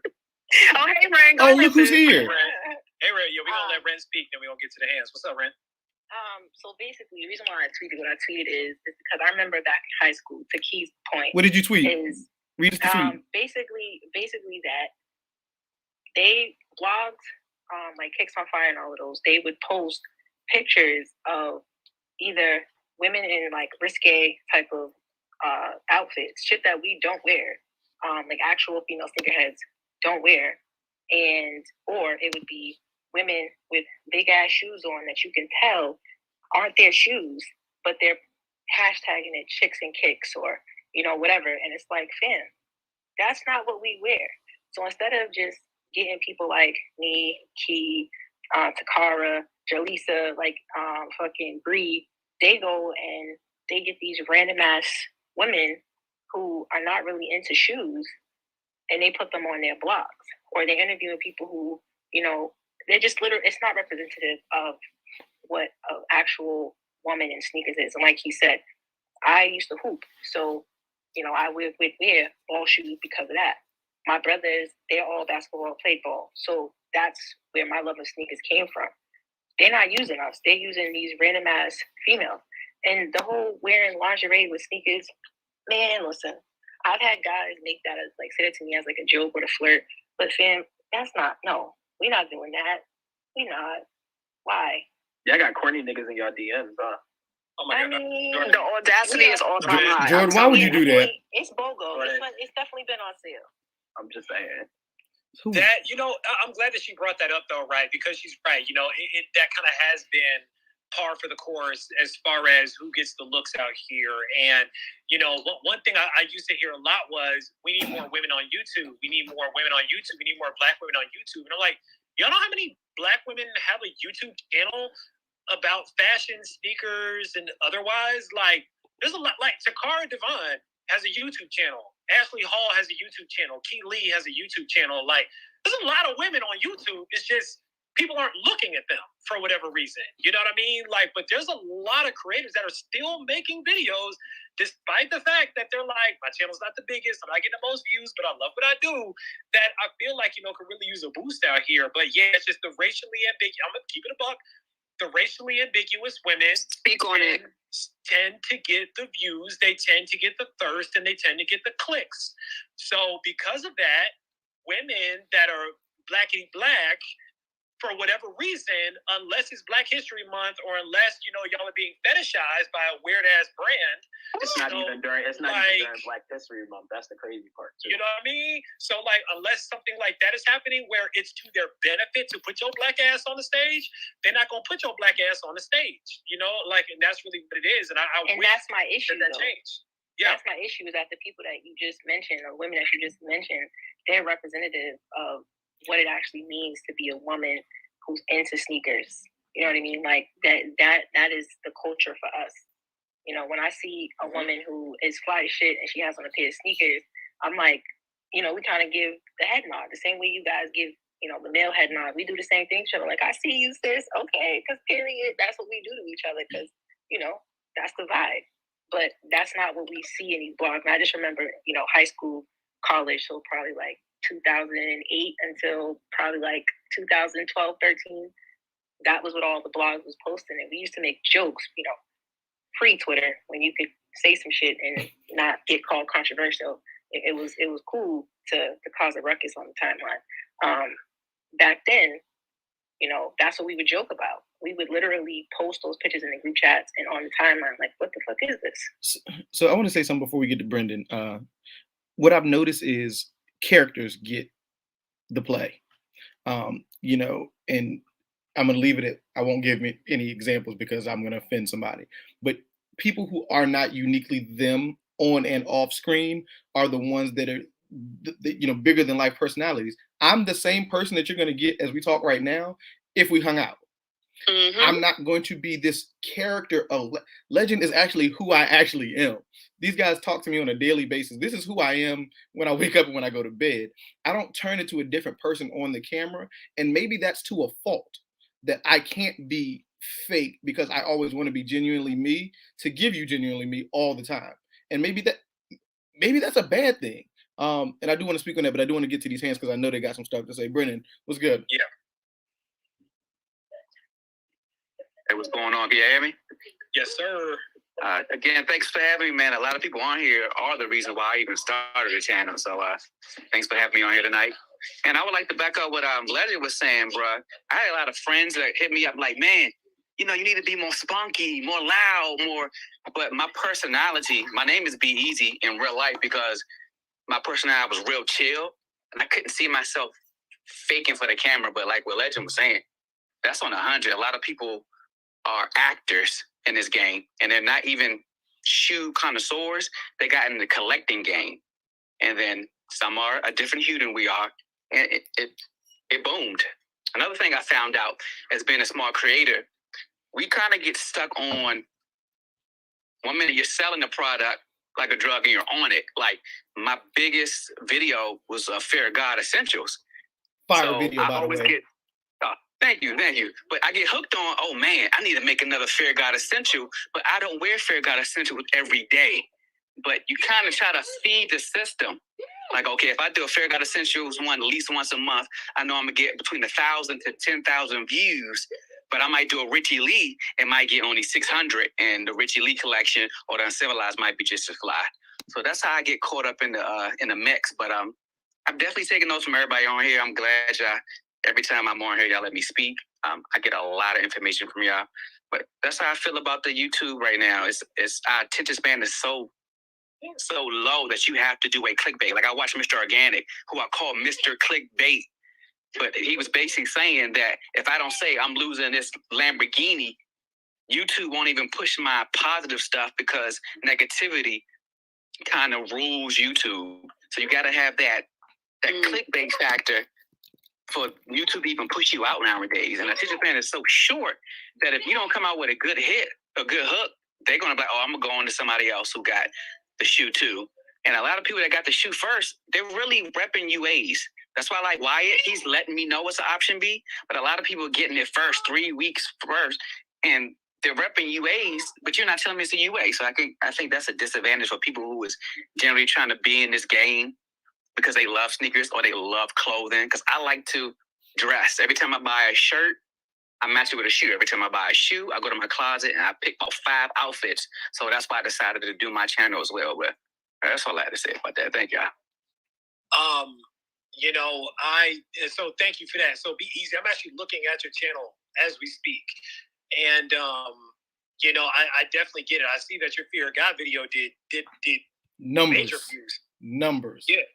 Oh, hey, Ren. Oh, look who's here. Hey, Ren. Yeah, we're going to let Ren speak, then we're going to get to the hands. What's up, Ren? So basically, the reason why I tweeted what I tweeted is because I remember back in high school, to Key's point. What did you tweet? Read us the tweet. Basically that they blogs, like Kicks on Fire and all of those, they would post pictures of either women in like risque type of outfits, shit that we don't wear, like actual female sneakerheads don't wear, and or it would be women with big ass shoes on that you can tell aren't their shoes, but they're hashtagging it chicks and kicks or whatever, and it's like, fam, that's not what we wear. So instead of just getting people like me, Key, Takara, Jaleesa, like fucking Bree, they go and they get these random ass women who are not really into shoes, and they put them on their blogs, or they interview people who, they're just literally, it's not representative of what an actual woman in sneakers is. And like he said, I used to hoop, so I would wear ball shoes because of that. My brothers, they're all basketball, played ball, so that's where my love of sneakers came from. They're not using us; they're using these random ass females. And the whole wearing lingerie with sneakers, man, listen, I've had guys make that as like say it to me as like a joke or a flirt, but fam, that's not, no, we're not doing that. We not. Why? Yeah, I got corny niggas in your DMs, huh? Oh my God. Jordan, the audacity is all time high. Jordan, why would you do that? It's BOGO. It's definitely been on sale. I'm just saying. That, I'm glad that she brought that up though, right? Because she's right. That kind of has been par for the course as far as who gets the looks out here. And, one thing I used to hear a lot was, we need more women on YouTube. We need more women on YouTube. We need more black women on YouTube. And I'm like, y'all know how many black women have a YouTube channel about fashion, sneakers, and otherwise? Like, there's a lot. Like, Takara Devine has a YouTube channel. Ashley Hall has a YouTube channel. Key Lee has a YouTube channel. Like, there's a lot of women on YouTube. It's just people aren't looking at them for whatever reason. You know what I mean? Like, but there's a lot of creators that are still making videos despite the fact that they're like, my channel's not the biggest, I'm not getting the most views, but I love what I do, that I feel like, could really use a boost out here. But yeah, it's just the racially ambiguous, I'm going to keep it a buck, the racially ambiguous women tend to get the views, they tend to get the thirst, and they tend to get the clicks. So because of that, women that are blackity black, for whatever reason, unless it's Black History Month or unless, y'all are being fetishized by a weird ass brand. It's not even during Black History Month. That's the crazy part too. You know what I mean? So like, unless something like that is happening where it's to their benefit to put your black ass on the stage, they're not gonna put your black ass on the stage. And that's really what it is. And I wish that's my issue that changed. Yeah. That's my issue, is that the people that you just mentioned, or women that you just mentioned, they're representative of what it actually means to be a woman who's into sneakers. You know what I mean? Like that is the culture for us. When I see a woman who is fly as shit and she has on a pair of sneakers, I'm like, we kind of give the head nod the same way you guys give, the male head nod. We do the same thing. Like, I see you, sis. Okay, because period. That's what we do to each other because, that's the vibe. But that's not what we see in these blogs. And I just remember, high school, college, so probably like 2008 until probably like 2012, 13. That was what all the blogs was posting. And we used to make jokes, pre-Twitter, when you could say some shit and not get called controversial. It was cool to cause a ruckus on the timeline. Back then, that's what we would joke about. We would literally post those pictures in the group chats and on the timeline, like, what the fuck is this? So I want to say something before we get to Brendan. What I've noticed is characters get the play, and I'm going to leave it at, I won't give me any examples because I'm going to offend somebody, but people who are not uniquely them on and off screen are the ones that are, bigger than life personalities. I'm the same person that you're going to get as we talk right now if we hung out. Mm-hmm. I'm not going to be this character of Legend is actually who I actually am. These guys talk to me on a daily basis. This is who I am when I wake up and when I go to bed. I don't turn into a different person on the camera. And maybe that's to a fault that I can't be fake because I always want to be genuinely me to give you genuinely me all the time. And maybe that's a bad thing. And I do want to speak on that, but I do want to get to these hands because I know they got some stuff to say. Brennan, what's good? Yeah. Hey, what's going on? Can you hear me? Yes, sir. Again, thanks for having me, man. A lot of people on here are the reason why I even started the channel. So thanks for having me on here tonight. And I would like to back up what Legend was saying, bro. I had a lot of friends that hit me up like, man, you need to be more spunky, more loud, more. But my personality, my name is Be Easy in real life because my personality was real chill. And I couldn't see myself faking for the camera. But like what Legend was saying, that's on 100. A lot of people are actors in this game, and they're not even shoe connoisseurs. They got in the collecting game, and then some are a different hue than we are, and it boomed. Another thing I found out as being a smart creator, we kind of get stuck on 1 minute you're selling a product like a drug and you're on it. Like my biggest video was Fear of God Essentials. Fire video, by the way. Thank you. But I get hooked on, oh man, I need to make another Fear God Essential, but I don't wear Fear God Essentials every day. But you kind of try to feed the system. Like, okay, if I do a Fear God Essentials one at least once a month, I know I'm going to get between 1,000 to 10,000 views. But I might do a Richie Lee, it might get only 600, and the Richie Lee collection or the Uncivilized might be just as fly. So that's how I get caught up in the mix. But I'm definitely taking notes from everybody on here. I'm glad y'all. Every time I'm on here, y'all let me speak. I get a lot of information from y'all. But that's how I feel about the YouTube right now. It's our attention span is so low that you have to do a clickbait. Like I watch Mr. Organic, who I call Mr. Clickbait. But he was basically saying that if I don't say I'm losing this Lamborghini, YouTube won't even push my positive stuff because negativity kind of rules YouTube. So you got to have that clickbait factor for YouTube to even push you out nowadays. And the attention span is so short that if you don't come out with a good hit, a good hook, they're going to be like, oh, I'm going to go on to somebody else who got the shoe too. And a lot of people that got the shoe first, they're really repping UAs. That's why I like Wyatt. He's letting me know what's the option B. But a lot of people are getting it first, 3 weeks first, and they're repping UAs, but you're not telling me it's a UA. So I think that's a disadvantage for people who is generally trying to be in this game because they love sneakers or they love clothing. Because I like to dress. Every time I buy a shirt, I match it with a shoe. Every time I buy a shoe, I go to my closet and I pick out 5 outfits. So that's why I decided to do my channel as well. But that's all I had to say about that. Thank y'all. So thank you for that. So Be Easy. I'm actually looking at your channel as we speak. And, I definitely get it. I see that your Fear of God video did numbers. Major views. Numbers. Yeah.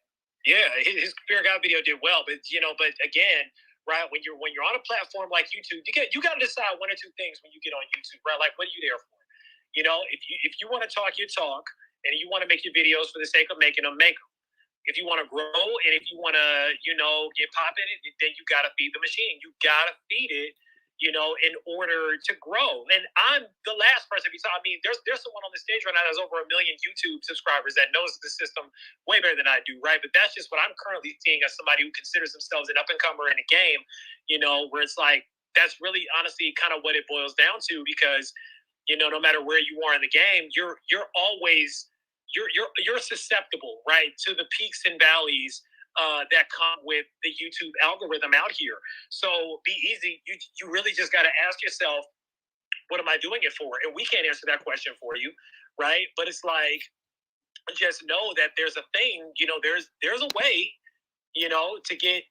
His Fear of God video did well. But, but again, right, when you're on a platform like YouTube, you got to decide 1 or 2 things when you get on YouTube, right? Like, what are you there for? If you want to talk your talk and you want to make your videos for the sake of making them, make them. If you want to grow and if you want to, get popping, then you got to feed the machine. You got to feed it, in order to grow. And I'm the last person I mean, there's someone on the stage right now that's over 1 million YouTube subscribers that knows the system way better than I do, right? But that's just what I'm currently seeing as somebody who considers themselves an up-and-comer in a game, where it's like, that's really honestly kind of what it boils down to, because, no matter where you are in the game, you're always, you're susceptible, right, to the peaks and valleys that come with the YouTube algorithm out here. So be easy. You really just got to ask yourself, what am I doing it for? And we can't answer that question for you, right? But it's like, just know that there's a thing, there's a way, to get,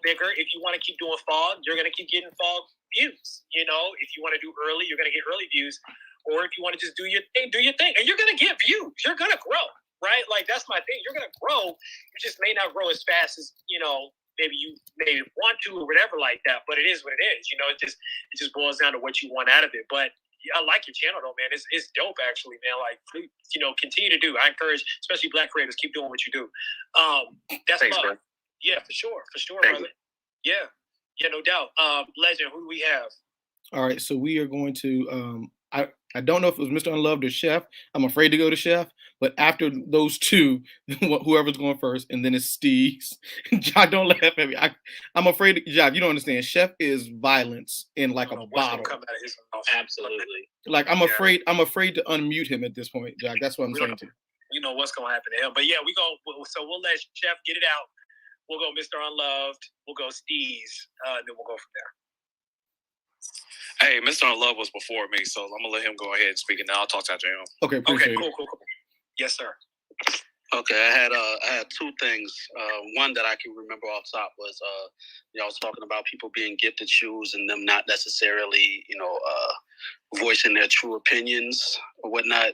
bigger. If you want to keep doing fog, you're going to keep getting fog views. If you want to do early, you're going to get early views. Or if you want to just do your thing, and you're going to get views. You're going to grow. Right? Like, that's my thing. You're going to grow. You just may not grow as fast as, maybe you may want to or whatever like that, but it is what it is. It just boils down to what you want out of it. But I like your channel though, man. It's dope actually, man. Like, continue to do. I encourage, especially Black creators, keep doing what you do. That's Thanks, bro. Yeah, for sure, Thank brother. You. Yeah, no doubt. Legend, who do we have? All right, so we are going to I don't know if it was Mr. Unloved or Chef. I'm afraid to go to Chef, but after those two, whoever's going first, and then it's Steve's. Jock, don't laugh at me. I'm afraid, Jock, you don't understand. Chef is violence in like a bottle. Come out of his mouth. Absolutely. Like I'm afraid to unmute him at this point, Jock. That's what I'm saying to you. You know what's going to happen to him. But yeah, so we'll let Chef get it out. We'll go Mr. Unloved. We'll go Steve's. Then we'll go from there. Hey, Mr. Unloved was before me, so I'm gonna let him go ahead and speak, and then I'll talk after him. Okay, appreciate it. Cool. Yes, sir. Okay, I had two things. One that I can remember off top was I was talking about people being gifted shoes and them not necessarily voicing their true opinions or whatnot.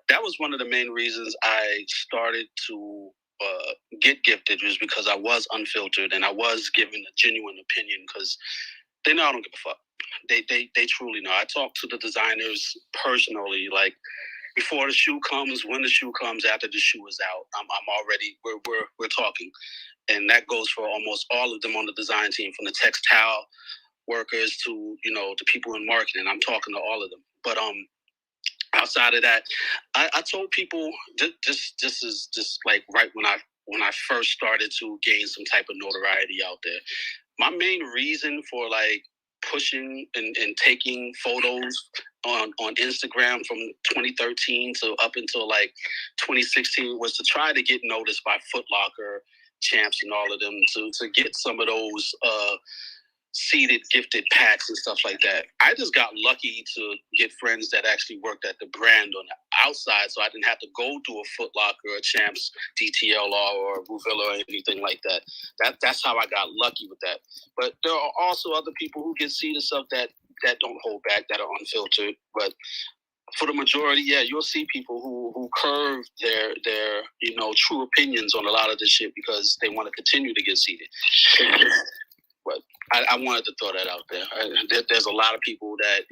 That was one of the main reasons I started to get gifted, was because I was unfiltered and I was given a genuine opinion, because they know I don't give a fuck. They truly know. I talk to the designers personally, like before the shoe comes, when the shoe comes, after the shoe is out. I'm already we're talking, and that goes for almost all of them on the design team, from the textile workers to the people in marketing. I'm talking to all of them. But outside of that, I told people this is just like right when I first started to gain some type of notoriety out there. My main reason for like pushing and taking photos on Instagram from 2013 to up until like 2016 was to try to get noticed by Foot Locker, Champs, and all of them to get some of those seeded gifted packs and stuff like that. I just got lucky to get friends that actually worked at the brand on the outside, so I didn't have to go to a Foot Locker or a Champs DTLR or Bouvilla or anything like that. That's how I got lucky with that. But there are also other people who get seeded stuff that don't hold back, that are unfiltered. But for the majority, yeah, you'll see people who curve their true opinions on a lot of this shit because they want to continue to get seeded. But I wanted to throw that out there. There's a lot of people that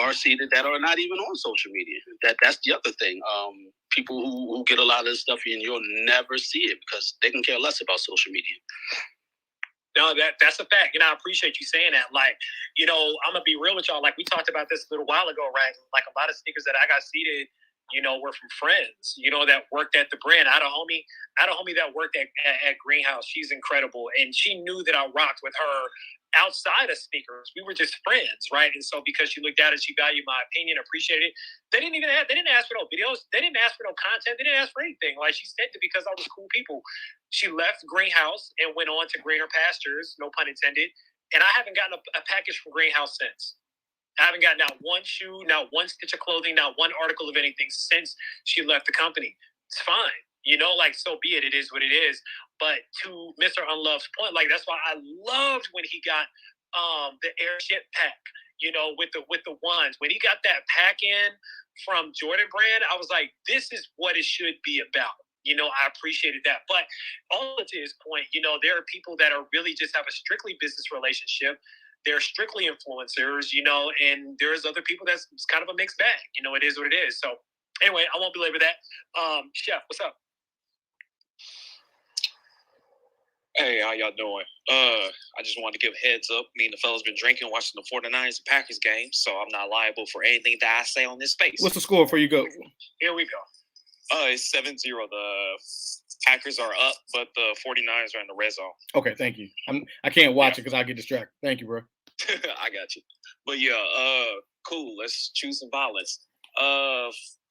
are seated that are not even on social media. That's the other thing. People who get a lot of this stuff and you'll never see it because they can care less about social media. No, that's a fact. I appreciate you saying that. Like, I'm gonna be real with y'all. Like, we talked about this a little while ago, right? Like, a lot of sneakers that I got seated, were from friends, that worked at the brand. I had a homie that worked at Greenhouse. She's incredible. And she knew that I rocked with her outside of sneakers. We were just friends, right? And so because she looked at it, she valued my opinion, appreciated it. They didn't ask for no videos. They didn't ask for no content. They didn't ask for anything. Like, she said it because I was cool people. She left Greenhouse and went on to greener pastures, no pun intended. And I haven't gotten a package from Greenhouse since. I haven't gotten not one shoe, not one stitch of clothing, not one article of anything since she left the company. It's fine. So be it. It is what it is. But to Mr. Unloved's point, like, that's why I loved when he got the airship pack, with the ones. When he got that pack in from Jordan brand, I was like, this is what it should be about. I appreciated that. But all to his point, there are people that are really just have a strictly business relationship. They're strictly influencers, and there's other people that's kind of a mixed bag. It is what it is. So anyway, I won't belabor that. Chef, what's up? Hey, how y'all doing? I just wanted to give a heads up. Me and the fellas been drinking, watching the 49ers and Packers game, so I'm not liable for anything that I say on this space. What's the score before you go? Here we go. It's 7-0. The Packers are up, but the 49ers are in the red zone. Okay, thank you. I can't watch it because I get distracted. Thank you, bro. I got you. But yeah, cool. Let's choose some violence.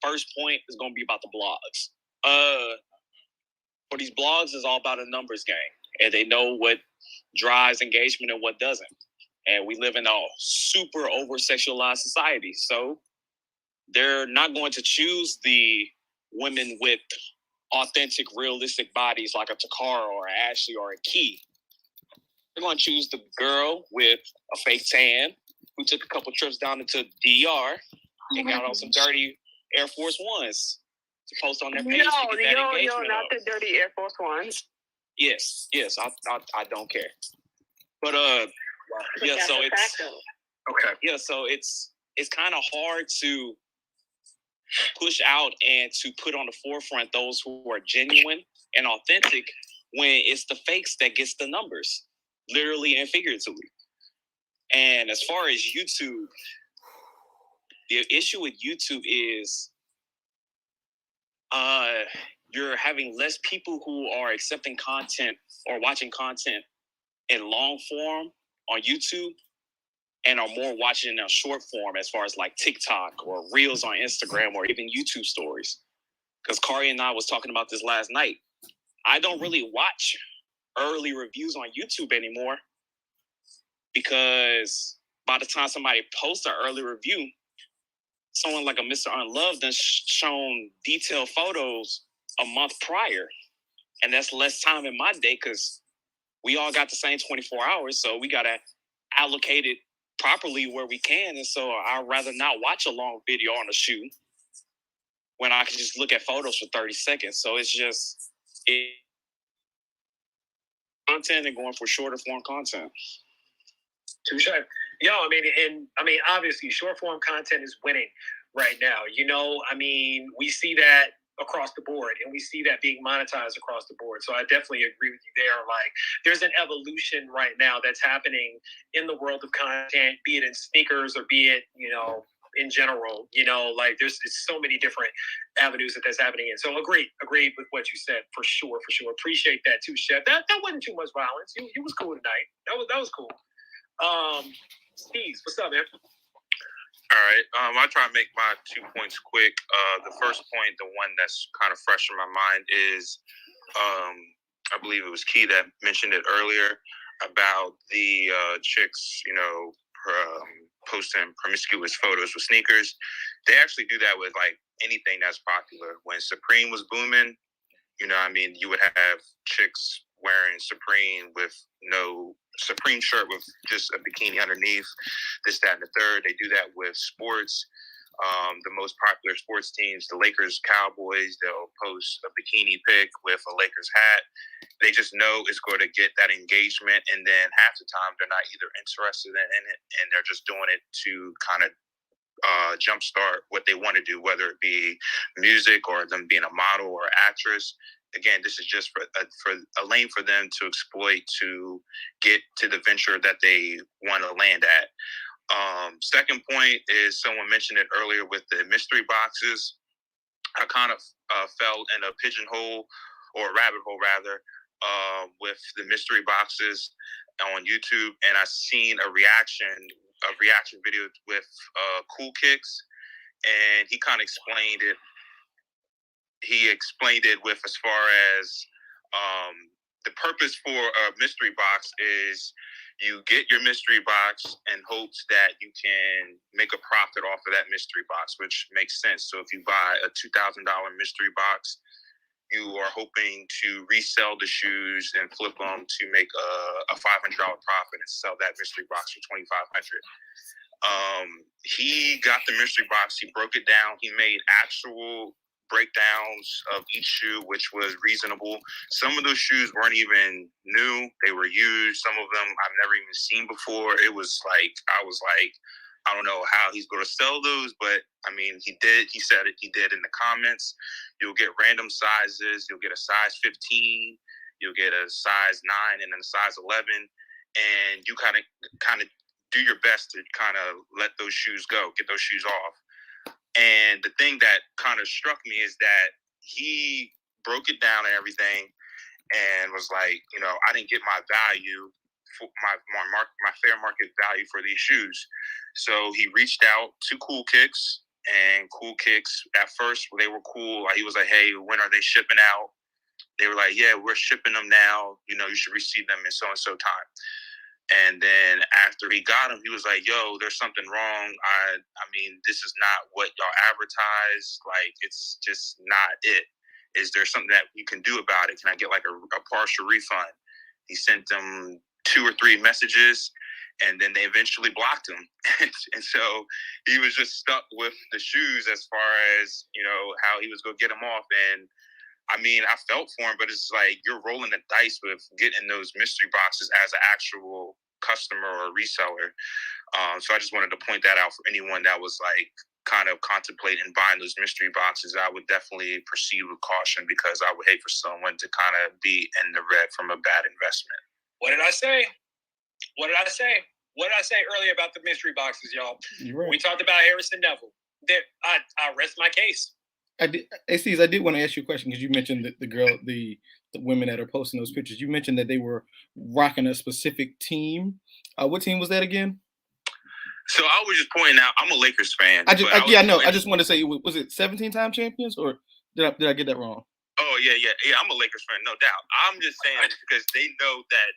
First point is going to be about the blogs. For these blogs, it's all about a numbers game, and they know what drives engagement and what doesn't. And we live in a super over-sexualized society, so they're not going to choose the women with authentic, realistic bodies like a Takara or an Ashley or a Key. They're going to choose the girl with a fake tan who took a couple trips down into DR and got on some dirty Air Force Ones to post on their page to get that engagement not up. the dirty Air Force Ones. Yes, I don't care. But yeah, so it's okay. Yeah, so it's kind of hard to push out and to put on the forefront those who are genuine and authentic when it's the fakes that gets the numbers, literally and figuratively. And as far as YouTube, the issue with YouTube is you're having less people who are accepting content or watching content in long form on YouTube and are more watching in a short form as far as like TikTok or Reels on Instagram or even YouTube stories. Because Kari and I was talking about this last night. I don't really watch early reviews on YouTube anymore because by the time somebody posts an early review, someone like a Mr. Unloved has shown detailed photos a month prior. And that's less time in my day because we all got the same 24 hours. So we got to allocate it properly where we can. And so I'd rather not watch a long video on a shoot when I can just look at photos for 30 seconds. So it's just content and going for shorter form content. Touche. Yo, obviously short form content is winning right now. We see that across the board and we see that being monetized across the board. So I definitely agree with you there. Like there's an evolution right now that's happening in the world of content, be it in sneakers or be it, in general, there's so many different avenues that's happening in. So agreed with what you said for sure. Appreciate that too, Chef. That wasn't too much violence. You was cool tonight. That was cool. Steve, what's up, man? All right. I'll try to make my 2 points quick. The first point, the one that's kind of fresh in my mind is, I believe it was Key that mentioned it earlier about the chicks, posting promiscuous photos with sneakers. They actually do that with like anything that's popular. When Supreme was booming, you would have chicks wearing Supreme with no Supreme shirt with just a bikini underneath, this, that, and the third. They do that with sports. The most popular sports teams, the Lakers, Cowboys, they'll post a bikini pic with a Lakers hat. They just know it's going to get that engagement, and then half the time they're not either interested in it, and they're just doing it to kind of jumpstart what they want to do, whether it be music or them being a model or actress. Again, this is just for a lane for them to exploit to get to the venture that they want to land at. Second point is someone mentioned it earlier with the mystery boxes. I kind of fell in a pigeonhole or a rabbit hole rather with the mystery boxes on YouTube, and I seen a reaction video with Cool Kicks, and he kind of explained it. He explained it with as far as the purpose for a mystery box is you get your mystery box in hopes that you can make a profit off of that mystery box, which makes sense. So if you buy a $2,000 mystery box, you are hoping to resell the shoes and flip them to make a $500 profit and sell that mystery box for $2,500. He got the mystery box. He broke it down. He made actual breakdowns of each shoe, which was reasonable. Some of those shoes weren't even new. They were used. Some of them I've never even seen before. It was like, I was like, I don't know how he's going to sell those, but I mean, he did. He said it. He did in the comments. You'll get random sizes. You'll get a size 15. you'll get a size 9 and then a size 11, and you kind of do your best to kind of let those shoes go, get those shoes off. And the thing that kind of struck me is that he broke it down and everything, and was like, I didn't get my value, for my fair market value for these shoes. So he reached out to Cool Kicks, and Cool Kicks at first they were cool. He was like, hey, when are they shipping out? They were like, yeah, we're shipping them now. You should receive them in so and so time. And then after he got them, he was like, yo, there's something wrong. I mean, this is not what y'all advertise. Like, it's just not it. Is there something that you can do about it? Can I get like a partial refund? He sent them 2 or 3 messages, and then they eventually blocked him. And so he was just stuck with the shoes as far as, how he was going to get them off. And I mean, I felt for him, but it's like you're rolling the dice with getting those mystery boxes as an actual customer or reseller. So I just wanted to point that out for anyone that was like kind of contemplating buying those mystery boxes. I would definitely proceed with caution, because I would hate for someone to kind of be in the red from a bad investment. What did I say? What did I say earlier about the mystery boxes, y'all? Right. We talked about Harrison Neville. I rest my case. I did want to ask you a question, because you mentioned the women that are posting those pictures. You mentioned that they were rocking a specific team. What team was that again? So I was just pointing out, I'm a Lakers fan. I just want to say, was it 17-time champions, or did I get that wrong? Oh yeah. I'm a Lakers fan, no doubt. I'm just saying because they know that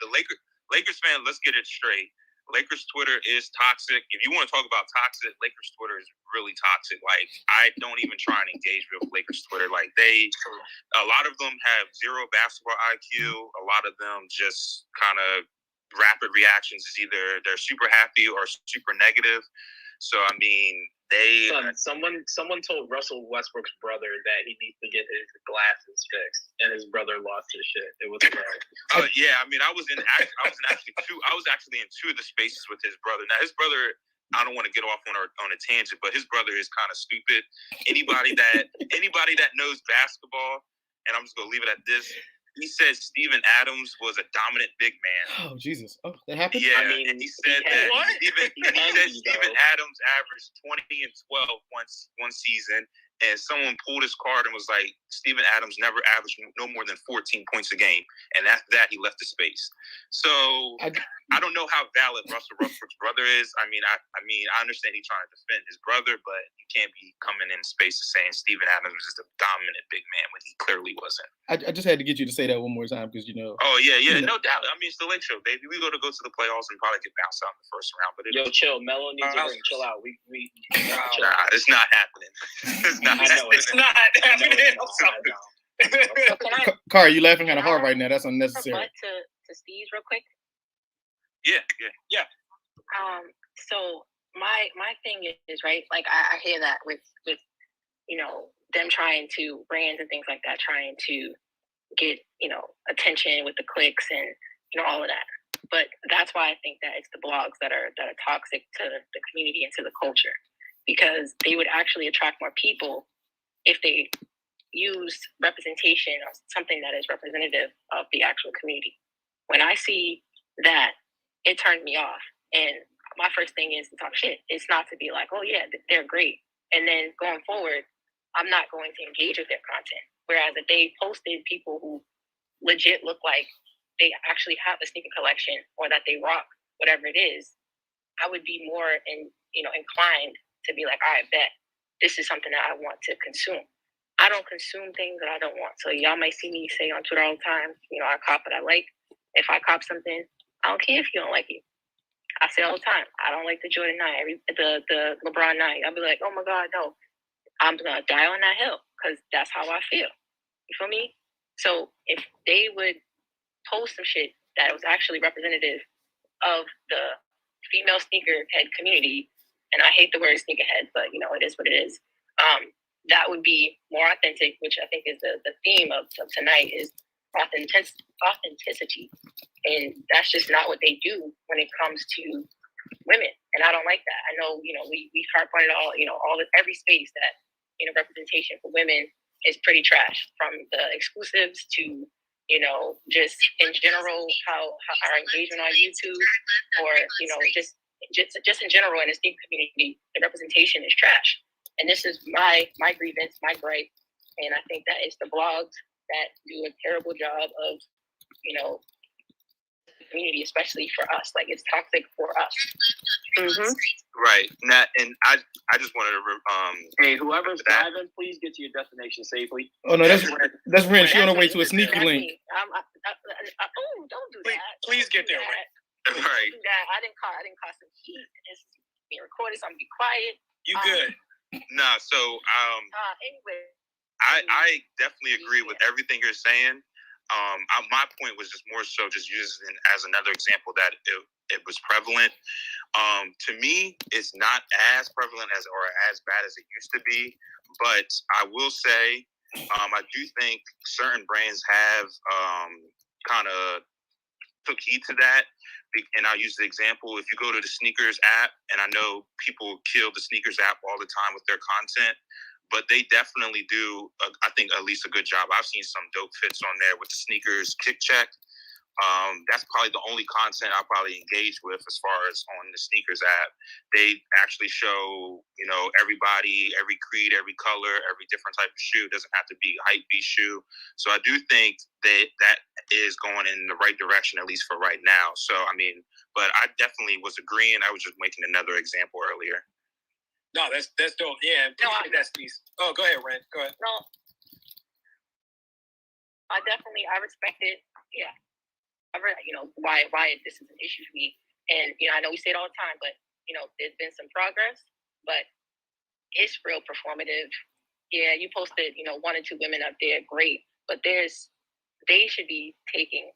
the Lakers fan. Let's get it straight. Lakers Twitter is toxic. If you want to talk about toxic, Lakers Twitter is really toxic. Like, I don't even try and engage with Lakers Twitter. Like, a lot of them have zero basketball IQ. A lot of them just kind of rapid reactions is either they're super happy or super negative. So I mean, someone told Russell Westbrook's brother that he needs to get his glasses fixed, and his brother lost his shit. It was right. Yeah, I mean, I was actually in 2 of the spaces with his brother. Now his brother, I don't want to get off on a tangent, but his brother is kind of stupid. Anybody that knows basketball, and I'm just gonna leave it at this. He said Steven Adams was a dominant big man. Oh, Jesus. Oh, that happened? Yeah, and he said that Steven Adams averaged 20 and 12 one season, and someone pulled his card and was like, Steven Adams never averaged no more than 14 points a game, and after that, he left the space. So I don't know how valid Russell Westbrook's brother is. I mean, I understand he's trying to defend his brother, but you can't be coming in space and saying Steven Adams is the dominant big man when he clearly wasn't. I just had to get you to say that one more time, because Oh yeah, no doubt. I mean, it's the Lake Show, baby. We go to the playoffs and probably get bounced out in the first round. But chill. Melo needs to chill out. We nah, it's not happening. It's not happening. Kari, you laughing kind of hard right now. That's unnecessary. To Steve real quick. Yeah. So my thing is, right, like I hear that with them trying to, brands and things like that, trying to get attention with the clicks and all of that. But that's why I think that it's the blogs that are toxic to the community and to the culture, because they would actually attract more people if they used representation or something that is representative of the actual community. When I see that, it turned me off. And my first thing is to talk shit. It's not to be like, oh yeah, they're great. And then going forward, I'm not going to engage with their content. Whereas if they posted people who legit look like they actually have a sneaker collection, or that they rock whatever it is, I would be more inclined to be like, all right, bet this is something that I want to consume. I don't consume things that I don't want. So y'all might see me say on Twitter all the time, I cop what I like. If I cop something, I don't care if you don't like it. I say all the time, I don't like the Jordan 9, the LeBron 9. I'll be like, oh my God, no. I'm going to die on that hill, because that's how I feel. You feel me? So if they would post some shit that was actually representative of the female sneakerhead community, and I hate the word sneakerhead, but it is what it is, that would be more authentic, which I think is the theme of tonight, is authenticity. And that's just not what they do when it comes to women. And I don't like that. I know, we harp on it all, every space that, representation for women is pretty trash, from the exclusives to, just in general, how our engagement on YouTube, or just in general in the sneaker community, the representation is trash. And this is my grievance, my gripe, and I think that it's the blogs that do a terrible job of community, especially for us. Like, it's toxic for us. Mm-hmm. Right. And I just wanted to hey, whoever's driving, please get to your destination safely. Oh no, that's Ren. She on her way to a sneaker link. Don't do that. Please get there, Ren. Right. Do that. I didn't cause some heat. It's being recorded, so I'm gonna be quiet. You good? Nah. So anyway, I definitely agree with everything you're saying. My point was just more so just using as another example that it was prevalent. To me, it's not as prevalent or as bad as it used to be, but I will say I do think certain brands have kind of took heed to that. And I'll use the example, if you go to the sneakers app, and I know people kill the sneakers app all the time with their content, but they definitely do, I think, at least a good job. I've seen some dope fits on there with the sneakers kick check. That's probably the only content I'll probably engage with as far as on the sneakers app. They actually show, everybody, every creed, every color, every different type of shoe. It doesn't have to be a hype beast shoe. So I do think that is going in the right direction, at least for right now. So, but I definitely was agreeing. I was just making another example earlier. No, that's dope. Yeah, that's piece. Oh, go ahead, Ren. Go ahead. No, I respect it. Yeah, why this is an issue for me. And I know we say it all the time, but there's been some progress, but it's real performative. Yeah, you posted 1 or 2 women up there, great, but they should be taking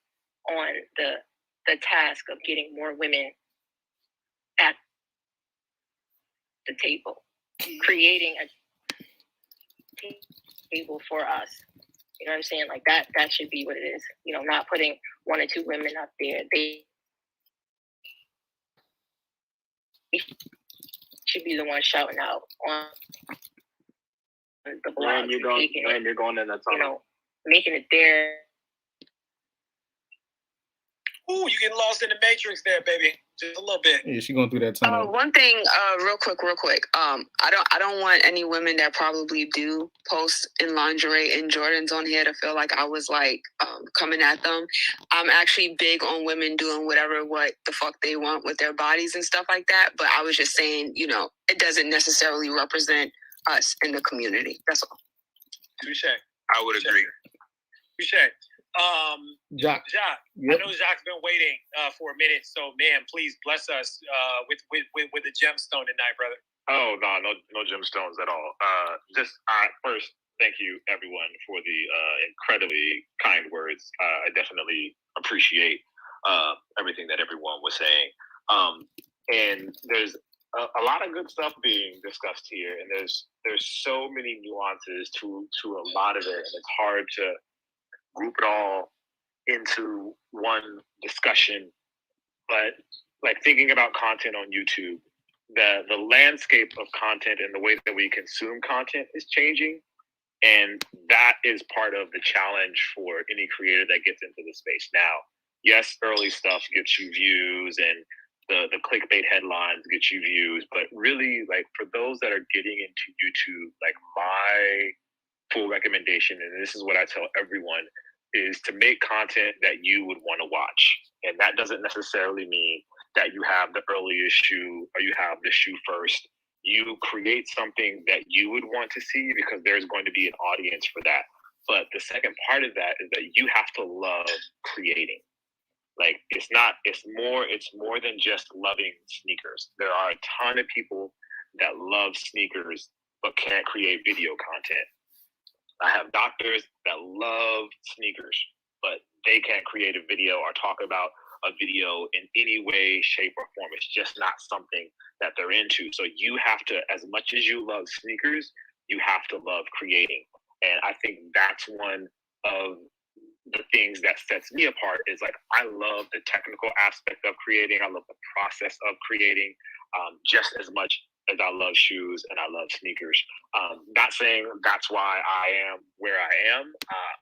on the task of getting more women at the table, creating a table for us. You know what I'm saying? Like that should be what it is. Not putting 1 or 2 women up there. They should be the ones shouting out on the blog. You're going in the tunnel. Making it there. Ooh, you getting lost in the matrix there, baby. Just a little bit. Yeah, she going through that tunnel. One thing, real quick. I don't want any women that probably do post in lingerie and Jordans on here to feel like I was coming at them. I'm actually big on women doing what the fuck they want with their bodies and stuff like that. But I was just saying, it doesn't necessarily represent us in the community. That's all. Touche. I would agree. Touche. Jacques. Yep. I know Jacques been waiting for a minute, so man, please bless us with a gemstone tonight, brother. Oh no gemstones at all. First, thank you everyone for the incredibly kind words. I definitely appreciate everything that everyone was saying. And there's a lot of good stuff being discussed here, and there's so many nuances to a lot of it, and it's hard to group it all into one discussion. But thinking about content on YouTube, the landscape of content and the way that we consume content is changing, and that is part of the challenge for any creator that gets into the space now. Yes, early stuff gets you views, and the clickbait headlines get you views, but really, for those that are getting into YouTube, my full recommendation, and this is what I tell everyone, is to make content that you would want to watch. And that doesn't necessarily mean that you have the earliest shoe or you have the shoe first. You create something that you would want to see because there's going to be an audience for that. But the second part of that is that you have to love creating. It's more than just loving sneakers. There are a ton of people that love sneakers but can't create video content. I have doctors that love sneakers, but they can't create a video or talk about a video in any way, shape, or form. It's just not something that they're into. So you have to, as much as you love sneakers, you have to love creating. And I think that's one of the things that sets me apart is I love the technical aspect of creating. I love the process of creating just as much as I love shoes and I love sneakers. Not saying that's why I am where I am.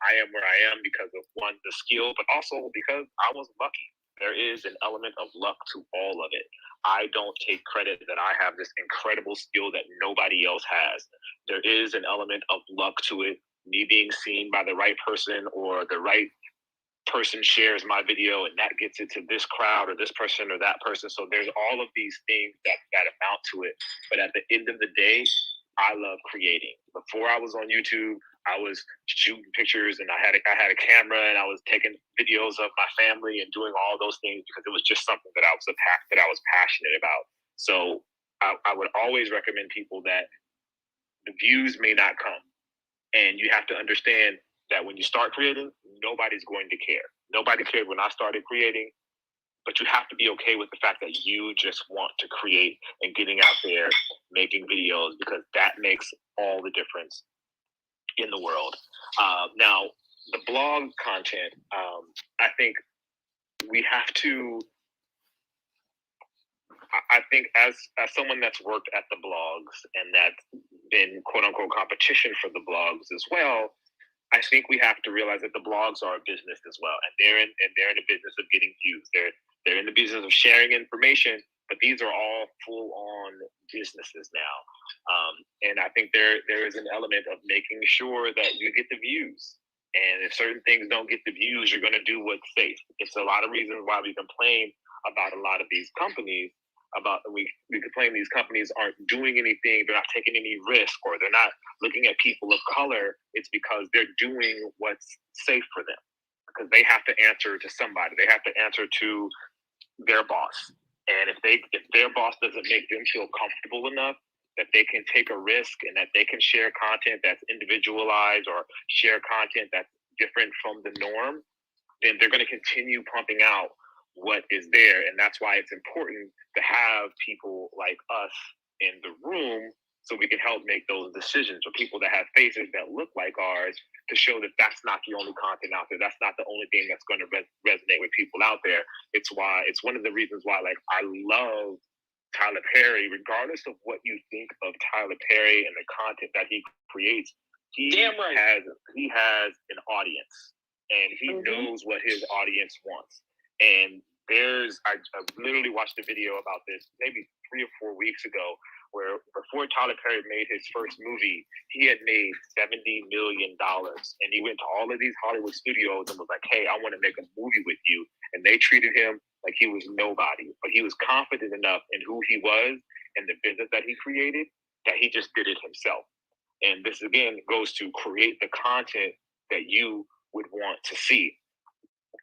I am where I am because of, one, the skill, but also because I was lucky. There is an element of luck to all of it. I don't take credit that I have this incredible skill that nobody else has. There is an element of luck to it. Me being seen by the right person, or the right person shares my video and that gets it to this crowd or this person or that person. So there's all of these things that amount to it. But at the end of the day, I love creating. Before I was on YouTube, I was shooting pictures and I had a camera and I was taking videos of my family and doing all those things because it was just something that I was passionate about. So I would always recommend people that the views may not come, and you have to understand that when you start creating, nobody's going to care. Nobody cared when I started creating, but you have to be okay with the fact that you just want to create and getting out there, making videos, because that makes all the difference in the world. Now, the blog content, I think we have to, I think as someone that's worked at the blogs and that's been quote unquote competition for the blogs as well, I think we have to realize that the blogs are a business as well, and they're in the business of getting views. They're in the business of sharing information, but these are all full-on businesses now. And I think there is an element of making sure that you get the views. And if certain things don't get the views, you're going to do what's safe. It's a lot of reasons why we complain about a lot of these companies. We complain these companies aren't doing anything, they're not taking any risk, or they're not looking at people of color. It's because they're doing what's safe for them, because they have to answer to somebody. They have to answer to their boss. And if their boss doesn't make them feel comfortable enough that they can take a risk and that they can share content that's individualized or share content that's different from the norm, then they're going to continue pumping out what is there. And that's why it's important to have people like us in the room so we can help make those decisions, or people that have faces that look like ours, to show that that's not the only content out there. That's not the only thing that's going to resonate with people out there. It's one of the reasons why, like, I love Tyler Perry, regardless of what you think of Tyler Perry and the content that he creates. He has an audience, and he knows what his audience wants. And I literally watched a video about this maybe 3 or 4 weeks ago, where before Tyler Perry made his first movie, he had made $70 million. And he went to all of these Hollywood studios and was like, hey, I want to make a movie with you. And they treated him like he was nobody. But he was confident enough in who he was and the business that he created that he just did it himself. And this, again, goes to create the content that you would want to see.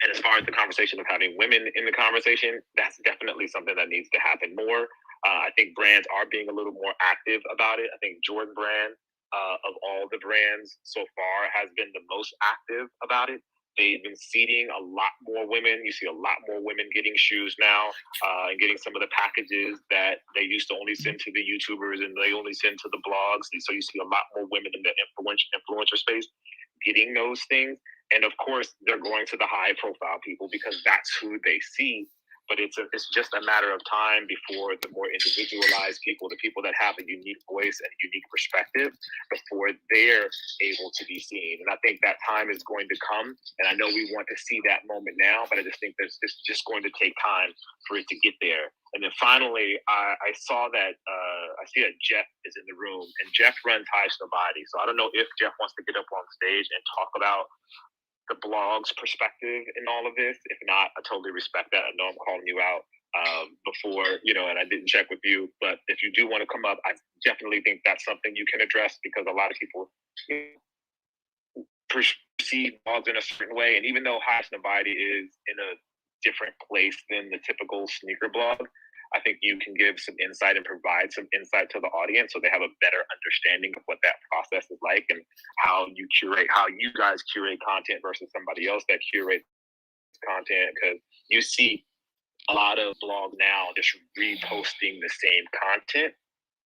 And as far as the conversation of having women in the conversation, that's definitely something that needs to happen more. I think brands are being a little more active about it. I think Jordan Brand, of all the brands so far, has been the most active about it. They've been seeding a lot more women. You see a lot more women getting shoes now, and getting some of the packages that they used to only send to the YouTubers and they only send to the blogs. And so you see a lot more women in the influencer space getting those things. And of course, they're going to the high profile people because that's who they see. But it's just a matter of time before the more individualized people, the people that have a unique voice and a unique perspective, before they're able to be seen. And I think that time is going to come. And I know we want to see that moment now, but I just think it's just going to take time for it to get there. And then finally, I saw that I see that Jeff is in the room, and Jeff runs High Snobody. So I don't know if Jeff wants to get up on stage and talk about the blog's perspective in all of this. If not, I totally respect that. I know I'm calling you out before, and I didn't check with you. But if you do want to come up, I definitely think that's something you can address, because a lot of people perceive blogs in a certain way. And even though High Snobody is in a different place than the typical sneaker blog, I think you can give some insight and provide some insight to the audience so they have a better understanding of what that process is like and how you guys curate content versus somebody else that curates content. Because you see a lot of blogs now just reposting the same content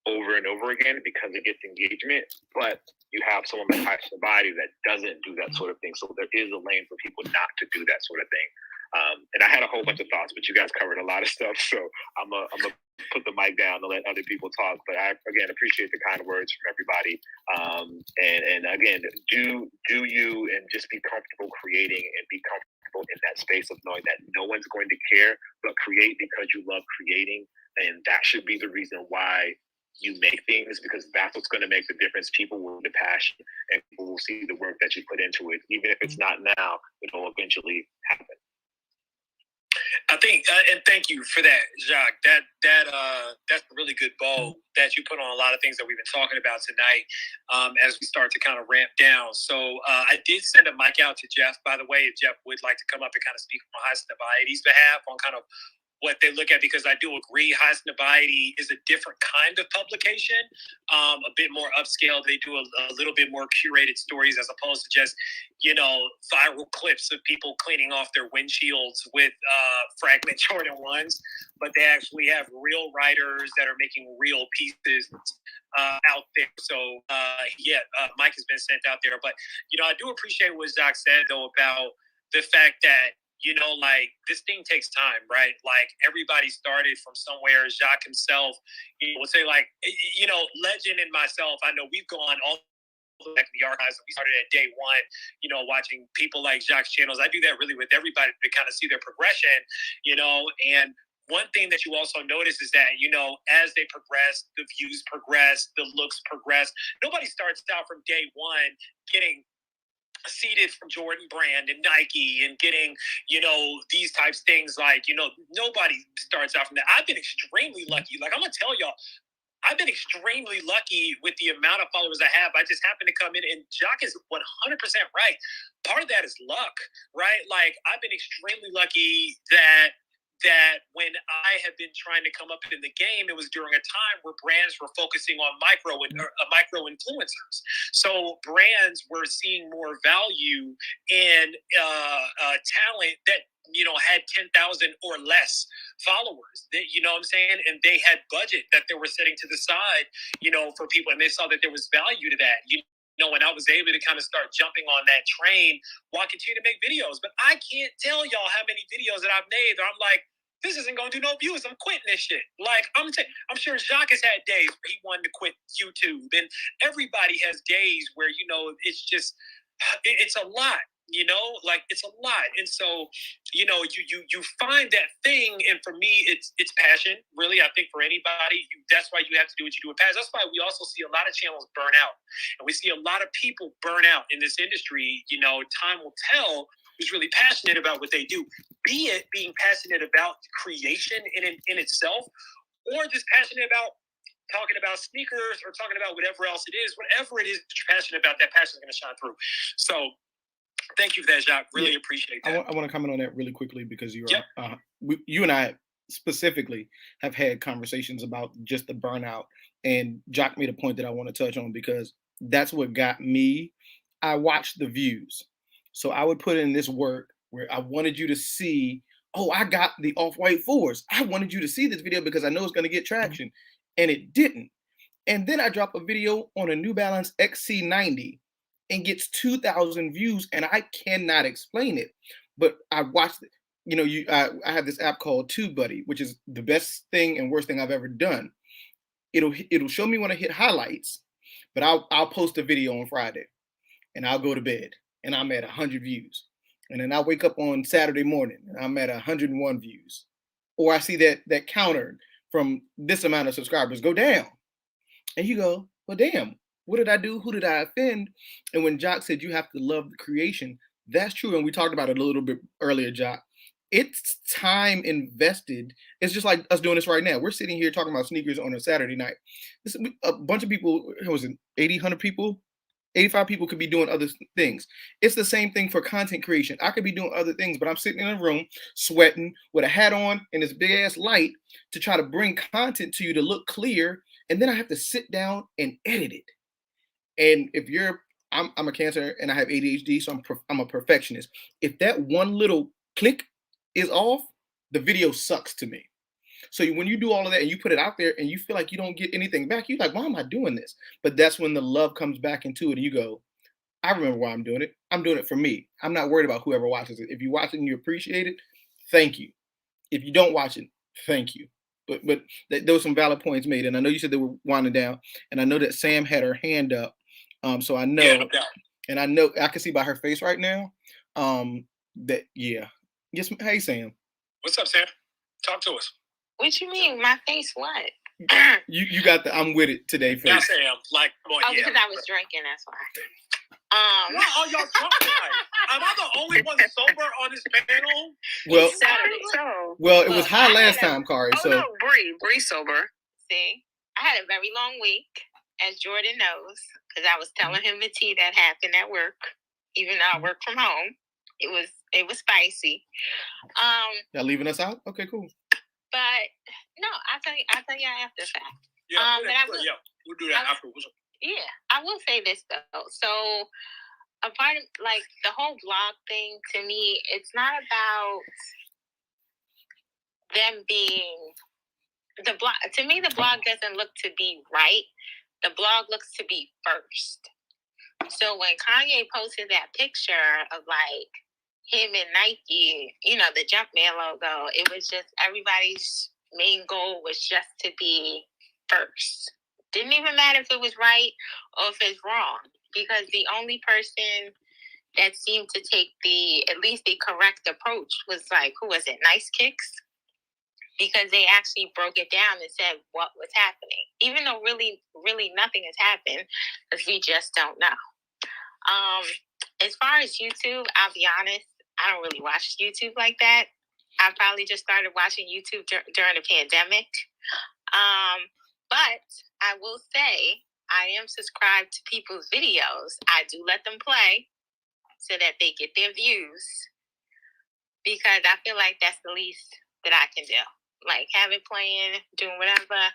over and over again because it gets engagement, but you have someone like High Snobody that doesn't do that sort of thing. So there is a lane for people not to do that sort of thing. And I had a whole bunch of thoughts, but you guys covered a lot of stuff, so I'm gonna put the mic down to let other people talk. But I again appreciate the kind words from everybody. And again, do you, and just be comfortable creating and be comfortable in that space of knowing that no one's going to care, but create because you love creating, and that should be the reason why you make things, because that's what's going to make the difference. People will the passion, and people will see the work that you put into it, even if it's not now, it'll eventually happen. I think, and thank you for that, Jacques. That's a really good bow that you put on a lot of things that we've been talking about tonight as we start to kind of ramp down. So I did send a mic out to Jeff, by the way, if Jeff would like to come up and kind of speak on Highsnobiety behalf on kind of what they look at, because I do agree Highsnobiety is a different kind of publication, a bit more upscale. They do a little bit more curated stories as opposed to just, viral clips of people cleaning off their windshields with fragment Jordan 1s, but they actually have real writers that are making real pieces out there. So, Mike has been sent out there. But, I do appreciate what Zach said, though, about the fact that, this thing takes time, right? Like, everybody started from somewhere. Jacques himself, would say, legend and myself, I know we've gone all back in the archives. We started at day one, watching people like Jacques' channels. I do that really with everybody to kind of see their progression, and one thing that you also notice is that, as they progress, the views progress, the looks progress. Nobody starts out from day one getting seated from Jordan Brand and Nike and getting, these types of things. Like, nobody starts out from that. I've been extremely lucky. Like, I'm going to tell y'all, I've been extremely lucky with the amount of followers I have. I just happen to come in, and Jacques is 100% right. Part of that is luck, right? Like, I've been extremely lucky that when I have been trying to come up in the game, it was during a time where brands were focusing on micro influencers. So brands were seeing more value in talent that had 10,000 or less followers. You know what I'm saying? And they had budget that they were setting to the side, for people, and they saw that there was value to that. And I was able to kind of start jumping on that train while I continue to make videos. But I can't tell y'all how many videos that I've made that I'm like, this isn't going to do no views. I'm quitting this shit. Like, I'm sure Jacques has had days where he wanted to quit YouTube. And everybody has days where, it's just, it's a lot. It's a lot. And so, you find that thing. And for me, it's passion. Really, I think for anybody, that's why you have to do what you do with passion. That's why we also see a lot of channels burn out. And we see a lot of people burn out in this industry. Time will tell who's really passionate about what they do, be it being passionate about creation in itself, or just passionate about talking about sneakers or talking about whatever else it is. Whatever it is that you're passionate about, that passion is going to shine through. So thank you for that, Jacques. Really appreciate that. I want to comment on that really quickly, because you and I specifically have had conversations about just the burnout, and Jacques made a point that I want to touch on, because that's what got me. I watched the views. So I would put in this work where I wanted you to see, oh, I got the Off-White 4s. I wanted you to see this video because I know it's going to get traction. And it didn't. And then I drop a video on a New Balance XC90 and gets 2,000 views, and I cannot explain it. But I watched it. I have this app called TubeBuddy, which is the best thing and worst thing I've ever done. It'll show me when I hit highlights, but I'll post a video on Friday, and I'll go to bed, and I'm at 100 views. And then I wake up on Saturday morning, and I'm at 101 views. Or I see that counter from this amount of subscribers go down. And you go, well, damn, what did I do? Who did I offend? And when Jacques said you have to love the creation, that's true. And we talked about it a little bit earlier, Jacques. It's time invested. It's just like us doing this right now. We're sitting here talking about sneakers on a Saturday night. A bunch of people, what was it, 80, 100 people? 85 people could be doing other things. It's the same thing for content creation. I could be doing other things, but I'm sitting in a room sweating with a hat on and this big ass light to try to bring content to you to look clear. And then I have to sit down and edit it. And if I'm a Cancer and I have ADHD, so I'm a perfectionist. If that one little click is off, the video sucks to me. So when you do all of that and you put it out there and you feel like you don't get anything back, you're like, why am I doing this? But that's when the love comes back into it and you go, I remember why I'm doing it. I'm doing it for me. I'm not worried about whoever watches it. If you watch it and you appreciate it, thank you. If you don't watch it, thank you. But there were some valid points made, and I know you said they were winding down, and I know that Sam had her hand up, so I know, no doubt. And I know I can see by her face right now, that yes. Hey Sam, What's up, Sam? Talk to us. What you mean? My face what? you got the I'm with it today face. Now, Sam, like, come on, Oh, because I was drinking, that's why. Why are y'all drunk tonight? Am I the only one sober on this panel? Well, Saturday. So. Well, it was high last time, Kari. Oh, So no, Bree sober. See, I had a very long week, as Jordan knows, because I was telling him the tea that happened at work, even though I work from home. It was spicy. Y'all leaving us out? Okay, cool. But no, I'll tell you after the fact. Yeah, we'll do that afterwards. Yeah, I will say this though. So a part of like the whole blog thing, to me, it's not about them being the blog. To me, the blog doesn't look to be right. The blog looks to be first. So when Kanye posted that picture of like him and Nike, the Jumpman logo, it was just everybody's main goal was just to be first. Didn't even matter if it was right or if it's wrong, because the only person that seemed to take at least the correct approach was like, who was it? Nice Kicks? Because they actually broke it down and said what was happening, even though really, really nothing has happened, because we just don't know. As far as YouTube, I'll be honest, I don't really watch YouTube like that. I probably just started watching YouTube during the pandemic. But I will say I am subscribed to people's videos. I do let them play so that they get their views, because I feel like that's the least that I can do. Like, have it playing, doing whatever,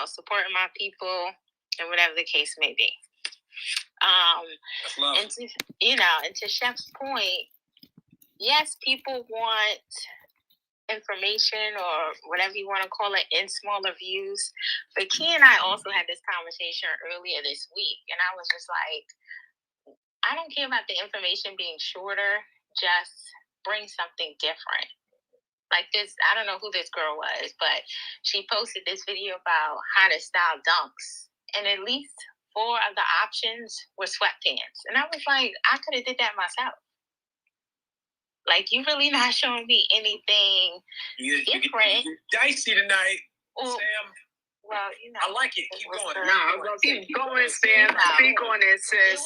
supporting my people, and whatever the case may be. And to Chef's point, yes, people want information or whatever you want to call it in smaller views. But Key and I also had this conversation earlier this week, and I was just like, I don't care about the information being shorter, just bring something different. Like this, I don't know who this girl was, but she posted this video about how to style dunks, and at least 4 of the options were sweatpants. And I was like, I could have did that myself. Like, you really not showing me anything different. You're dicey tonight, Sam. Well, I like it. Keep going. Keep going, Sam. Speak on it, sis.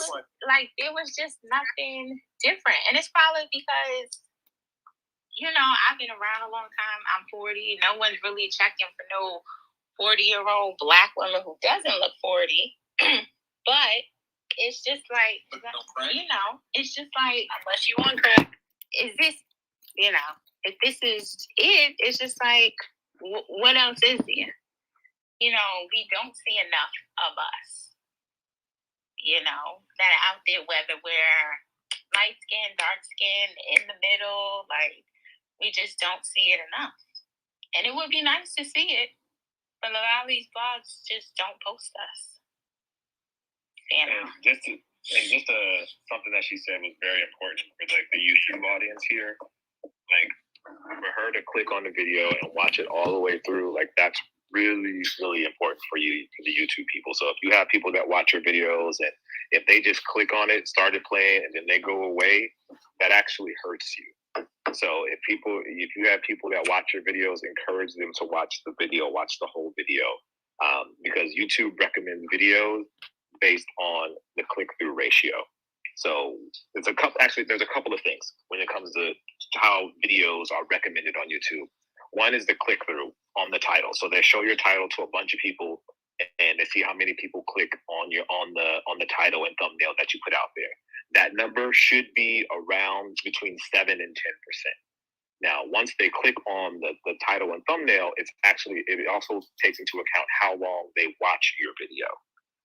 It was just nothing different. And it's probably because, I've been around a long time. I'm 40. No one's really checking for no 40-year-old Black woman who doesn't look 40. But it's just like, it's just like, unless you want crack, is this, if this is it, it's just like, what else is there? We don't see enough of us, that are out there, whether we're light skin, dark skin, in the middle, like, we just don't see it enough. And it would be nice to see it, but a lot of these blogs just don't post us. Something that she said was very important for the YouTube audience here. Like, for her to click on the video and watch it all the way through, like, that's really, really important for the YouTube people. So if you have people that watch your videos and if they just click on it, start it playing, and then they go away, that actually hurts you. So if you have people that watch your videos, encourage them to watch the video, watch the whole video, because YouTube recommends videos based on the click-through ratio. So there's a couple of things when it comes to how videos are recommended on YouTube. One is the click-through on the title. So they show your title to a bunch of people, and they see how many people click on the title and thumbnail that you put out there. That number should be around between 7 and 10%. Now, once they click on the title and thumbnail, it also takes into account how long they watch your video.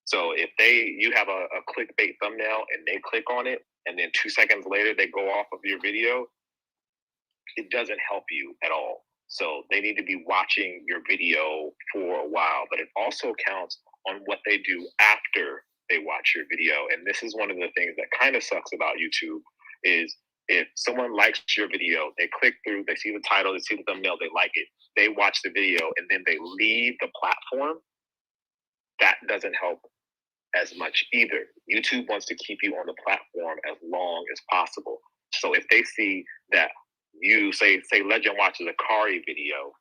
So if you have a clickbait thumbnail and they click on it, and then 2 seconds later they go off of your video, it doesn't help you at all. So they need to be watching your video for a while, but it also counts on what they do after they watch your video. And this is one of the things that kind of sucks about YouTube is if someone likes your video, they click through, they see the title, they see the thumbnail, they like it, they watch the video, and then they leave the platform, that doesn't help as much either. YouTube wants to keep you on the platform as long as possible. So if they see that you say Legend watches a Kari video,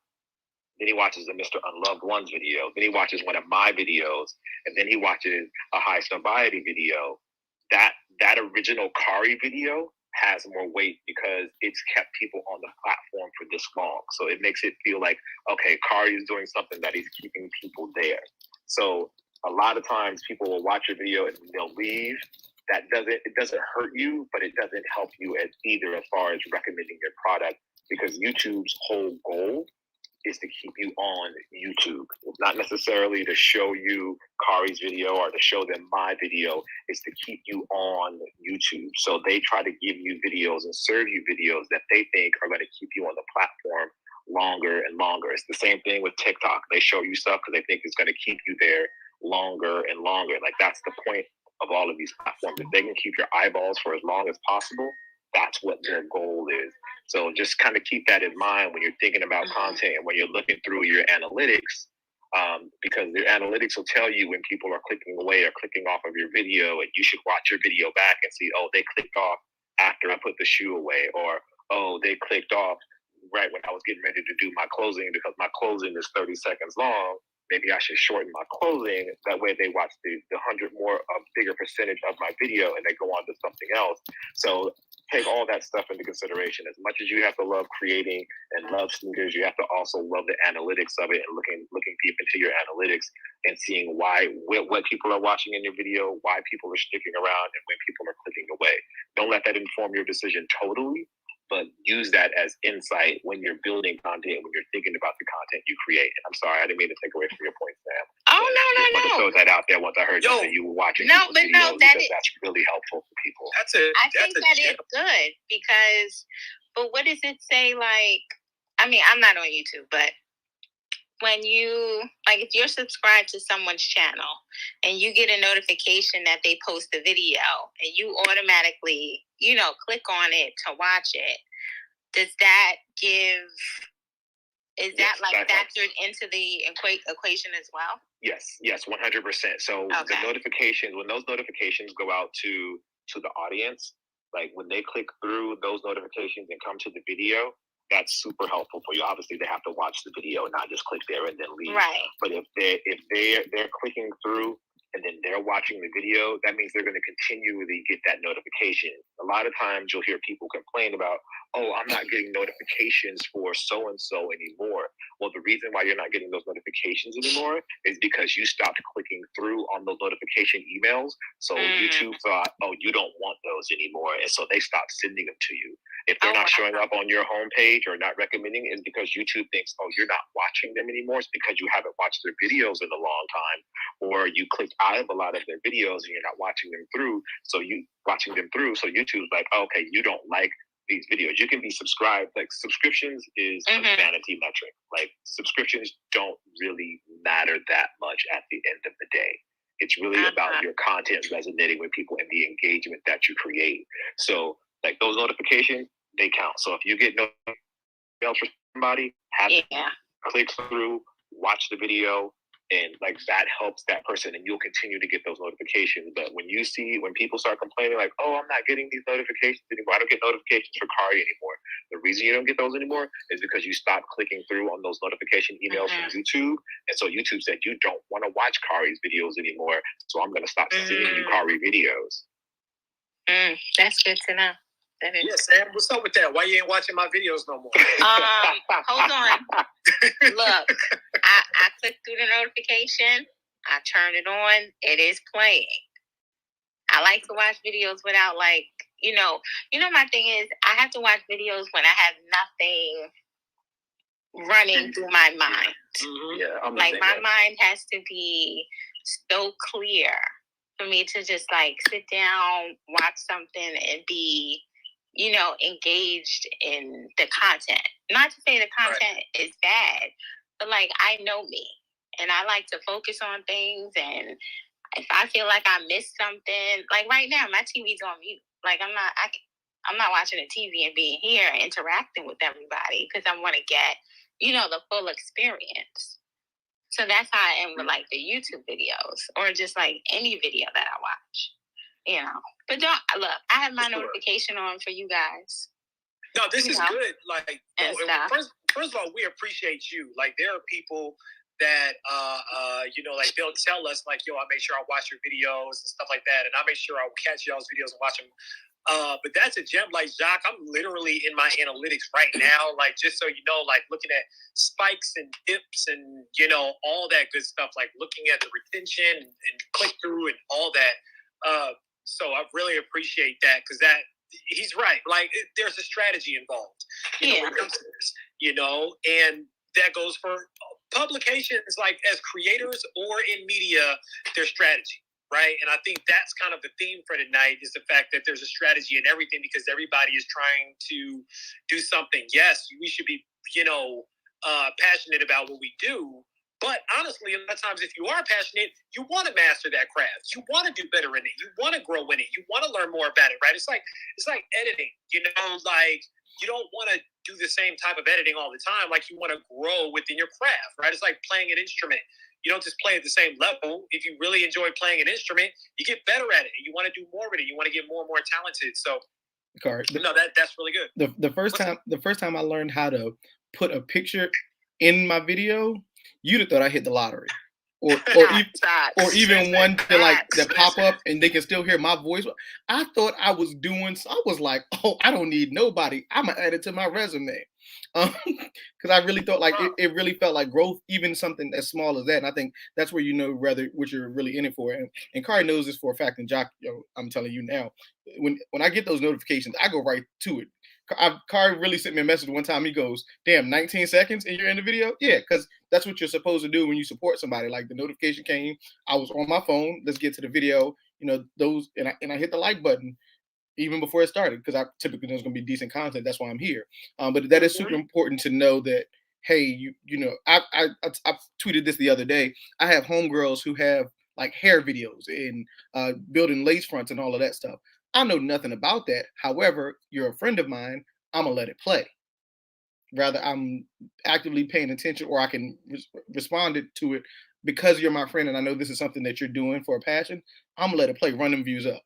then he watches a Mr. Unloved Ones video, then he watches one of my videos, and then he watches a High Snobiety video, that original Kari video has more weight because it's kept people on the platform for this long. So it makes it feel like, okay, Kari is doing something that he's keeping people there. So a lot of times people will watch your video and they'll leave. It doesn't hurt you, but it doesn't help you as either as far as recommending your product, because YouTube's whole goal is to keep you on YouTube. It's not necessarily to show you Kari's video or to show them my video. It's to keep you on YouTube. So they try to give you videos and serve you videos that they think are going to keep you on the platform longer and longer. It's the same thing with TikTok. They show you stuff because they think it's going to keep you there longer and longer. Like, that's the point of all of these platforms. If they can keep your eyeballs for as long as possible, that's what their goal is. So just kind of keep that in mind when you're thinking about content and when you're looking through your analytics, because your analytics will tell you when people are clicking away or clicking off of your video, and you should watch your video back and see, oh, they clicked off after I put the shoe away, or, oh, they clicked off right when I was getting ready to do my closing because my closing is 30 seconds long. Maybe I should shorten my closing. That way they watch the 100 more, a bigger percentage of my video and they go on to something else. So take all that stuff into consideration. As much as you have to love creating and love sneakers, you have to also love the analytics of it and looking deep into your analytics and seeing what people are watching in your video, why people are sticking around, and when people are clicking away. Don't let that inform your decision totally, but use that as insight when you're building content, when you're thinking about the content you create. I'm sorry, I didn't mean to take away from your point, Sam. Oh, no. To throw that out there once I heard that you were watching. No, but no, that's really helpful for people. I think that is good because, but what does it say? Like, I mean, I'm not on YouTube, but when you, like, if you're subscribed to someone's channel and you get a notification that they post a video and you automatically, click on it to watch it, does that is that factored into the equation as well? Yes, 100%. So the notifications, when those notifications go out to the audience, like when they click through those notifications and come to the video, that's super helpful for you. Obviously, they have to watch the video, not just click there and then leave. Right. But if they're clicking through and then they're watching the video, that means they're going to continually get that notification. A lot of times you'll hear people complain about, oh, I'm not getting notifications for so-and-so anymore. Well, the reason why you're not getting those notifications anymore is because you stopped clicking through on those notification emails. So YouTube thought, oh, you don't want those anymore. And so they stopped sending them to you. If they're not showing up on your homepage or not recommending it, it's because YouTube thinks, oh, you're not watching them anymore. It's because you haven't watched their videos in a long time, or you clicked out of a lot of their videos and you're not watching them through. So YouTube's like, oh, okay, you don't like these videos. You can be subscribed. Like, subscriptions is a vanity metric. Like, subscriptions don't really matter that much at the end of the day. It's really about your content resonating with people and the engagement that you create. So, like, those notifications, they count. So if you get notifications for somebody, click through, watch the video, and like that helps that person, and you'll continue to get those notifications. But when people start complaining, like, oh, I'm not getting these notifications anymore, I don't get notifications for Kari anymore. The reason you don't get those anymore is because you stopped clicking through on those notification emails from YouTube. And so YouTube said, you don't want to watch Kari's videos anymore, so I'm going to stop sending you Kari videos. That's good to know. Yeah, Sam, what's up with that? Why you ain't watching my videos no more? Hold on. Look, I clicked through the notification. I turn it on. It is playing. I like to watch videos without, like, my thing is I have to watch videos when I have nothing running through my mind. Yeah, like, my mind has to be so clear for me to just, like, sit down, watch something, and be engaged in the content. Not to say the content is bad, but like, I know me and I like to focus on things. And if I feel like I missed something, like right now, my TV's on mute. Like, I'm not watching the TV and being here and interacting with everybody because I want to get, the full experience. So that's how I am with like the YouTube videos or just like any video that I watch, But look, I have my notification on for you guys. No, this is good. Like, first of all, we appreciate you. Like, there are people that, like they'll tell us like, yo, I make sure I watch your videos and stuff like that. And I make sure I'll catch y'all's videos and watch them. But that's a gem. Like, Jacques, I'm literally in my analytics right now. Like, just so you know, like looking at spikes and dips and, all that good stuff. Like looking at the retention and click through and all that. So I really appreciate that because he's right. Like, there's a strategy involved, when it comes to this, and that goes for publications, like as creators or in media, there's strategy, right? And I think that's kind of the theme for tonight is the fact that there's a strategy in everything because everybody is trying to do something. Yes, we should be, passionate about what we do. But honestly, a lot of times if you are passionate, you want to master that craft. You want to do better in it. You want to grow in it. You want to learn more about it, right? It's like editing, like you don't want to do the same type of editing all the time. Like you want to grow within your craft, right? It's like playing an instrument. You don't just play at the same level. If you really enjoy playing an instrument, you get better at it. You want to do more with it. You want to get more and more talented. So, that's really good. The first time I learned how to put a picture in my video, you'd have thought I hit the lottery. Or even one that pop up and they can still hear my voice. I thought I was doing. I was like, oh, I don't need nobody. I'm gonna add it to my resume, because I really thought like it really felt like growth, even something as small as that. And I think that's where what you're really in it for. And Kari knows this for a fact. And Jock, I'm telling you now, when I get those notifications, I go right to it. Kari really sent me a message one time. He goes, damn, 19 seconds and you're in the video? Yeah, because that's what you're supposed to do when you support somebody. Like the notification came, I was on my phone, let's get to the video, those, and I hit the like button even before it started because I typically know it's going to be decent content. That's why I'm here. But that is super important to know that, hey, I tweeted this the other day. I have homegirls who have like hair videos and building lace fronts and all of that stuff. I know nothing about that. However, you're a friend of mine. I'm going to let it play. Rather, I'm actively paying attention or I can respond to it because you're my friend and I know this is something that you're doing for a passion. I'm going to let it play, run them views up.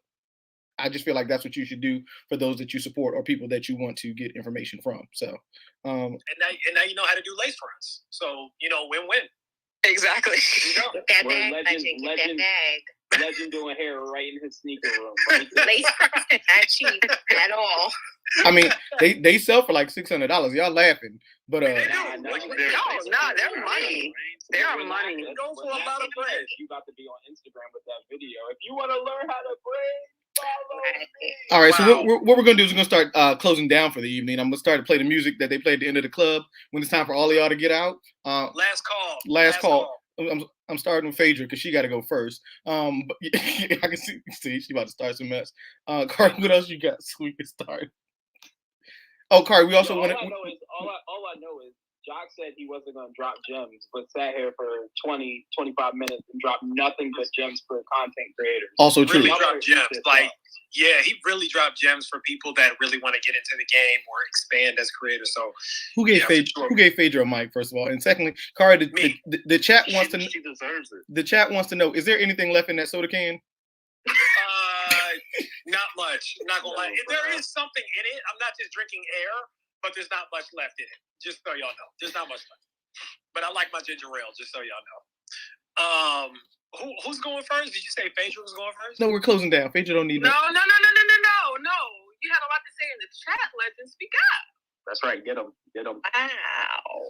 I just feel like that's what you should do for those that you support or people that you want to get information from. So, and now you know how to do lace fronts. So, win-win. Exactly. Legend doing hair right in his sneaker room. Right? Lace fronts are not cheap at all. I mean, they sell for like $600. Y'all laughing, but they're money. They are money. Go for a lot of bread. You got to be on Instagram with that video if you want to learn how to braid. All right, so what we're going to do is we're going to start closing down for the evening. I'm going to start to play the music that they play at the end of the club when it's time for all of y'all to get out. Last call. I'm starting with Phaedra because she got to go first. But I can see she about to start some mess. Kari, what else you got so we can start? Oh, Kari, we also want to. All I know is Jock said he wasn't going to drop gems, but sat here for 20, 25 minutes and dropped nothing but gems for content creators. Also true. Really dropped gems. He really dropped gems for people that really want to get into the game or expand as creators. So who gave Phaedra a mic, first of all? And secondly, Kari, the chat wants to know. She deserves it. The chat wants to know, is there anything left in that soda can? Not much. I'm not gonna lie. There is something in it. I'm not just drinking air, but there's not much left in it. Just so y'all know, there's not much left. But I like my ginger ale. Just so y'all know. Who's going first? Did you say Phaedra was going first? No, we're closing down. Phaedra don't need No. You had a lot to say in the chat. Legend, speak up. That's right. Get them. Wow.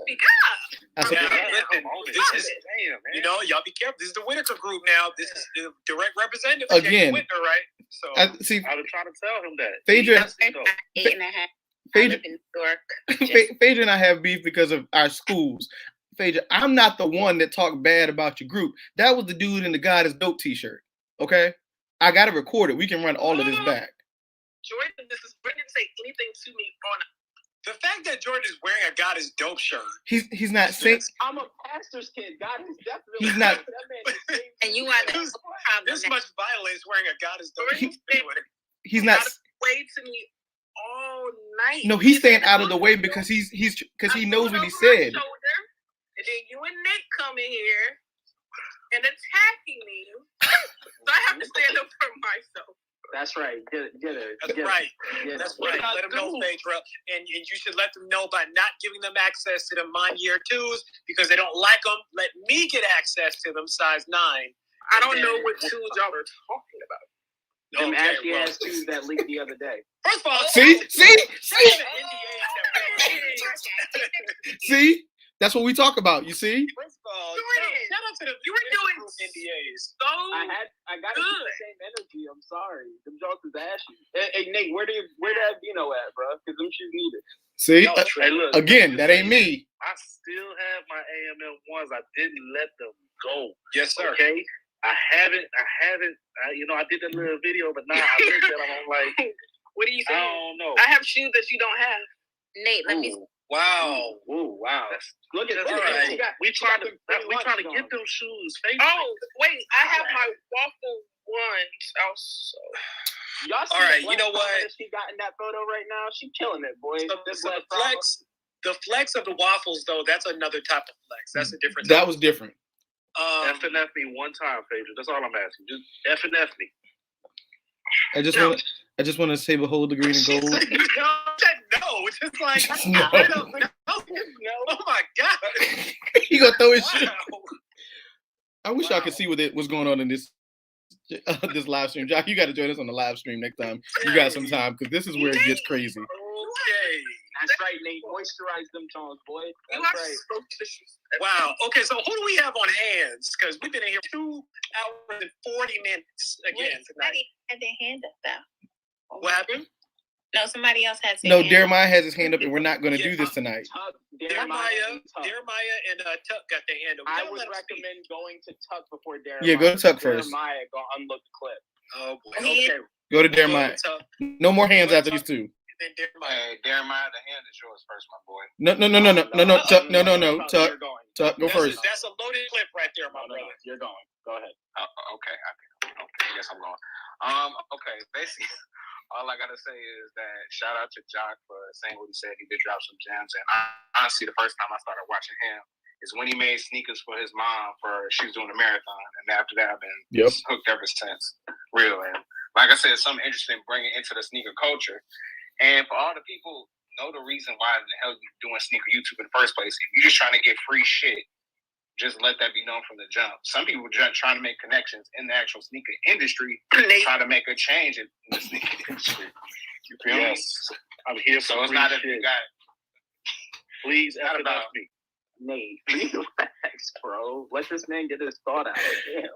Speak up. Y'all be careful. This is the Whitaker group now. This is the direct representative of Again, Whitaker, right? So I was trying to tell him that. Phaedra, 8.5. Phaedra and I have beef because of our schools. Phaedra, I'm not the one that talked bad about your group. That was the dude in the God is Dope t-shirt. Okay? I got to record it. We can run all of this back. Jordan didn't say anything to me on the fact that Jordan is wearing a God is Dope shirt. He's not saying. I'm a pastor's kid. God is definitely. He's not. And you want this much violence wearing a God is Dope. He's not. Way to me night. No, he's staying out of the way because he knows what he said. Shoulder, and then you and Nate come in here and attacking me. So I have to stand up for myself. That's right. Get it. That's right. That's right. Let them know, Phaedra. And you should let them know by not giving them access to the Mind Year 2s because they don't like them. Let me get access to them, size 9. I don't know what 2s y'all are talking about. Them ashy ass 2s that leaked the other day. First of all, See? That's what we talk about. You see? First of all, shout out to the you were doing NDAs. So I got the same energy. I'm sorry. Them jokes is ashy. Hey Nate, where that Vino at, bro? Because them shoes needed. See? Hey, look, Again, that ain't me. I still have my AML ones. I didn't let them go. Yes, sir. Okay. I haven't. I did that little video, but now I think that I'm like. What do you say? I don't know. I have shoes that you don't have. Nate, let me. Wow. Ooh, wow. Look at All that. right. We trying to get them shoes. Oh, wait. I have my waffle ones also. Y'all see all right, you know what? She got in that photo right now. She killing it, boy. So the flex of the waffles, though, that's another type of flex. That's a different. That was different. F and F me one time, Phaedra. That's all I'm asking. Just F and F me. I just want to say behold the green and gold. No, it's just like No. Oh my god. He gonna throw his shit. I wish y'all could see what's going on in this live stream. Jock, you got to join us on the live stream next time. You got some time because this is where it gets crazy. Okay. That's right, Nate. Moisturize them tones, boy. That's right. Wow. Okay, so who do we have on hands? Because we've been in here 2 hours and 40 minutes again tonight. Somebody had their hand up though. What happened? No, somebody else had. No, Jeremiah has his hand up, and we're not going to do this tonight. Jeremiah and Tuck got their hand up. I would recommend going to Tuck before Jeremiah. Yeah, go to Tuck first. Jeremiah, go unload the clip. Oh boy. Okay. Go to Jeremiah. No more hands after these 2. Hey, Jeremiah, the hand is yours first, my boy. No. Tuck, no. Tuck, go first. That's a loaded clip right there, my brother. You're going. Go ahead. Okay. I guess I'm going. Okay. Basically, all I gotta say is that shout out to Jock for saying what he said. He did drop some gems, and honestly, the first time I started watching him is when he made sneakers for his mom for she was doing a marathon, and after that, I've been hooked ever since. Real, and like I said, something interesting bringing into the sneaker culture. And for all the people know the reason why the hell you're doing sneaker YouTube in the first place, if you're just trying to get free shit, just let that be known from the jump. Some people just trying to make connections in the actual sneaker industry, try to make a change in the sneaker industry. You feel me? I'm here for so it's free not if shit. you got. Please Not F and F about me. Nate, relax, bro. Let this man get his thought out. Damn.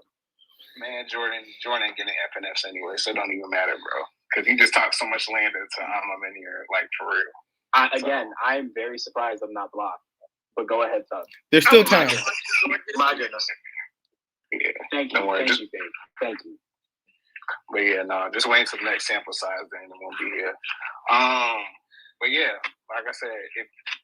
Man, Jordan ain't getting FNFs anyway, so it don't even matter, bro. Because he just talked so much land into I'm in here, like, for real. I'm very surprised I'm not blocked. But go ahead, Tuck. There's still time. My goodness. Yeah. Thank you. Thank you, babe. Thank you. But yeah, no, just wait until the next sample size, then it won't be here. But yeah, like I said,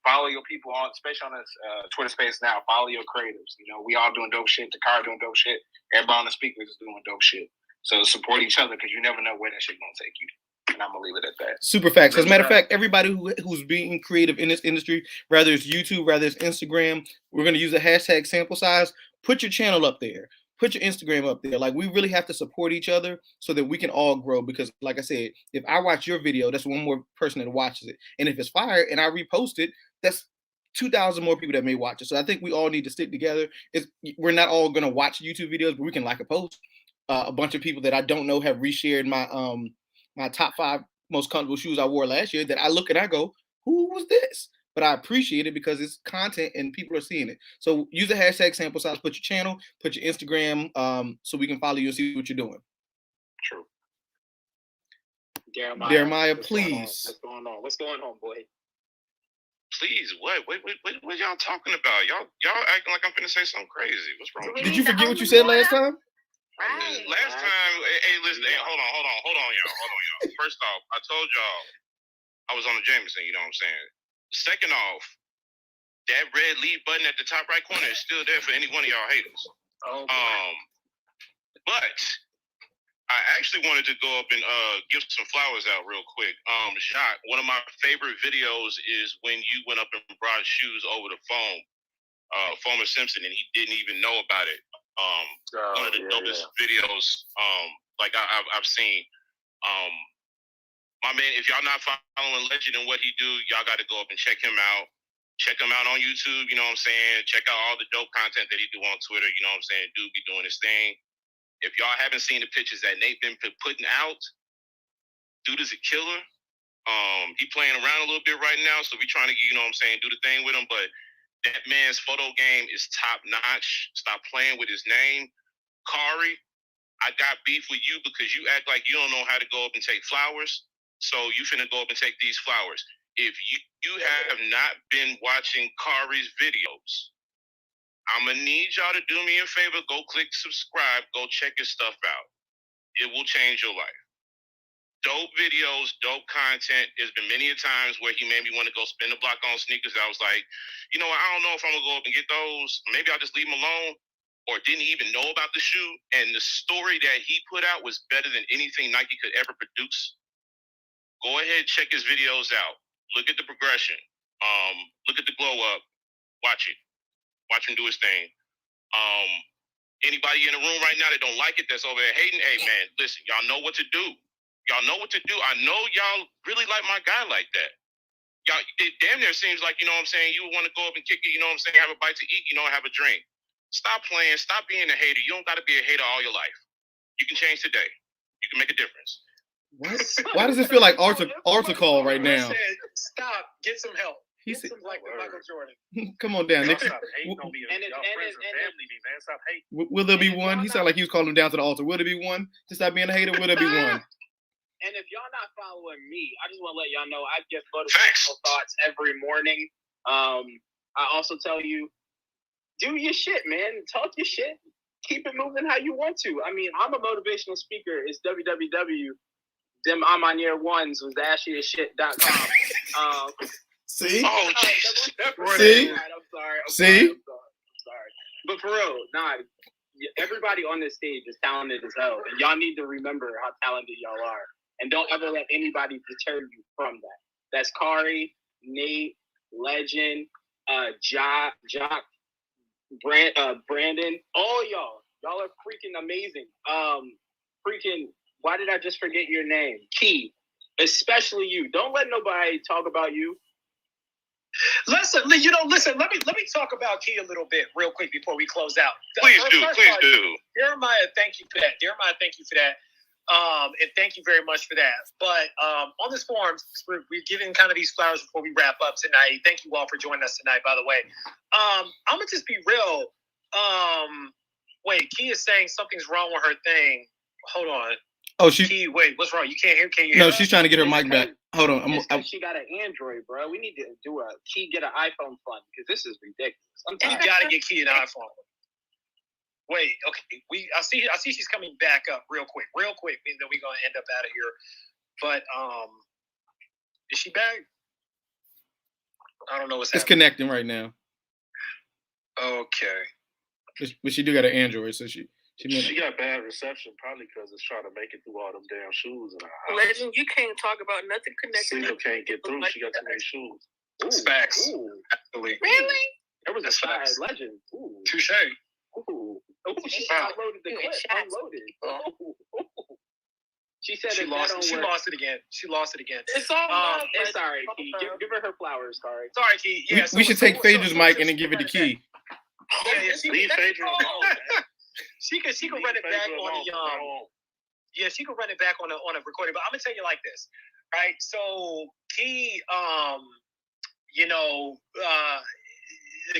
follow your people on, especially on this Twitter space now. Follow your creatives. You know, we all doing dope shit. The car doing dope shit. Everybody on the speakers is doing dope shit. So support each other because you never know where that shit gonna take you. And I'm gonna leave it at that. Super facts. As a matter of fact, everybody who's being creative in this industry, whether it's YouTube, whether it's Instagram, we're gonna use the hashtag sample size. Put your channel up there. Put your Instagram up there. Like, we really have to support each other so that we can all grow. Because, like I said, if I watch your video, that's one more person that watches it. And if it's fire and I repost it, that's 2,000 more people that may watch it. So I think we all need to stick together. We're not all gonna watch YouTube videos, but we can like a post. A bunch of people that I don't know have reshared my my top 5 most comfortable shoes I wore last year that I look and I go, who was this? But I appreciate it because it's content and people are seeing it. So use the hashtag sample size, put your channel, put your Instagram, so we can follow you and see what you're doing. True. Jeremiah, please. What's going on? What's going on, boy? Please, what y'all talking about? Y'all acting like I'm finna say something crazy. What's wrong? Did you forget what you said last time? Last time, hey, listen, hold on, y'all. First off, I told y'all I was on the Jameson. You know what I'm saying? Second off, that red leave button at the top right corner is still there for any one of y'all haters. Oh, but I actually wanted to go up and give some flowers out real quick. Jacques, one of my favorite videos is when you went up and brought shoes over the phone, Foamer Simpson, and he didn't even know about it. One of the dopest videos like I've seen. My man, if y'all not following Legend and what he do, y'all got to go up and check him out. Check him out on YouTube, you know what I'm saying? Check out all the dope content that he do on Twitter, you know what I'm saying? Dude be doing his thing. If y'all haven't seen the pictures that Nate been putting out, dude is a killer. He playing around a little bit right now, so we trying to, you know what I'm saying, do the thing with him, but that man's photo game is top notch. Stop playing with his name. Kari, I got beef with you because you act like you don't know how to go up and take flowers. So you finna go up and take these flowers. If you have not been watching Kari's videos, I'm gonna need y'all to do me a favor. Go click subscribe. Go check his stuff out. It will change your life. Dope videos, dope content. There's been many a times where he made me want to go spin the block on sneakers. I was like, you know what? I don't know if I'm gonna go up and get those. Maybe I'll just leave him alone. Or didn't even know about the shoe. And the story that he put out was better than anything Nike could ever produce. Go ahead, check his videos out. Look at the progression. Look at the glow up. Watch it. Watch him do his thing. Anybody in the room right now that don't like it, that's over there hating, hey man, listen, y'all know what to do. Y'all know what to do. I know y'all really like my guy like that. Y'all, it damn near seems like, you know what I'm saying, you want to go up and kick it, you know what I'm saying, have a bite to eat, you know, have a drink. Stop playing. Stop being a hater. You don't got to be a hater all your life. You can change today. You can make a difference. What? Why does it feel like altar call right now? Stop. Get some help. Get some like Michael Jordan. Come on down, Nick. Stop hating on me. Y'all friends and family, man. Stop hating. Will there be one? He sounded like he was calling him down to the altar. Will there be one to stop being a hater? Will there be one? And if y'all not following me, I just want to let y'all know I get motivational thoughts every morning. I also tell you, do your shit, man. Talk your shit. Keep it moving how you want to. I mean, I'm a motivational speaker. It's www.them-on-my-near-ones-was-the-ashiest-shit.com. See? Oh, See? I'm sorry. See? But for real, everybody on this stage is talented as hell. And y'all need to remember how talented y'all are. And don't ever let anybody deter you from that. That's Kari, Nate, Legend, Jock, Brandon, all y'all are freaking amazing. Why did I just forget your name? Key, especially you. Don't let nobody talk about you. Listen. Let me talk about Key a little bit real quick before we close out. Please do. Jeremiah, thank you for that. And thank you very much for that. But on this forum, we're giving kind of these flowers before we wrap up tonight. Thank you all for joining us tonight, by the way. I'm going to just be real. Wait, Key is saying something's wrong with her thing. Hold on. Oh, Key, wait, what's wrong? You can't hear? Can you No, hear she's trying to get her mic back. Hold on. She got an Android, bro. We need to get an iPhone fund because this is ridiculous. You got to get Key an iPhone. Wait, okay. I see she's coming back up real quick. And then we're gonna end up out of here. But is she back? I don't know what's happening. It's connecting right now. Okay. But she do got an Android, so she got bad reception, probably because it's trying to make it through all them damn shoes. Legend, you can't talk about nothing connected. Signal can't get through. She got too many shoes. Facts. Really? There was a side Legend. Touche. She unloaded the clip. Unloaded. She said she lost it again. It's all love. It's all right, Key. Give her her flowers, Kari. Sorry, Key. Yeah, we should take Phaedra's mic and then give it to Key. Yeah, leave Phaedra alone. She can run it back on the Yeah, she can run it back on a recording. But I'm gonna tell you like this, right? So Key,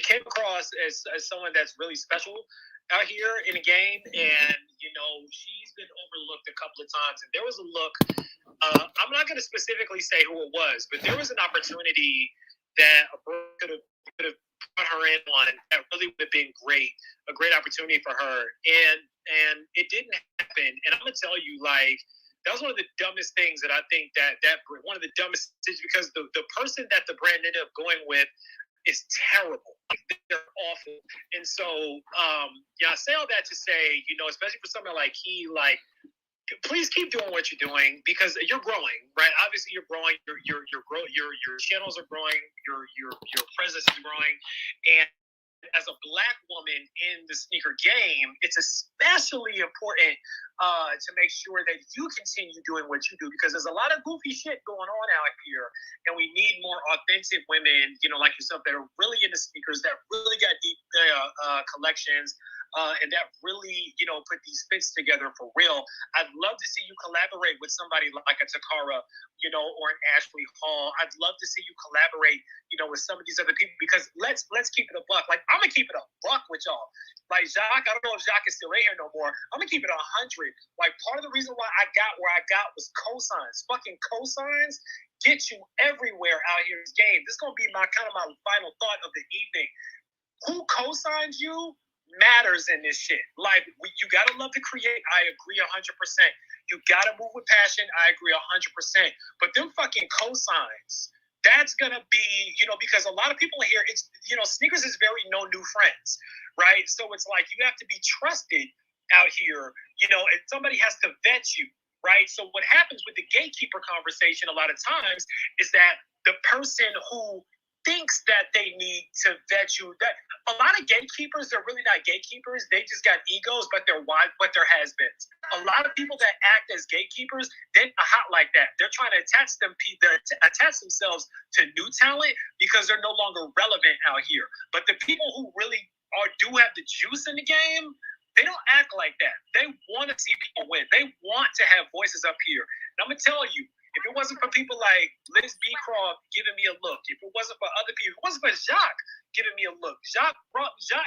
came across as someone that's really special out here in the game, and she's been overlooked a couple of times. And there was a look. I'm not going to specifically say who it was, but there was an opportunity that could have put her in on that really would have been great, a great opportunity for her, and it didn't happen. And I'm gonna tell you, like, that was one of the dumbest things that I think that one of the dumbest is because the person that the brand ended up going with is terrible. Like, they're awful. And so, I say all that to say, especially for someone like he, like, please keep doing what you're doing because you're growing, right? Obviously, you're growing. Your channels are growing. Your presence is growing, and as a Black woman in the sneaker game, it's especially important to make sure that you continue doing what you do because there's a lot of goofy shit going on out here, and we need more authentic women, like yourself, that are really into sneakers, that really got deep collections, and that really, put these fits together for real. I'd love to see you collaborate with somebody like a Takara, or an Ashley Hall. I'd love to see you collaborate, with some of these other people because let's keep it a buck. Like, I'm gonna keep it a buck with y'all. Like Jacques, I don't know if Jacques is still in here no more. I'm gonna keep it 100. Like, part of the reason why I got where I got was cosigns. Fucking cosigns get you everywhere out here in this game. This is gonna be my final thought of the evening. Who cosigns you matters in this shit. Like, you gotta love to create. I agree 100%. You gotta move with passion. I agree 100%. But them fucking cosigns, that's gonna be, because a lot of people here, it's, sneakers is very no new friends, right? So it's like you have to be trusted out here, and somebody has to vet you, right? So what happens with the gatekeeper conversation a lot of times is that the person who thinks that they need to vet you, that a lot of gatekeepers, they're really not gatekeepers. They just got egos, but they're has-beens. A lot of people that act as gatekeepers, they're not hot like that. They're trying to attach themselves to new talent because they're no longer relevant out here. But the people who really do have the juice in the game, they don't act like that. They want to see people win. They want to have voices up here. And I'm going to tell you, if it wasn't for people like Liz B. Craw giving me a look, if it wasn't for other people, if it wasn't for Jacques giving me a look, Jacques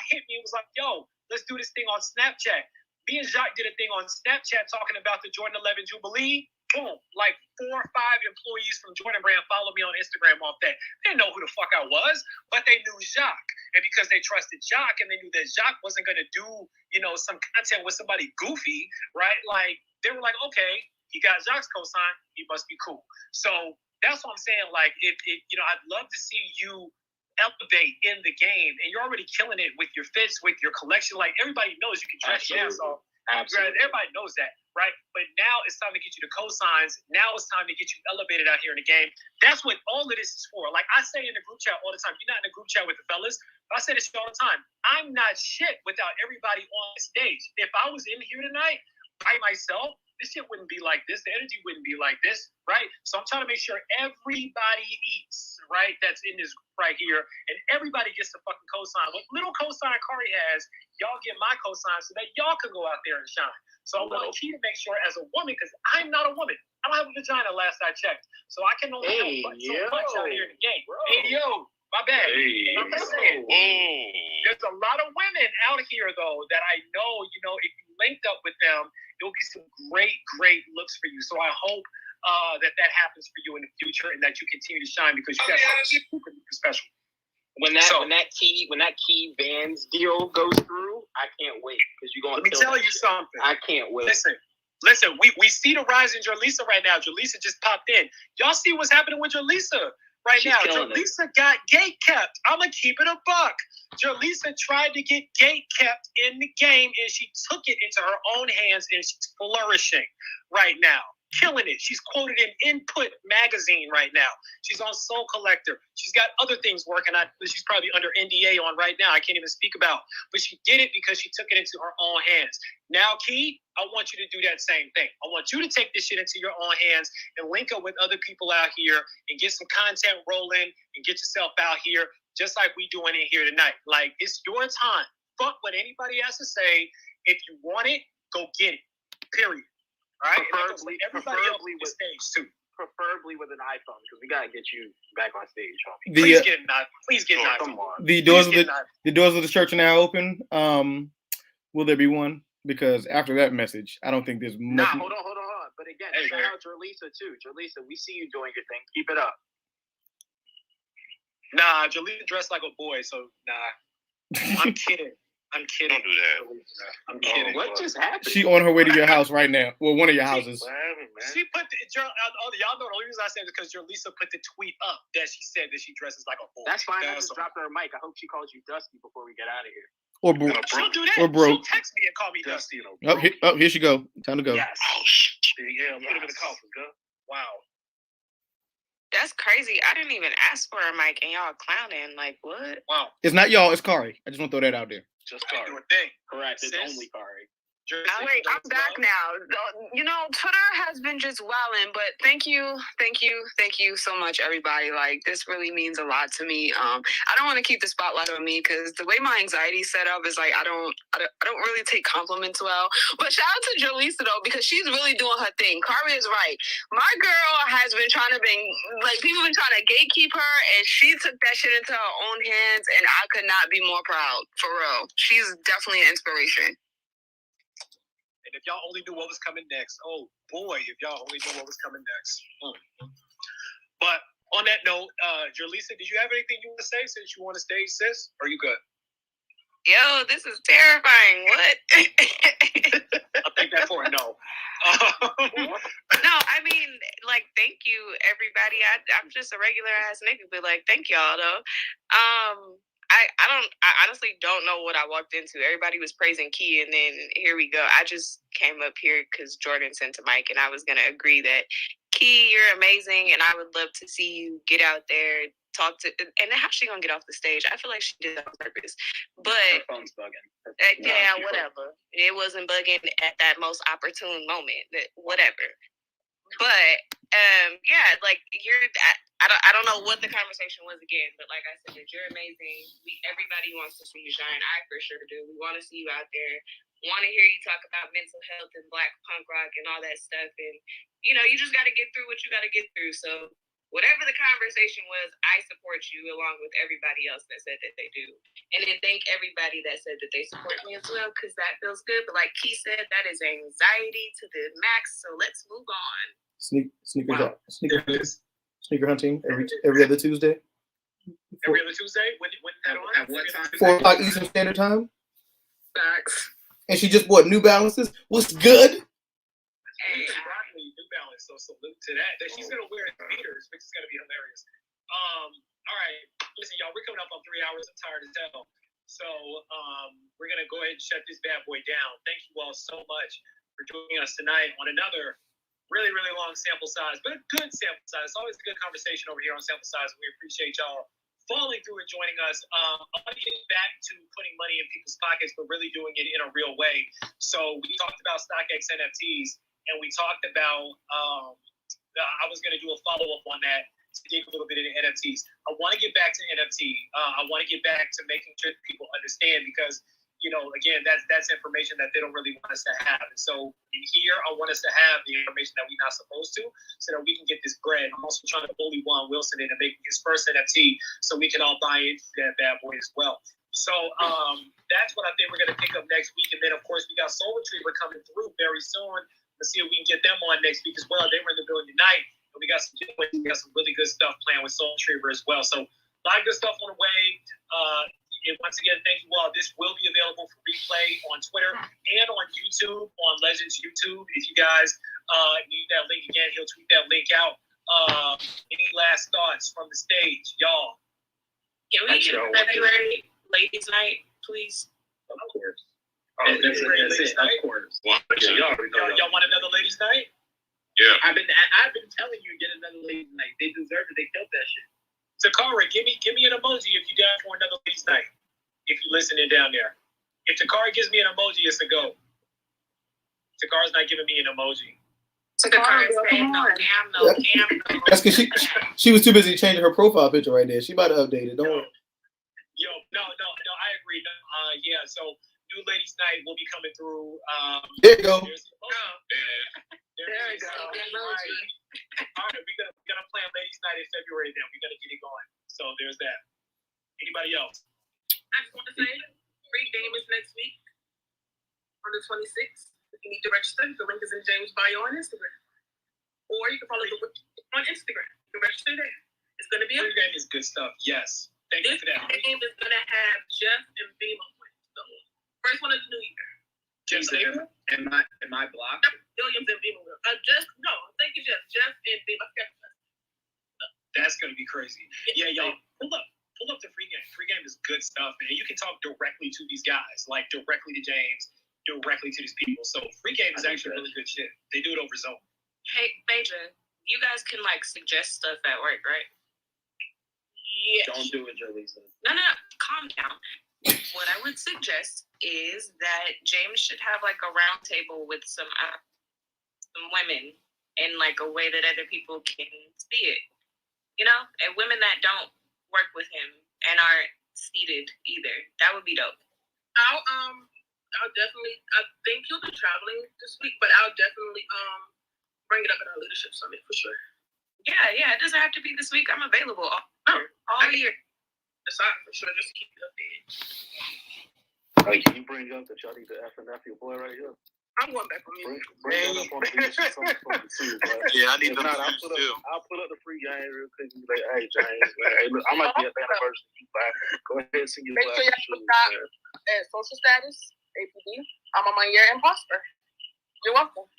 hit me and was like, yo, let's do this thing on Snapchat. Me and Jacques did a thing on Snapchat talking about the Jordan 11 Jubilee. Boom, like 4 or 5 employees from Jordan Brand followed me on Instagram off that. They didn't know who the fuck I was, but they knew Jacques. And because they trusted Jacques and they knew that Jacques wasn't going to do, some content with somebody goofy, right? Like, they were like, okay, he got Jacques' cosign, he must be cool. So that's what I'm saying. Like, if I'd love to see you elevate in the game, and you're already killing it with your fits, with your collection. Like, everybody knows you can dress your ass off. Absolutely. Everybody knows that, right? But now it's time to get you the cosigns. Now it's time to get you elevated out here in the game. That's what all of this is for. Like I say in the group chat all the time, you're not in the group chat with the fellas, but I say this all the time. I'm not shit without everybody on the stage. If I was in here tonight by myself, this shit wouldn't be like this. The energy wouldn't be like this, right? So I'm trying to make sure everybody eats, right? That's in this group right here, and everybody gets the fucking cosign. What little cosign Kari has, y'all get my cosign so that y'all can go out there and shine. So I want Key to make sure as a woman, because I'm not a woman. I don't have a vagina last I checked. So I can only help but so much out here in the game. Bro. Hey, yo, my bad. Hey, I'm just saying. There's a lot of women out here, though, that I know, if you linked up with them, there will be some great looks for you. So I hope that happens for you in the future and that you continue to shine because you got something super special. When that key Vans deal goes through, I can't wait because you're going to. Let me tell you something. I can't wait. Listen. We see the rise in Jerlisa right now. Jerlisa just popped in. Y'all see what's happening with Jerlisa right now? Jerlisa got gate kept. I'm gonna keep it a buck. Jerlisa tried to get gate kept in the game, and she took it into her own hands, and she's flourishing right now. Killing it. She's quoted in Input magazine right now. She's on Soul Collector. She's got other things working on. She's probably under NDA on right now. I can't even speak about. But she did it because she took it into her own hands. Now, Key, I want you to do that same thing. I want you to take this shit into your own hands and link up with other people out here and get some content rolling and get yourself out here just like we doing it here tonight. Like, it's your time. Fuck what anybody has to say. If you want it, go get it. Period. All right, preferably with stage too. Preferably with an iPhone because we gotta get you back on stage, homie. Please get an iPhone. Come on. The doors of the church are now open. Will there be one? Because after that message, I don't think there's much. Hold on. But again, shout out to Jerlisa too. Jerlisa, we see you doing your thing. Keep it up. Nah, Jerlisa dressed like a boy, so nah. I'm kidding. Don't do that. I'm kidding. What just happened? She on her way to your house right now. Well, one of your houses. She put y'all know the only reason I said it is because Jerlisa put the tweet up that she said that she dresses like a boy. That's fine. I just dropped her a mic. I hope she calls you Dusty before we get out of here. Or broke. She'll do that. Or broke. She'll text me and call me Dusty. Here she go. Time to go. Yes. Oh shit. Yeah, I'm putting in the coffin, girl. Wow. That's crazy. I didn't even ask for a mic and y'all clowning. Like, what? Wow. It's not y'all. It's Kari. I just want to throw that out there. Just Kari. Do a thing. Correct. It's only Kari. Wait, I'm back now. You know, Twitter has been just wilding, but thank you so much, everybody. Like, this really means a lot to me. I don't want to keep the spotlight on me because the way my anxiety is set up is like I don't really take compliments well. But shout out to Jolisa though, because she's really doing her thing. Kari is right. My girl has been trying to people been trying to gatekeep her, and she took that shit into her own hands, and I could not be more proud. For real, she's definitely an inspiration. And if y'all only knew what was coming next, oh boy, if y'all only knew what was coming next. But on that note, Jolisa, did you have anything you want to say since you want to stay, sis? Or are you good? Yo, this is terrifying. What? I'll take that for a no. No, I mean, like, thank you, everybody. I'm just a regular ass nigga, but like, thank y'all though. I honestly don't know what I walked into. Everybody was praising Key, and then here we go. I just came up here because Jordan sent a mic, and I was going to agree that, Key, you're amazing, and I would love to see you get out there, talk to, and how's she going to get off the stage? I feel like she did that on purpose. But, her phone's bugging. Yeah, whatever. It wasn't bugging at that most opportune moment, whatever. But, yeah, like, I don't know what the conversation was again, but like I said, you're amazing. Everybody wants to see you shine. I for sure do. We want to see you out there. Want to hear you talk about mental health and Black punk rock and all that stuff. And, you know, you just got to get through what you got to get through. So whatever the conversation was, I support you along with everybody else that said that they do. And then thank everybody that said that they support me as well, because that feels good. But like Key said, that is anxiety to the max. So let's move on. Sneaker hunting every other Tuesday. Every other Tuesday? When that on? At what time? 4 o'clock Eastern Standard Time. Facts. And she just bought New Balances. What's good? Hey, New Balance. So salute to that. She's gonna wear meters, which is gonna be hilarious. All right, listen, y'all. We're coming up on 3 hours. I'm tired as hell. So we're gonna go ahead and shut this bad boy down. Thank you all so much for joining us tonight on another really, really long sample size, but a good sample size. It's always a good conversation over here on Sample Size. We appreciate y'all falling through and joining us. I want to get back to putting money in people's pockets, but really doing it in a real way. So we talked about StockX NFTs, and we talked about, I was going to do a follow-up on that to dig a little bit into NFTs. I want to get back to NFT. I want to get back to making sure people understand, because you know, again, that's information that they don't really want us to have. And so in here, I want us to have the information that we're not supposed to, so that we can get this bread. I'm also trying to bully Juan Wilson into making his first NFT so we can all buy into that bad boy as well. So that's what I think we're going to pick up next week. And then, of course, we got Soul Retriever coming through very soon. Let's see if we can get them on next week as well. They were in the building tonight. And we got some really good stuff planned with Soul Retriever as well. So a lot of good stuff on the way. And once again, thank you all. This will be available for replay on Twitter and on YouTube, on Legends YouTube. If you guys need that link again, he'll tweet that link out. Any last thoughts from the stage, y'all? Can we get February ladies' night, please? Of course. February ladies' night. Of course. Y'all want another ladies' night? Yeah. I've been telling you, get another ladies' night. They deserve it. They killed that shit. Takara, give me an emoji if you're down for another ladies' night. If you're listening down there. If Takara gives me an emoji, it's a go. Takara's not giving me an emoji. Takara saying no, damn no. That's because she was too busy changing her profile picture right there. She about to update it. Don't worry. Yo, no, I agree. Yeah, so new ladies' night will be coming through. There you go. There we go. All right, we're gonna plan ladies' night in February. Then we're gonna get it going. So there's that. Anybody else? I just want to say, free game is next week on the 26th. If you need to register, the link is in James' bio on Instagram. Or you can follow the on Instagram. You can register there. It's going to be free game is good stuff. Yes. Thank you for that. This game is going to have Jeff and Beamer playing. So, first one of the new year. Jeff Stable? Am I blocked? Williams and Beamer. Thank you, Jeff. Jeff and Beamer. That's going to be crazy. Yeah, y'all. Pull up the free game. Free game is good stuff, man. You can talk directly to these guys, like directly to James, directly to these people. So free game is actually really good shit. They do it over Zoom. Hey, Major, you guys can like suggest stuff at work, right? Yes. Don't do it, Jolisa. No, calm down. What I would suggest is that James should have like a round table with some women in like a way that other people can see it, you know, and women that don't work with him and aren't seated either. That would be dope. I'll definitely. I think you'll be traveling this week, but I'll definitely bring it up at our leadership summit for sure. Yeah. It doesn't have to be this week. I'm available all year. Decide for sure, just to keep it updated. Hey, can you bring up that y'all need to F and F your boy right here? I'm going back on mute. Bring that up on the leadership summit too, bro. Yeah, I need them I'll put up the free game real quick and be like, hey, James, man, hey, look, I might be at the anniversary. Go ahead and sing your Make sure y'all stop at social status, APD. I'm on my year and prosper. You're welcome.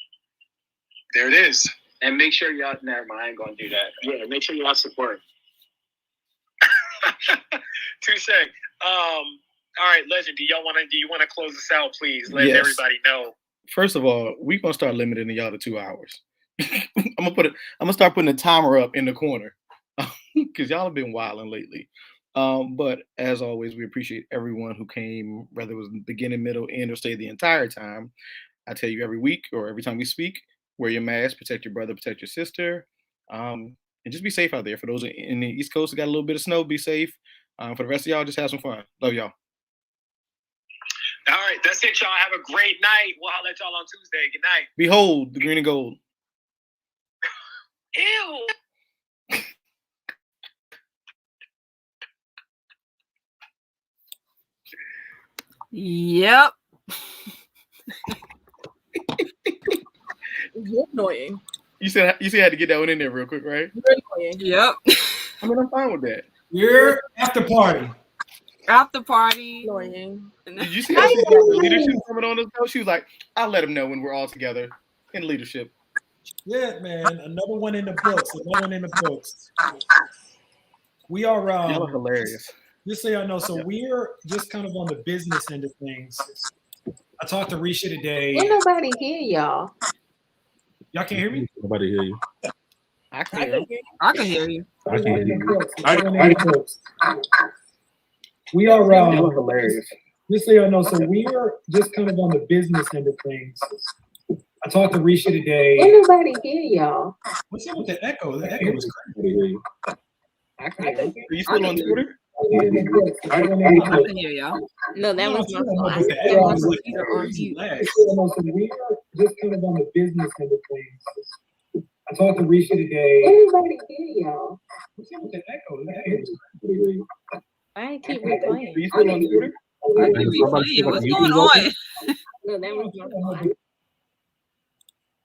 There it is. And make sure y'all, never mind, I ain't gonna do that. Yeah, make sure y'all support. Touche. All right, Legend. Do you want to close this out, please? Let everybody know. First of all, we're gonna start limiting y'all to 2 hours. I'm gonna start putting a timer up in the corner because y'all have been wilding lately. But as always, we appreciate everyone who came, whether it was beginning, middle, end, or stay the entire time. I tell you every week or every time we speak, wear your mask, protect your brother, protect your sister, and just be safe out there. For those in the East Coast who got a little bit of snow, be safe. For the rest of y'all, just have some fun. Love y'all. All right, that's it, y'all. Have a great night. We'll holler at y'all on Tuesday. Good night. Behold the green and gold. Ew. Yep. You're annoying. You said I had to get that one in there real quick, right? You're annoying. Yep. I mean, I'm fine with that. You're after party. After party. Annoying. Did you see how she got the leadership coming on us? She was like, I'll let them know when we're all together in leadership. Yeah, man. Another one in the books. We are y'all are hilarious. Just so y'all know, so we're just kind of on the business end of things. I talked to Risha today. Ain't nobody hear y'all. Y'all can't hear me? Nobody hear you. I can hear you. I can hear you. I can hear you. We are y'all are hilarious. Just so y'all know, so we're just kind of on the business end of things. I talked to Risha today. Ain't nobody hear y'all. What's up with the echo? The echo is crazy. I can hear you. Are you still on Twitter? I can hear y'all. No, that was my fault. We're just kind of on the business end of things. I talked to Risha today. Ain't nobody hear y'all. What's up with the echo? The echo is crazy. I keep replaying. Are you still on Twitter? I keep replaying. What's going on? No, that was my fault.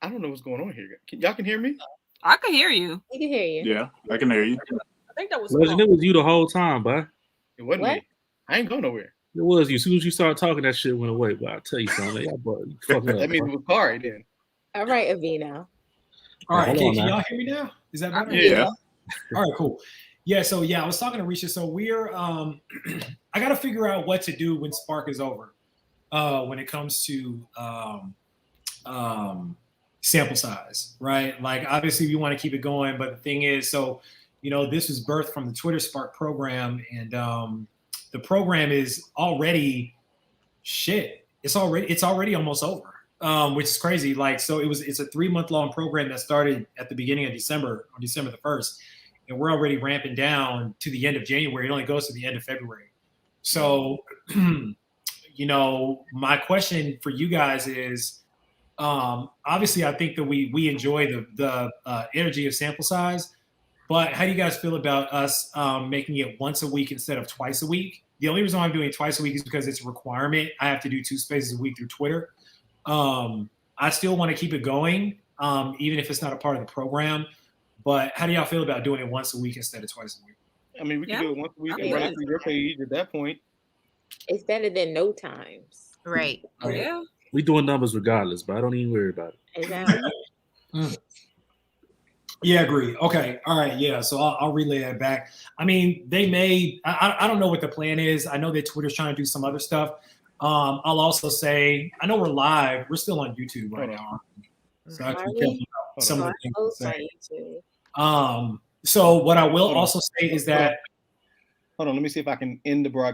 I don't know what's going on here. Y'all can hear me? I can hear you. We can hear you. Yeah, I can hear you. I think that was Legend, it was you the whole time, bud. It wasn't me. I ain't going nowhere. It was you. As soon as you started talking, that shit went away. But I'll tell you something. That means it was Kari then. All right, Avino. All right, can y'all hear me now? Is that better? Yeah. All right, cool. Yeah, so I was talking to Risha. So we're I gotta figure out what to do when Spark is over. When it comes to sample size, right? Like obviously we want to keep it going, but the thing is, so this was birthed from the Twitter Spark program, and the program is already shit. It's already almost over, which is crazy. Like, so it's a 3-month-long program that started at the beginning of December, on December the 1st, and we're already ramping down to the end of January. It only goes to the end of February. So, my question for you guys is, obviously, I think that we enjoy the energy of sample size, but how do you guys feel about us making it once a week instead of twice a week? The only reason why I'm doing it twice a week is because it's a requirement. I have to do 2 spaces a week through Twitter. I still want to keep it going, even if it's not a part of the program. But how do y'all feel about doing it once a week instead of twice a week? I mean, we can do it once a week and run it through your page at that point. It's better than no times. Right. Oh, Yeah. We doing numbers regardless, but I don't even worry about it. Exactly. Yeah, agree. Okay. All right. Yeah. So I'll relay that back. I mean, they may, I don't know what the plan is. I know that Twitter's trying to do some other stuff. I'll also say, I know we're live. We're still on YouTube right now. So I have to be careful about some of the things I say. So what I will also say is that. Hold on. Let me see if I can end the broadcast.